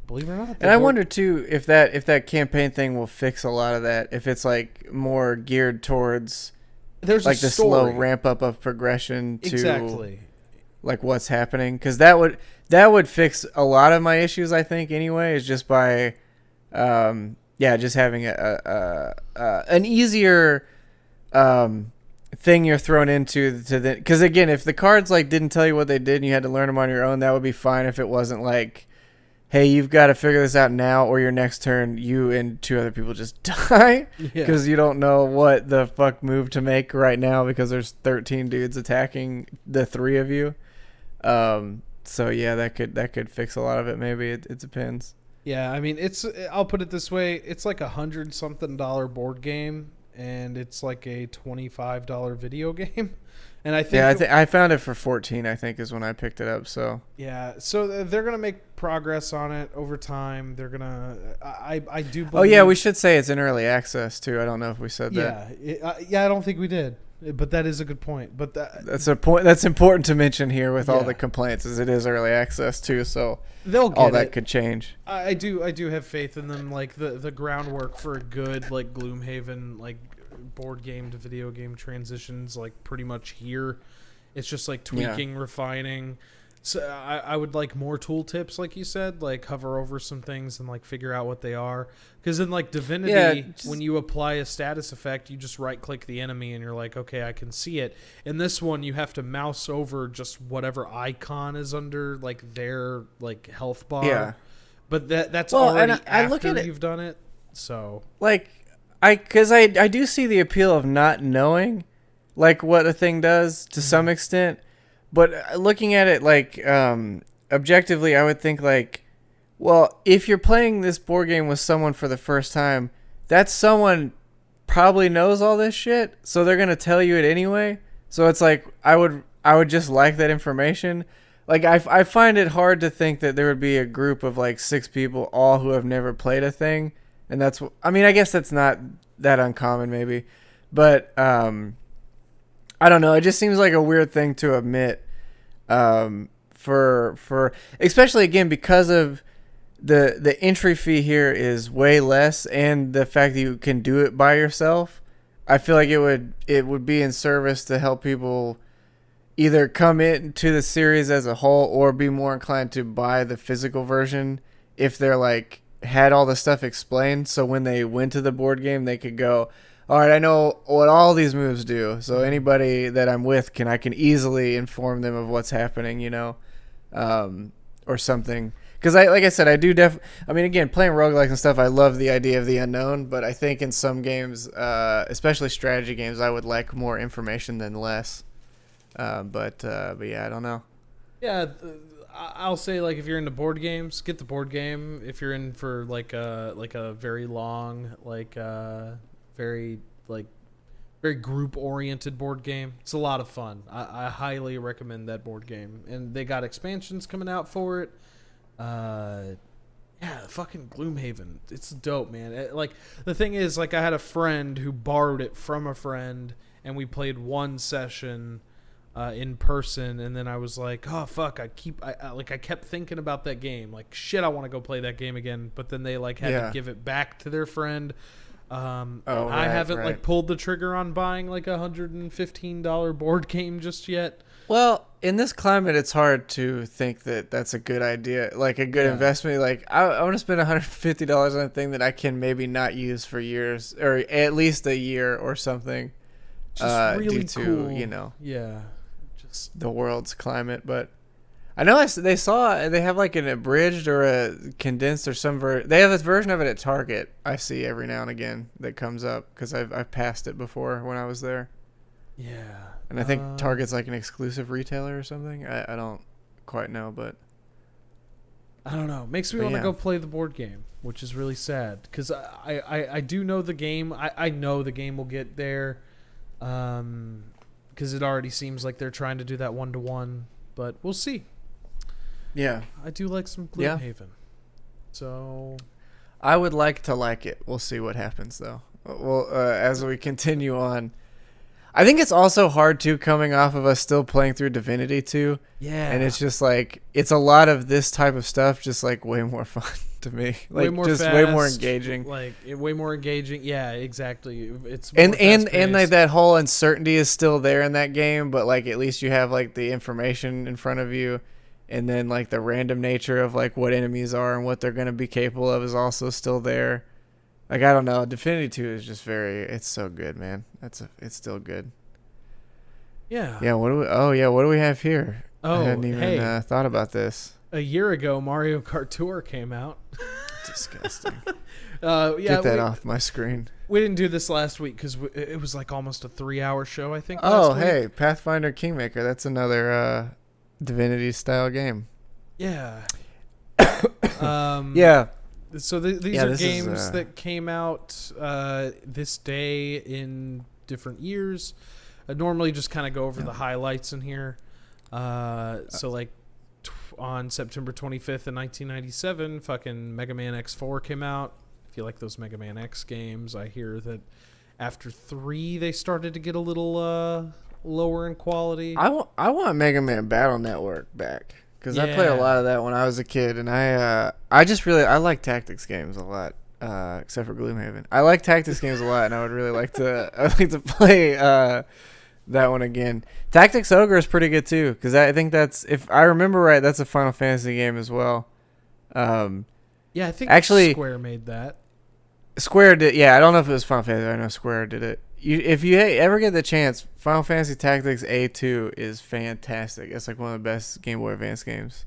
Believe it or not. And I wonder too if that campaign thing will fix a lot of that. If it's like more geared towards there's like a the slow ramp up of progression to like what's happening, because that would fix a lot of my issues. I think anyway is just by just having an easier thing you're thrown into to the, because again, if the cards like didn't tell you what they did and you had to learn them on your own, that would be fine. If it wasn't like, hey, you've got to figure this out now, or your next turn, you and 2 other people just die because you don't know what the fuck move to make right now because there's 13 dudes attacking the 3 of you. So yeah, that could fix a lot of it. Maybe it depends. Yeah, I mean, I'll put it this way: it's like $100-something board game, and it's like a $25 video game. And I think I found it for 14. I think is when I picked it up. So so they're gonna make progress on it over time. They're gonna. I do. Oh yeah, we should say it's in early access too. I don't know if we said that. I don't think we did, but that is a good point. But that's a point that's important to mention here with all the complaints, is it is early access too. So they'll get all that could change. I do have faith in them. Like the groundwork for a good like Gloomhaevn like board game to video game transitions like pretty much here. It's just like tweaking, refining. So I would like more tool tips, like you said, like hover over some things and like figure out what they are. Because in like Divinity, when you apply a status effect, you just right click the enemy and you're like, okay, I can see it. In this one, you have to mouse over just whatever icon is under like their like health bar. Yeah. But that's already after you've done it. So like because I do see the appeal of not knowing like what a thing does to some extent, but looking at it like objectively, I would think like, well, if you're playing this board game with someone for the first time, that someone probably knows all this shit, so they're gonna tell you it anyway. So it's like I would just like that information. Like I find it hard to think that there would be a group of like 6 people all who have never played a thing. And I mean, I guess that's not that uncommon maybe, but I don't know. It just seems like a weird thing to admit for especially again because of the entry fee here is way less, and the fact that you can do it by yourself. I feel like it would be in service to help people either come into the series as a whole or be more inclined to buy the physical version if they're like had all the stuff explained, so when they went to the board game they could go, all right, I know what all these moves do, so anybody that I'm with I can easily inform them of what's happening, you know, or something. Because like I said, I do I mean, again, playing roguelikes and stuff, I love the idea of the unknown, but I think in some games, especially strategy games, I would like more information than less. But yeah, I don't know. Yeah, I'll say like if you're into board games, get the board game. If you're in for like a very long, like very like very group-oriented board game. It's a lot of fun. I highly recommend that board game. And they got expansions coming out for it. Yeah, fucking Gloomhaven. It's dope, man. Like, the thing is, like, I had a friend who borrowed it from a friend, and we played one session in person, and then I was like, oh, fuck, I kept thinking about that game. Like, shit, I want to go play that game again. But then they, like, had to give it back to their friend. I haven't like pulled the trigger on buying like $115 board game just yet. Well, in this climate, it's hard to think that that's a good idea, like a good investment. Like I want to spend $150 on a thing that I can maybe not use for years, or at least a year or something. Just really due to cool. Just the world's climate, but. I know they have like an abridged or a condensed or some they have this version of it at Target. I see every now and again that comes up because I've passed it before when I was there. Yeah. And I think Target's like an exclusive retailer or something. I don't quite know, but I don't know. Makes me want to go play the board game, which is really sad because I do know the game. I know the game will get there because it already seems like they're trying to do that 1-to-1, but we'll see. Yeah. I do like some Gloomhaven. So I would like to like it. We'll see what happens, though. Well, as we continue on. I think it's also hard, too, coming off of us still playing through Divinity 2. Yeah. And it's just like, it's a lot of this type of stuff, just like way more fun to me. Like, way more just fast, way more engaging. Like, way more engaging. Yeah, exactly. It's and like that whole uncertainty is still there in that game, but like at least you have like the information in front of you. And then, like, the random nature of, like, what enemies are and what they're going to be capable of is also still there. Like, I don't know. Divinity 2 is just it's so good, man. It's still good. Yeah. Yeah, what do we have here? Oh, I hadn't even thought about this. A year ago, Mario Kart Tour came out. Disgusting. Get that off my screen. We didn't do this last week because it was, like, almost a 3-hour show, I think, Oh, hey, Pathfinder Kingmaker. That's another... Divinity style game. Yeah. Yeah. So these are games that came out this day in different years. I normally just kind of go over the highlights in here. So like on September 25th in 1997, fucking Mega Man X4 came out. If you like those Mega Man X games, I hear that after 3 they started to get a little lower in quality. I want Mega Man Battle Network back because I played a lot of that when I was a kid, and I like tactics games a lot, except for Gloomhaven. I like tactics games a lot, and I would really like to play that one again. Tactics Ogre is pretty good too because I think that's, if I remember right, that's a Final Fantasy game as well. Yeah, I think actually Square made that. Square did. Yeah, I don't know if it was Final Fantasy. I know Square did it. If you ever get the chance, Final Fantasy Tactics A2 is fantastic. It's like one of the best Game Boy Advance games.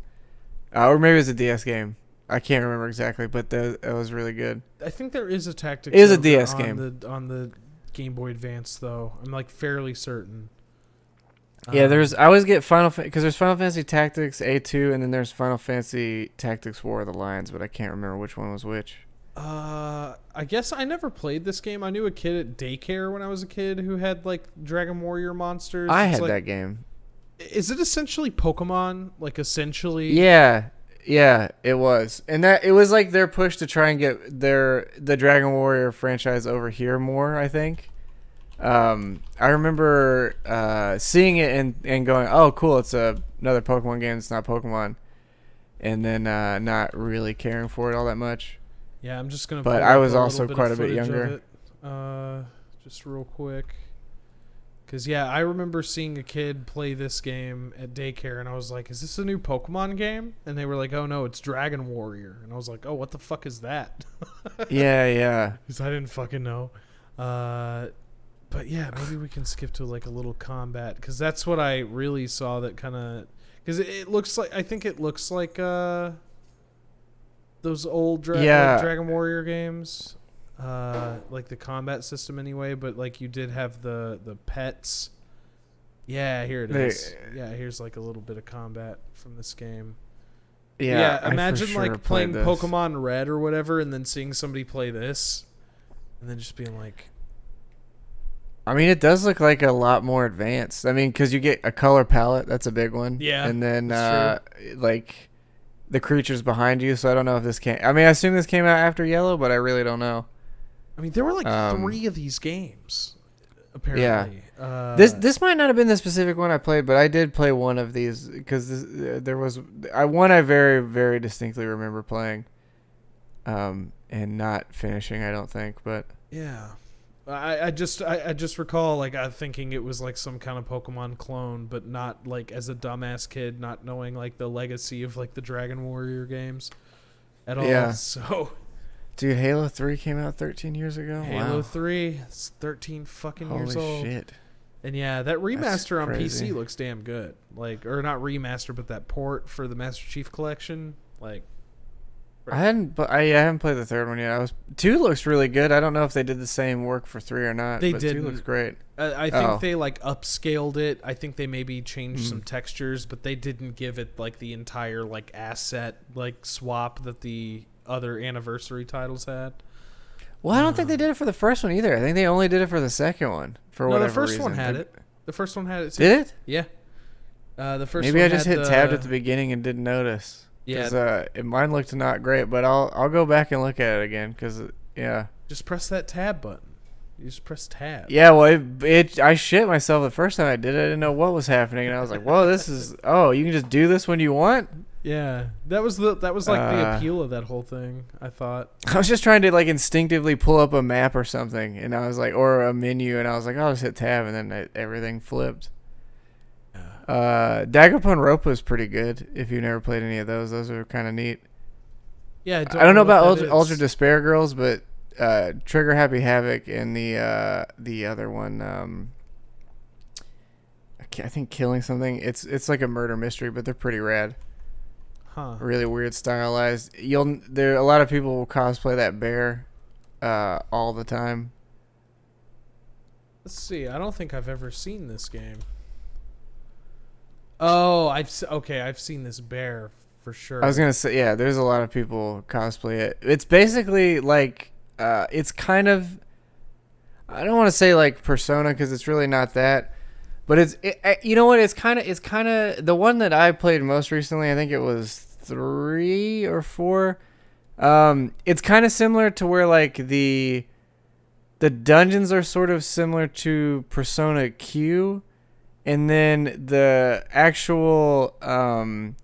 Or maybe it was a DS game. I can't remember exactly, but that was really good. I think there is a Tactics. It is a DS game. On the Game Boy Advance, though. I'm like fairly certain. Yeah, I always get because there's Final Fantasy Tactics A2, and then there's Final Fantasy Tactics War of the Lions, but I can't remember which one was which. I guess I never played this game. I knew a kid at daycare when I was a kid who had like Dragon Warrior monsters. I had that game. Is it essentially Pokemon? Like essentially? Yeah, it was, and that it was like their push to try and get the Dragon Warrior franchise over here more. I think. I remember seeing it and going, "Oh, cool! It's another Pokemon game. It's not Pokemon," and then not really caring for it all that much. Yeah, I'm just gonna. But I was also quite a bit younger. Just real quick, because I remember seeing a kid play this game at daycare, and I was like, "Is this a new Pokemon game?" And they were like, "Oh no, it's Dragon Warrior," and I was like, "Oh, what the fuck is that?" Yeah. Because I didn't fucking know. But yeah, maybe we can skip to like a little combat because that's what I really saw. That kind of because it looks like those old Dragon Warrior games, like the combat system anyway. But like you did have the pets. Yeah, here it is. Yeah, here's like a little bit of combat from this game. Yeah, imagine like playing Pokemon Red or whatever, and then seeing somebody play this, and then just being like, I mean, it does look like a lot more advanced. I mean, because you get a color palette. That's a big one. Yeah. And then, like, the creatures behind you. So I don't know if this came... I mean, I assume this came out after Yellow, but I really don't know. I mean, there were like 3 of these games, apparently. Yeah. This might not have been the specific one I played, but I did play one of these because there was... one I very, very distinctly remember playing and not finishing, I don't think, but... Yeah. I just recall like thinking it was like some kind of Pokemon clone, but not like as a dumbass kid, not knowing like the legacy of like the Dragon Warrior games at all. Yeah. So, dude, Halo 3 came out 13 years ago. Halo wow. 3, it's 13 fucking Holy years old. Shit. And yeah, that remaster on crazy. PC looks damn good. Like, or not remaster, but that port for the Master Chief Collection, like. I haven't played the third one yet. 2 looks really good. I don't know if they did the same work for 3 or not. They but didn't. 2 looks great. I think they like upscaled it. I think they maybe changed some textures, but they didn't give it like the entire like asset like swap that the other anniversary titles had. Well, I don't think they did it for the first one either. I think they only did it for the second one for whatever reason. The first one had it. The first one had it too. Did it? Yeah. The first. Maybe one I just had hit tabbed at the beginning and didn't notice. Yeah. Mine looked not great, but I'll go back and look at it again because yeah. Just press that tab button. You just press tab. Yeah, well, I shit myself the first time I did it. I didn't know what was happening, and I was like, "Whoa, this is you can just do this when you want." Yeah, that was like the appeal of that whole thing. I thought I was just trying to like instinctively pull up a map or something, and I was like, or a menu, and I was like, I'll just hit tab, and then everything flipped. Danganronpa is pretty good. If you've never played any of those are kind of neat. Yeah, I don't know about Ultra Despair Girls, but Trigger Happy Havoc and the other one, I think Killing Something. It's like a murder mystery, but they're pretty rad. Huh. Really weird, stylized. A lot of people will cosplay that bear all the time. Let's see. I don't think I've ever seen this game. Oh, I've seen this bear for sure. I was gonna say, yeah, there's a lot of people cosplay it. It's basically like, it's kind of, I don't want to say like Persona because it's really not that, but you know what? It's kind of the one that I played most recently. I think it was 3 or 4. It's kind of similar to where like the dungeons are sort of similar to Persona Q. And then the actual not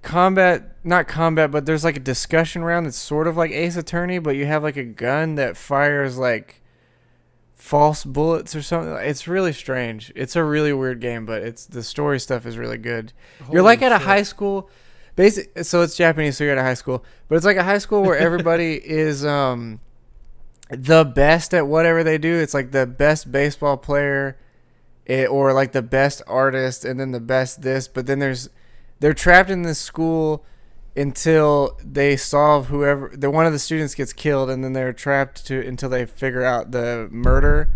combat, but there's like a discussion round that's sort of like Ace Attorney, but you have like a gun that fires like false bullets or something. It's really strange. It's a really weird game, but the story stuff is really good. You're like at a high school, so it's Japanese, so you're at a high school, but it's like a high school where everybody is the best at whatever they do. It's like the best baseball player. Or like the best artist and then the best this, but then they're trapped in this school until they solve one of the students gets killed, and then they're trapped until they figure out the murder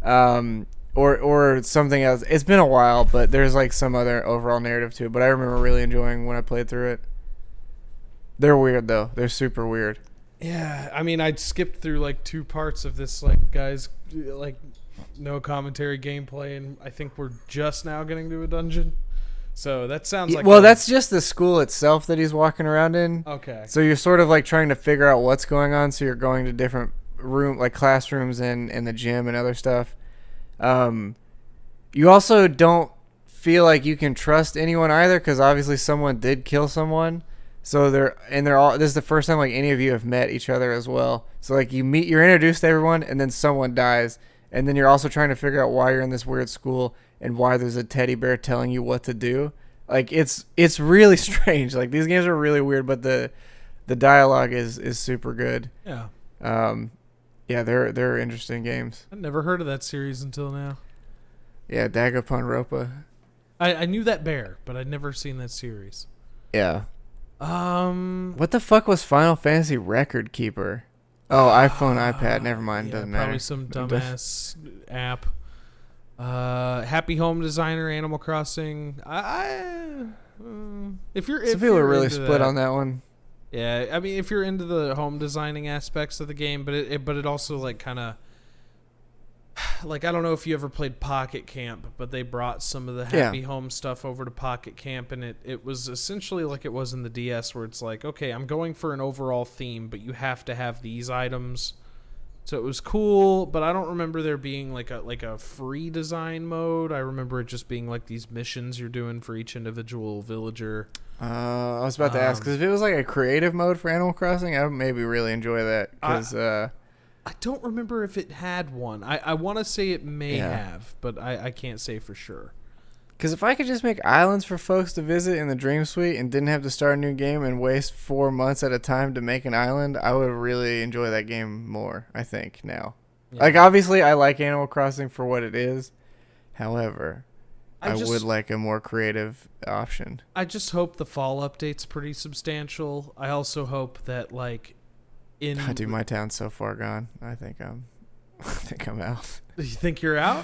or something else. It's been a while, but there's like some other overall narrative to it, but I remember really enjoying when I played through it. They're weird though. They're super weird. Yeah, I mean, I'd skipped through like 2 parts of this like guys like no commentary gameplay, and I think we're just now getting to a dungeon. So that sounds like that's just the school itself that he's walking around in. Okay. So you're sort of like trying to figure out what's going on. So you're going to different like classrooms and the gym and other stuff. You also don't feel like you can trust anyone either, because obviously someone did kill someone. So they're all. This is the first time like any of you have met each other as well. So like you're introduced to everyone, and then someone dies. And then you're also trying to figure out why you're in this weird school and why there's a teddy bear telling you what to do. Like it's really strange. Like these games are really weird, but the dialogue is super good. Yeah. Yeah, they're interesting games. I'd never heard of that series until now. Yeah, Danganronpa. I knew that bear, but I'd never seen that series. Yeah. What the fuck was Final Fantasy Record Keeper? Oh, iPhone, iPad. Never mind. Doesn't matter. Probably some dumbass app. Happy Home Designer, Animal Crossing. If you're some people are really split on that one. Yeah, I mean, if you're into the home designing aspects of the game, but it also like kind of, like, I don't know if you ever played Pocket Camp, but they brought some of the Happy Home stuff over to Pocket Camp, and it was essentially like it was in the DS, where it's like, okay, I'm going for an overall theme, but you have to have these items. So it was cool, but I don't remember there being like a free design mode. I remember it just being like these missions you're doing for each individual villager. I was about to ask, because if it was like a creative mode for Animal Crossing, I would maybe really enjoy that. Because I don't remember if it had one. I want to say it may have, but I can't say for sure. Because if I could just make islands for folks to visit in the Dream Suite and didn't have to start a new game and waste 4 months at a time to make an island, I would really enjoy that game more, I think, now. Yeah. Like, obviously, I like Animal Crossing for what it is. However, I would like a more creative option. I just hope the fall update's pretty substantial. I also hope that, like, dude, my town's so far gone. I think I'm out. You think you're out?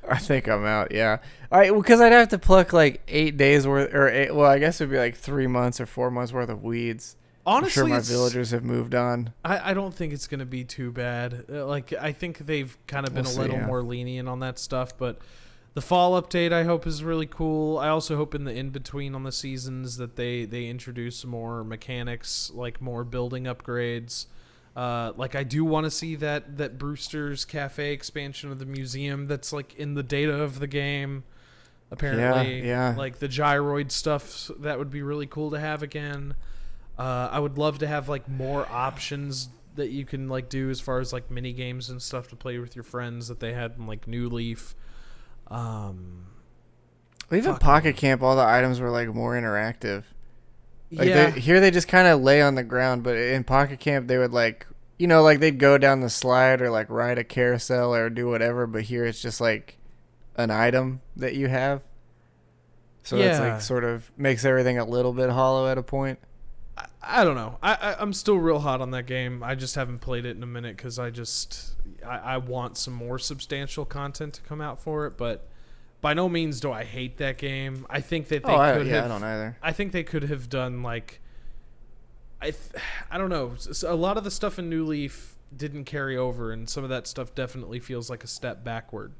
I think I'm out, yeah. Because I'd have to pluck like 8 days worth, I guess it'd be like 3 months or 4 months worth of weeds. Honestly, I'm sure my villagers have moved on. I don't think it's going to be too bad. Like, I think they've kind of been a little more lenient on that stuff, but the fall update I hope is really cool. I also hope in the in-between on the seasons that they introduce more mechanics, like more building upgrades. Like, I do want to see that Brewster's Cafe expansion of the museum that's like in the data of the game. Apparently, like the gyroid stuff, that would be really cool to have again. I would love to have like more options that you can like do as far as like mini games and stuff to play with your friends that they had in like New Leaf. Even Pocket Camp, all the items were like more interactive. Like here they just kind of lay on the ground, but in Pocket Camp they would like, like they'd go down the slide or like ride a carousel or do whatever, but here it's just like an item that you have. So it's like sort of makes everything a little bit hollow at a point. I don't know. I'm still real hot on that game. I just haven't played it in a minute because I want some more substantial content to come out for it, but by no means do I hate that game. I think that they could have. I don't either. I think they could have done like, I don't know. A lot of the stuff in New Leaf didn't carry over, and some of that stuff definitely feels like a step backward.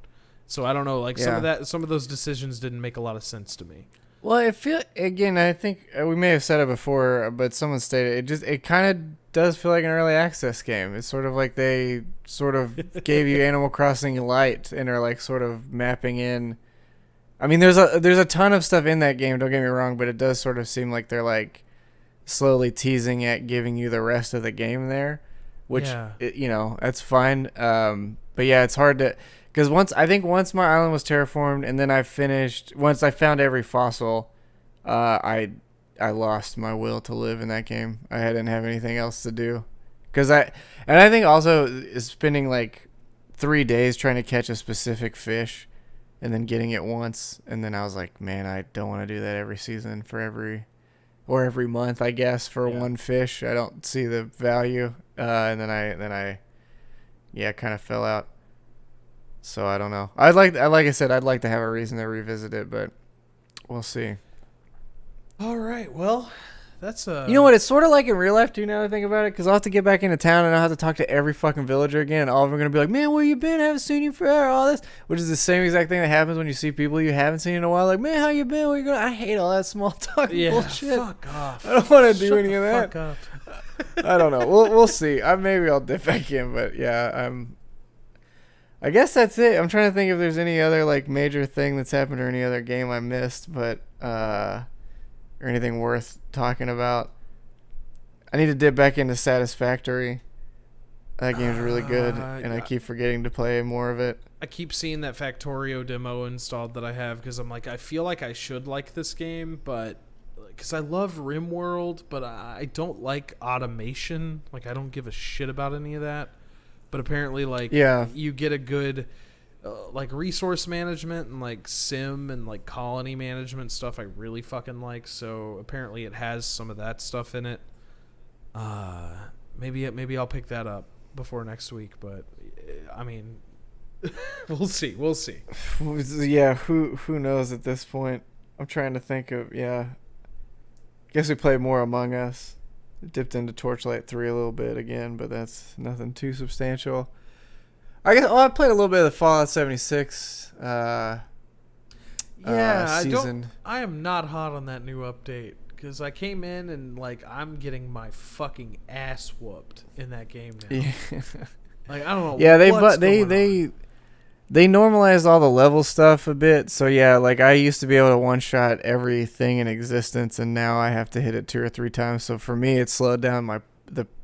So I don't know. Like some of those decisions didn't make a lot of sense to me. Well, I think we may have said it before, but someone stated it kind of does feel like an early access game. It's sort of like they sort of gave you Animal Crossing Lite and are like sort of mapping in. I mean, there's a ton of stuff in that game, don't get me wrong, but it does sort of seem like they're like slowly teasing at giving you the rest of the game there, which that's fine. But yeah, it's hard to, because once my island was terraformed and then once I found every fossil, I lost my will to live in that game. I didn't have anything else to do, I think also spending like 3 days trying to catch a specific fish and then getting it once, and then I was like, man, I don't want to do that every season for every month, I guess, for one fish. I don't see the value, and then I kind of fell out. So I don't know. Like I said, I'd like to have a reason to revisit it, but we'll see. All right, well, that's you know what? It's sort of like in real life too. Now that I think about it, because I'll have to get back into town and I'll have to talk to every fucking villager again. And all of them are gonna be like, "Man, where you been? I haven't seen you forever." All this, which is the same exact thing that happens when you see people you haven't seen in a while. Like, "Man, how you been? Where you going?" I hate all that small talk bullshit. Fuck off. I don't want to do any of that. Fuck up. I don't know. We'll see. Maybe I'll dip back in, but yeah, I guess that's it. I'm trying to think if there's any other like major thing that's happened or any other game I missed, but or anything worth talking about. I need to dip back into Satisfactory. That game's really good, and I keep forgetting to play more of it. I keep seeing that Factorio demo installed that I have because I'm like, I feel like I should like this game, but because I love RimWorld, but I don't like automation. Like, I don't give a shit about any of that. But apparently, like, you get a good like resource management and like sim and like colony management stuff I really fucking like. So apparently it has some of that stuff in it. Maybe I'll pick that up before next week, but I mean, we'll see. Yeah, who knows at this point? I'm trying to think of Guess we played more Among Us. Dipped into Torchlight 3 a little bit again, but that's nothing too substantial. I guess. Oh, I played a little bit of the Fallout 76. Season. I am not hot on that new update because I came in and like I'm getting my fucking ass whooped in that game now. Yeah. Like I don't know. Yeah, they normalized all the level stuff a bit. So yeah, like I used to be able to one shot everything in existence, and now I have to hit it 2 or 3 times. So for me, it slowed down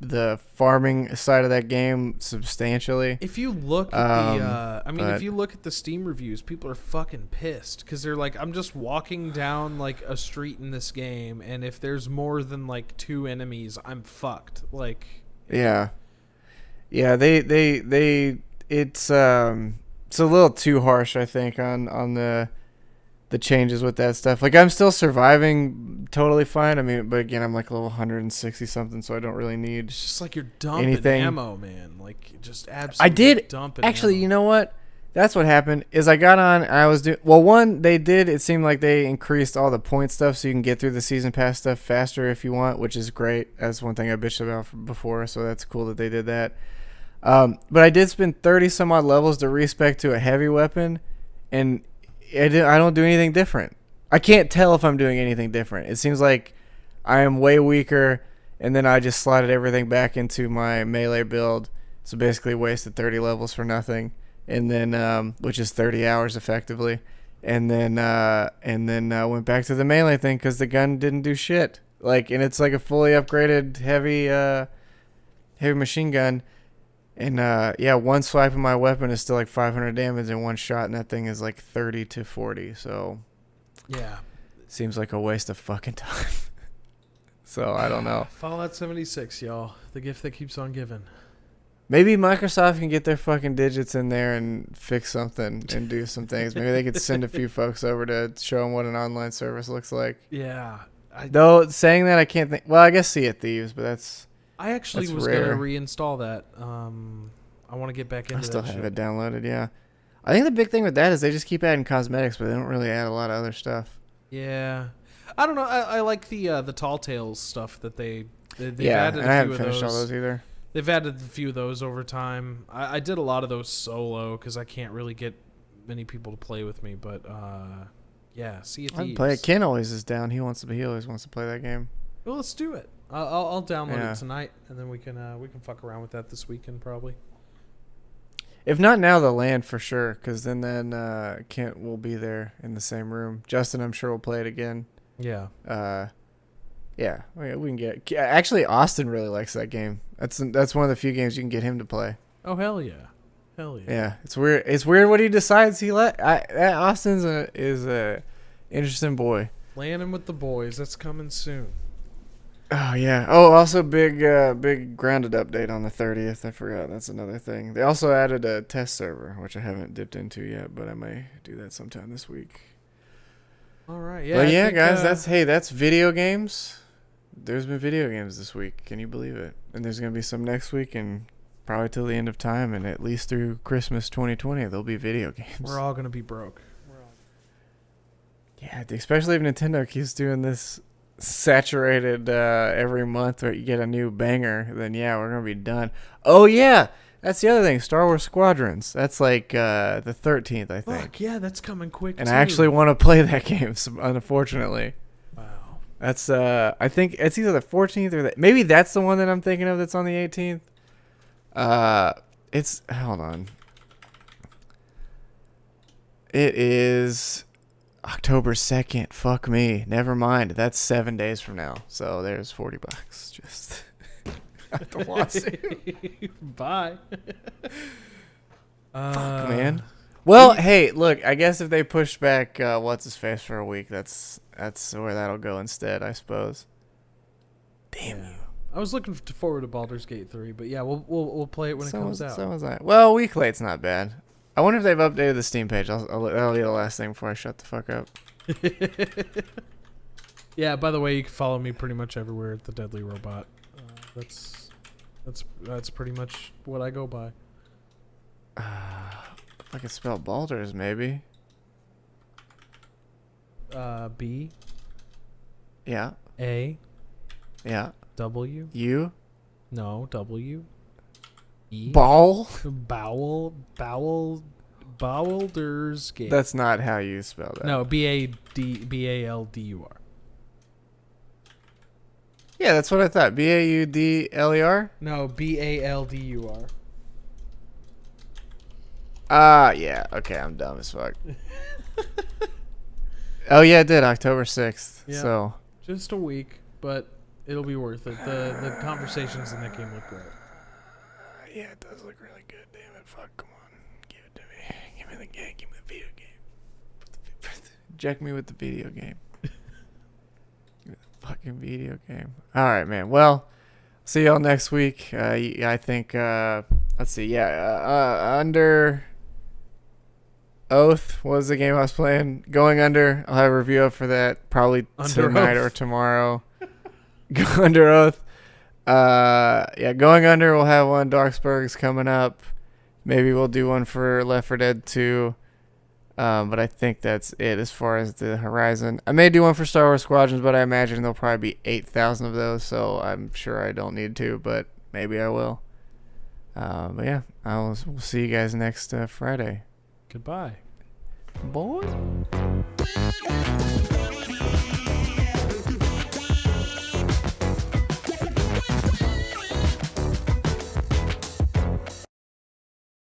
the farming side of that game substantially. If you look at if you look at the Steam reviews, people are fucking pissed because they're like, I'm just walking down like a street in this game, and if there's more than like 2 enemies, I'm fucked. Like, yeah, it's a little too harsh, I think, on the changes with that stuff. Like I'm still surviving totally fine. I mean, but again, I'm like level 160 something, so I don't really need. It's just like you're dumping anything. Ammo, man. Like just absolutely. I did dumping actually. ammo. You know what? That's what happened. Is I got on. I was doing well. One, they did. It seemed like they increased all the point stuff, so you can get through the season pass stuff faster if you want, which is great. That's one thing I bitched about before, so that's cool that they did that. But I did spend 30 some odd levels to respec to a heavy weapon, and I don't do anything different. I can't tell if I'm doing anything different. It seems like I am way weaker, and then I just slotted everything back into my melee build. So basically wasted 30 levels for nothing, and then which is 30 hours effectively, and then went back to the melee thing because the gun didn't do shit. Like, and it's like a fully upgraded heavy machine gun. And, one swipe of my weapon is still like 500 damage in one shot, and that thing is like 30 to 40, so... Yeah. Seems like a waste of fucking time. So, I don't know. Fallout 76, y'all. The gift that keeps on giving. Maybe Microsoft can get their fucking digits in there and fix something and do some things. Maybe they could send a few folks over to show them what an online service looks like. Yeah. Though, saying that, I can't think... Well, I guess Sea of Thieves, but that's... I actually was going to reinstall that. I want to get back into that. I still have it downloaded, yeah. I think the big thing with that is they just keep adding cosmetics, but they don't really add a lot of other stuff. Yeah. I don't know. I like the Tall Tales stuff that they've added and I haven't finished all those either. They've added a few of those over time. I did a lot of those solo because I can't really get many people to play with me, but yeah, Sea of Thieves. Play it. Ken always is down. He always wants to play that game. Well, let's do it. I'll download it tonight, and then we can fuck around with that this weekend probably. If not now, the land for sure, because then Kent will be there in the same room. Justin, I'm sure, will play it again. Yeah. Yeah, we can get. Actually, Austin really likes that game. That's one of the few games you can get him to play. Oh hell yeah, hell yeah. Yeah, it's weird. It's weird what he decides he Austin's is a interesting boy. Landing with the boys. That's coming soon. Oh yeah. Oh, also big grounded update on the 30th. I forgot. That's another thing. They also added a test server, which I haven't dipped into yet, but I may do that sometime this week. All right. Yeah. But yeah, guys, that's video games. There's been video games this week. Can you believe it? And there's gonna be some next week, and probably till the end of time, and at least through Christmas 2020, there'll be video games. We're all gonna be broke. Yeah, especially if Nintendo keeps doing this saturated every month where you get a new banger, then yeah, we're gonna be done. Oh yeah, that's the other thing. Star Wars Squadrons. That's like the 13th, I think. Fuck yeah, that's coming quick. And I actually want to play that game. Unfortunately. Wow. That's I think it's either the 14th or maybe that's the one that I'm thinking of. That's on the 18th. It's hold on. It is October 2nd. Fuck me. Never mind. That's 7 days from now. So there's $40. Just at the lawsuit. Bye. Fuck, man. Well, hey, look. I guess if they push back what's his face for a week, that's where that'll go instead, I suppose. Damn you. I was looking forward to Baldur's Gate 3, but yeah, we'll play it when it comes out. So was I. Well, a week late's not bad. I wonder if they've updated the Steam page. That'll be the last thing before I shut the fuck up. Yeah, by the way, you can follow me pretty much everywhere at the Deadly Robot. That's pretty much what I go by. If I could spell Baldur's, maybe. B. Yeah. A. Yeah. W. U. No, W. Baldur's Gate. That's not how you spell that. No, Baldur. Yeah, that's what I thought. Baudler? No, Baldur. Yeah. Okay, I'm dumb as fuck. Oh, yeah, it did. October 6th. Yeah. So. Just a week, but it'll be worth it. The conversations in that game look great. Yeah, it does look really good. Damn it. Fuck, come on. Give it to me. Give me the game. Give me the video game. Inject me with the video game. Give me the fucking video game. All right, man. Well, see y'all next week. I think, let's see. Yeah, Under Oath was the game I was playing. Going Under, I'll have a review up for that probably tonight or tomorrow. Go Under Oath. Yeah, Going Under, we'll have one. Darksburg's coming up. Maybe we'll do one for Left 4 Dead 2. But I think that's it as far as the horizon. I may do one for Star Wars Squadrons, but I imagine there'll probably be 8,000 of those, so I'm sure I don't need to, but maybe I will. But yeah, we'll see you guys next Friday. Goodbye. Boy.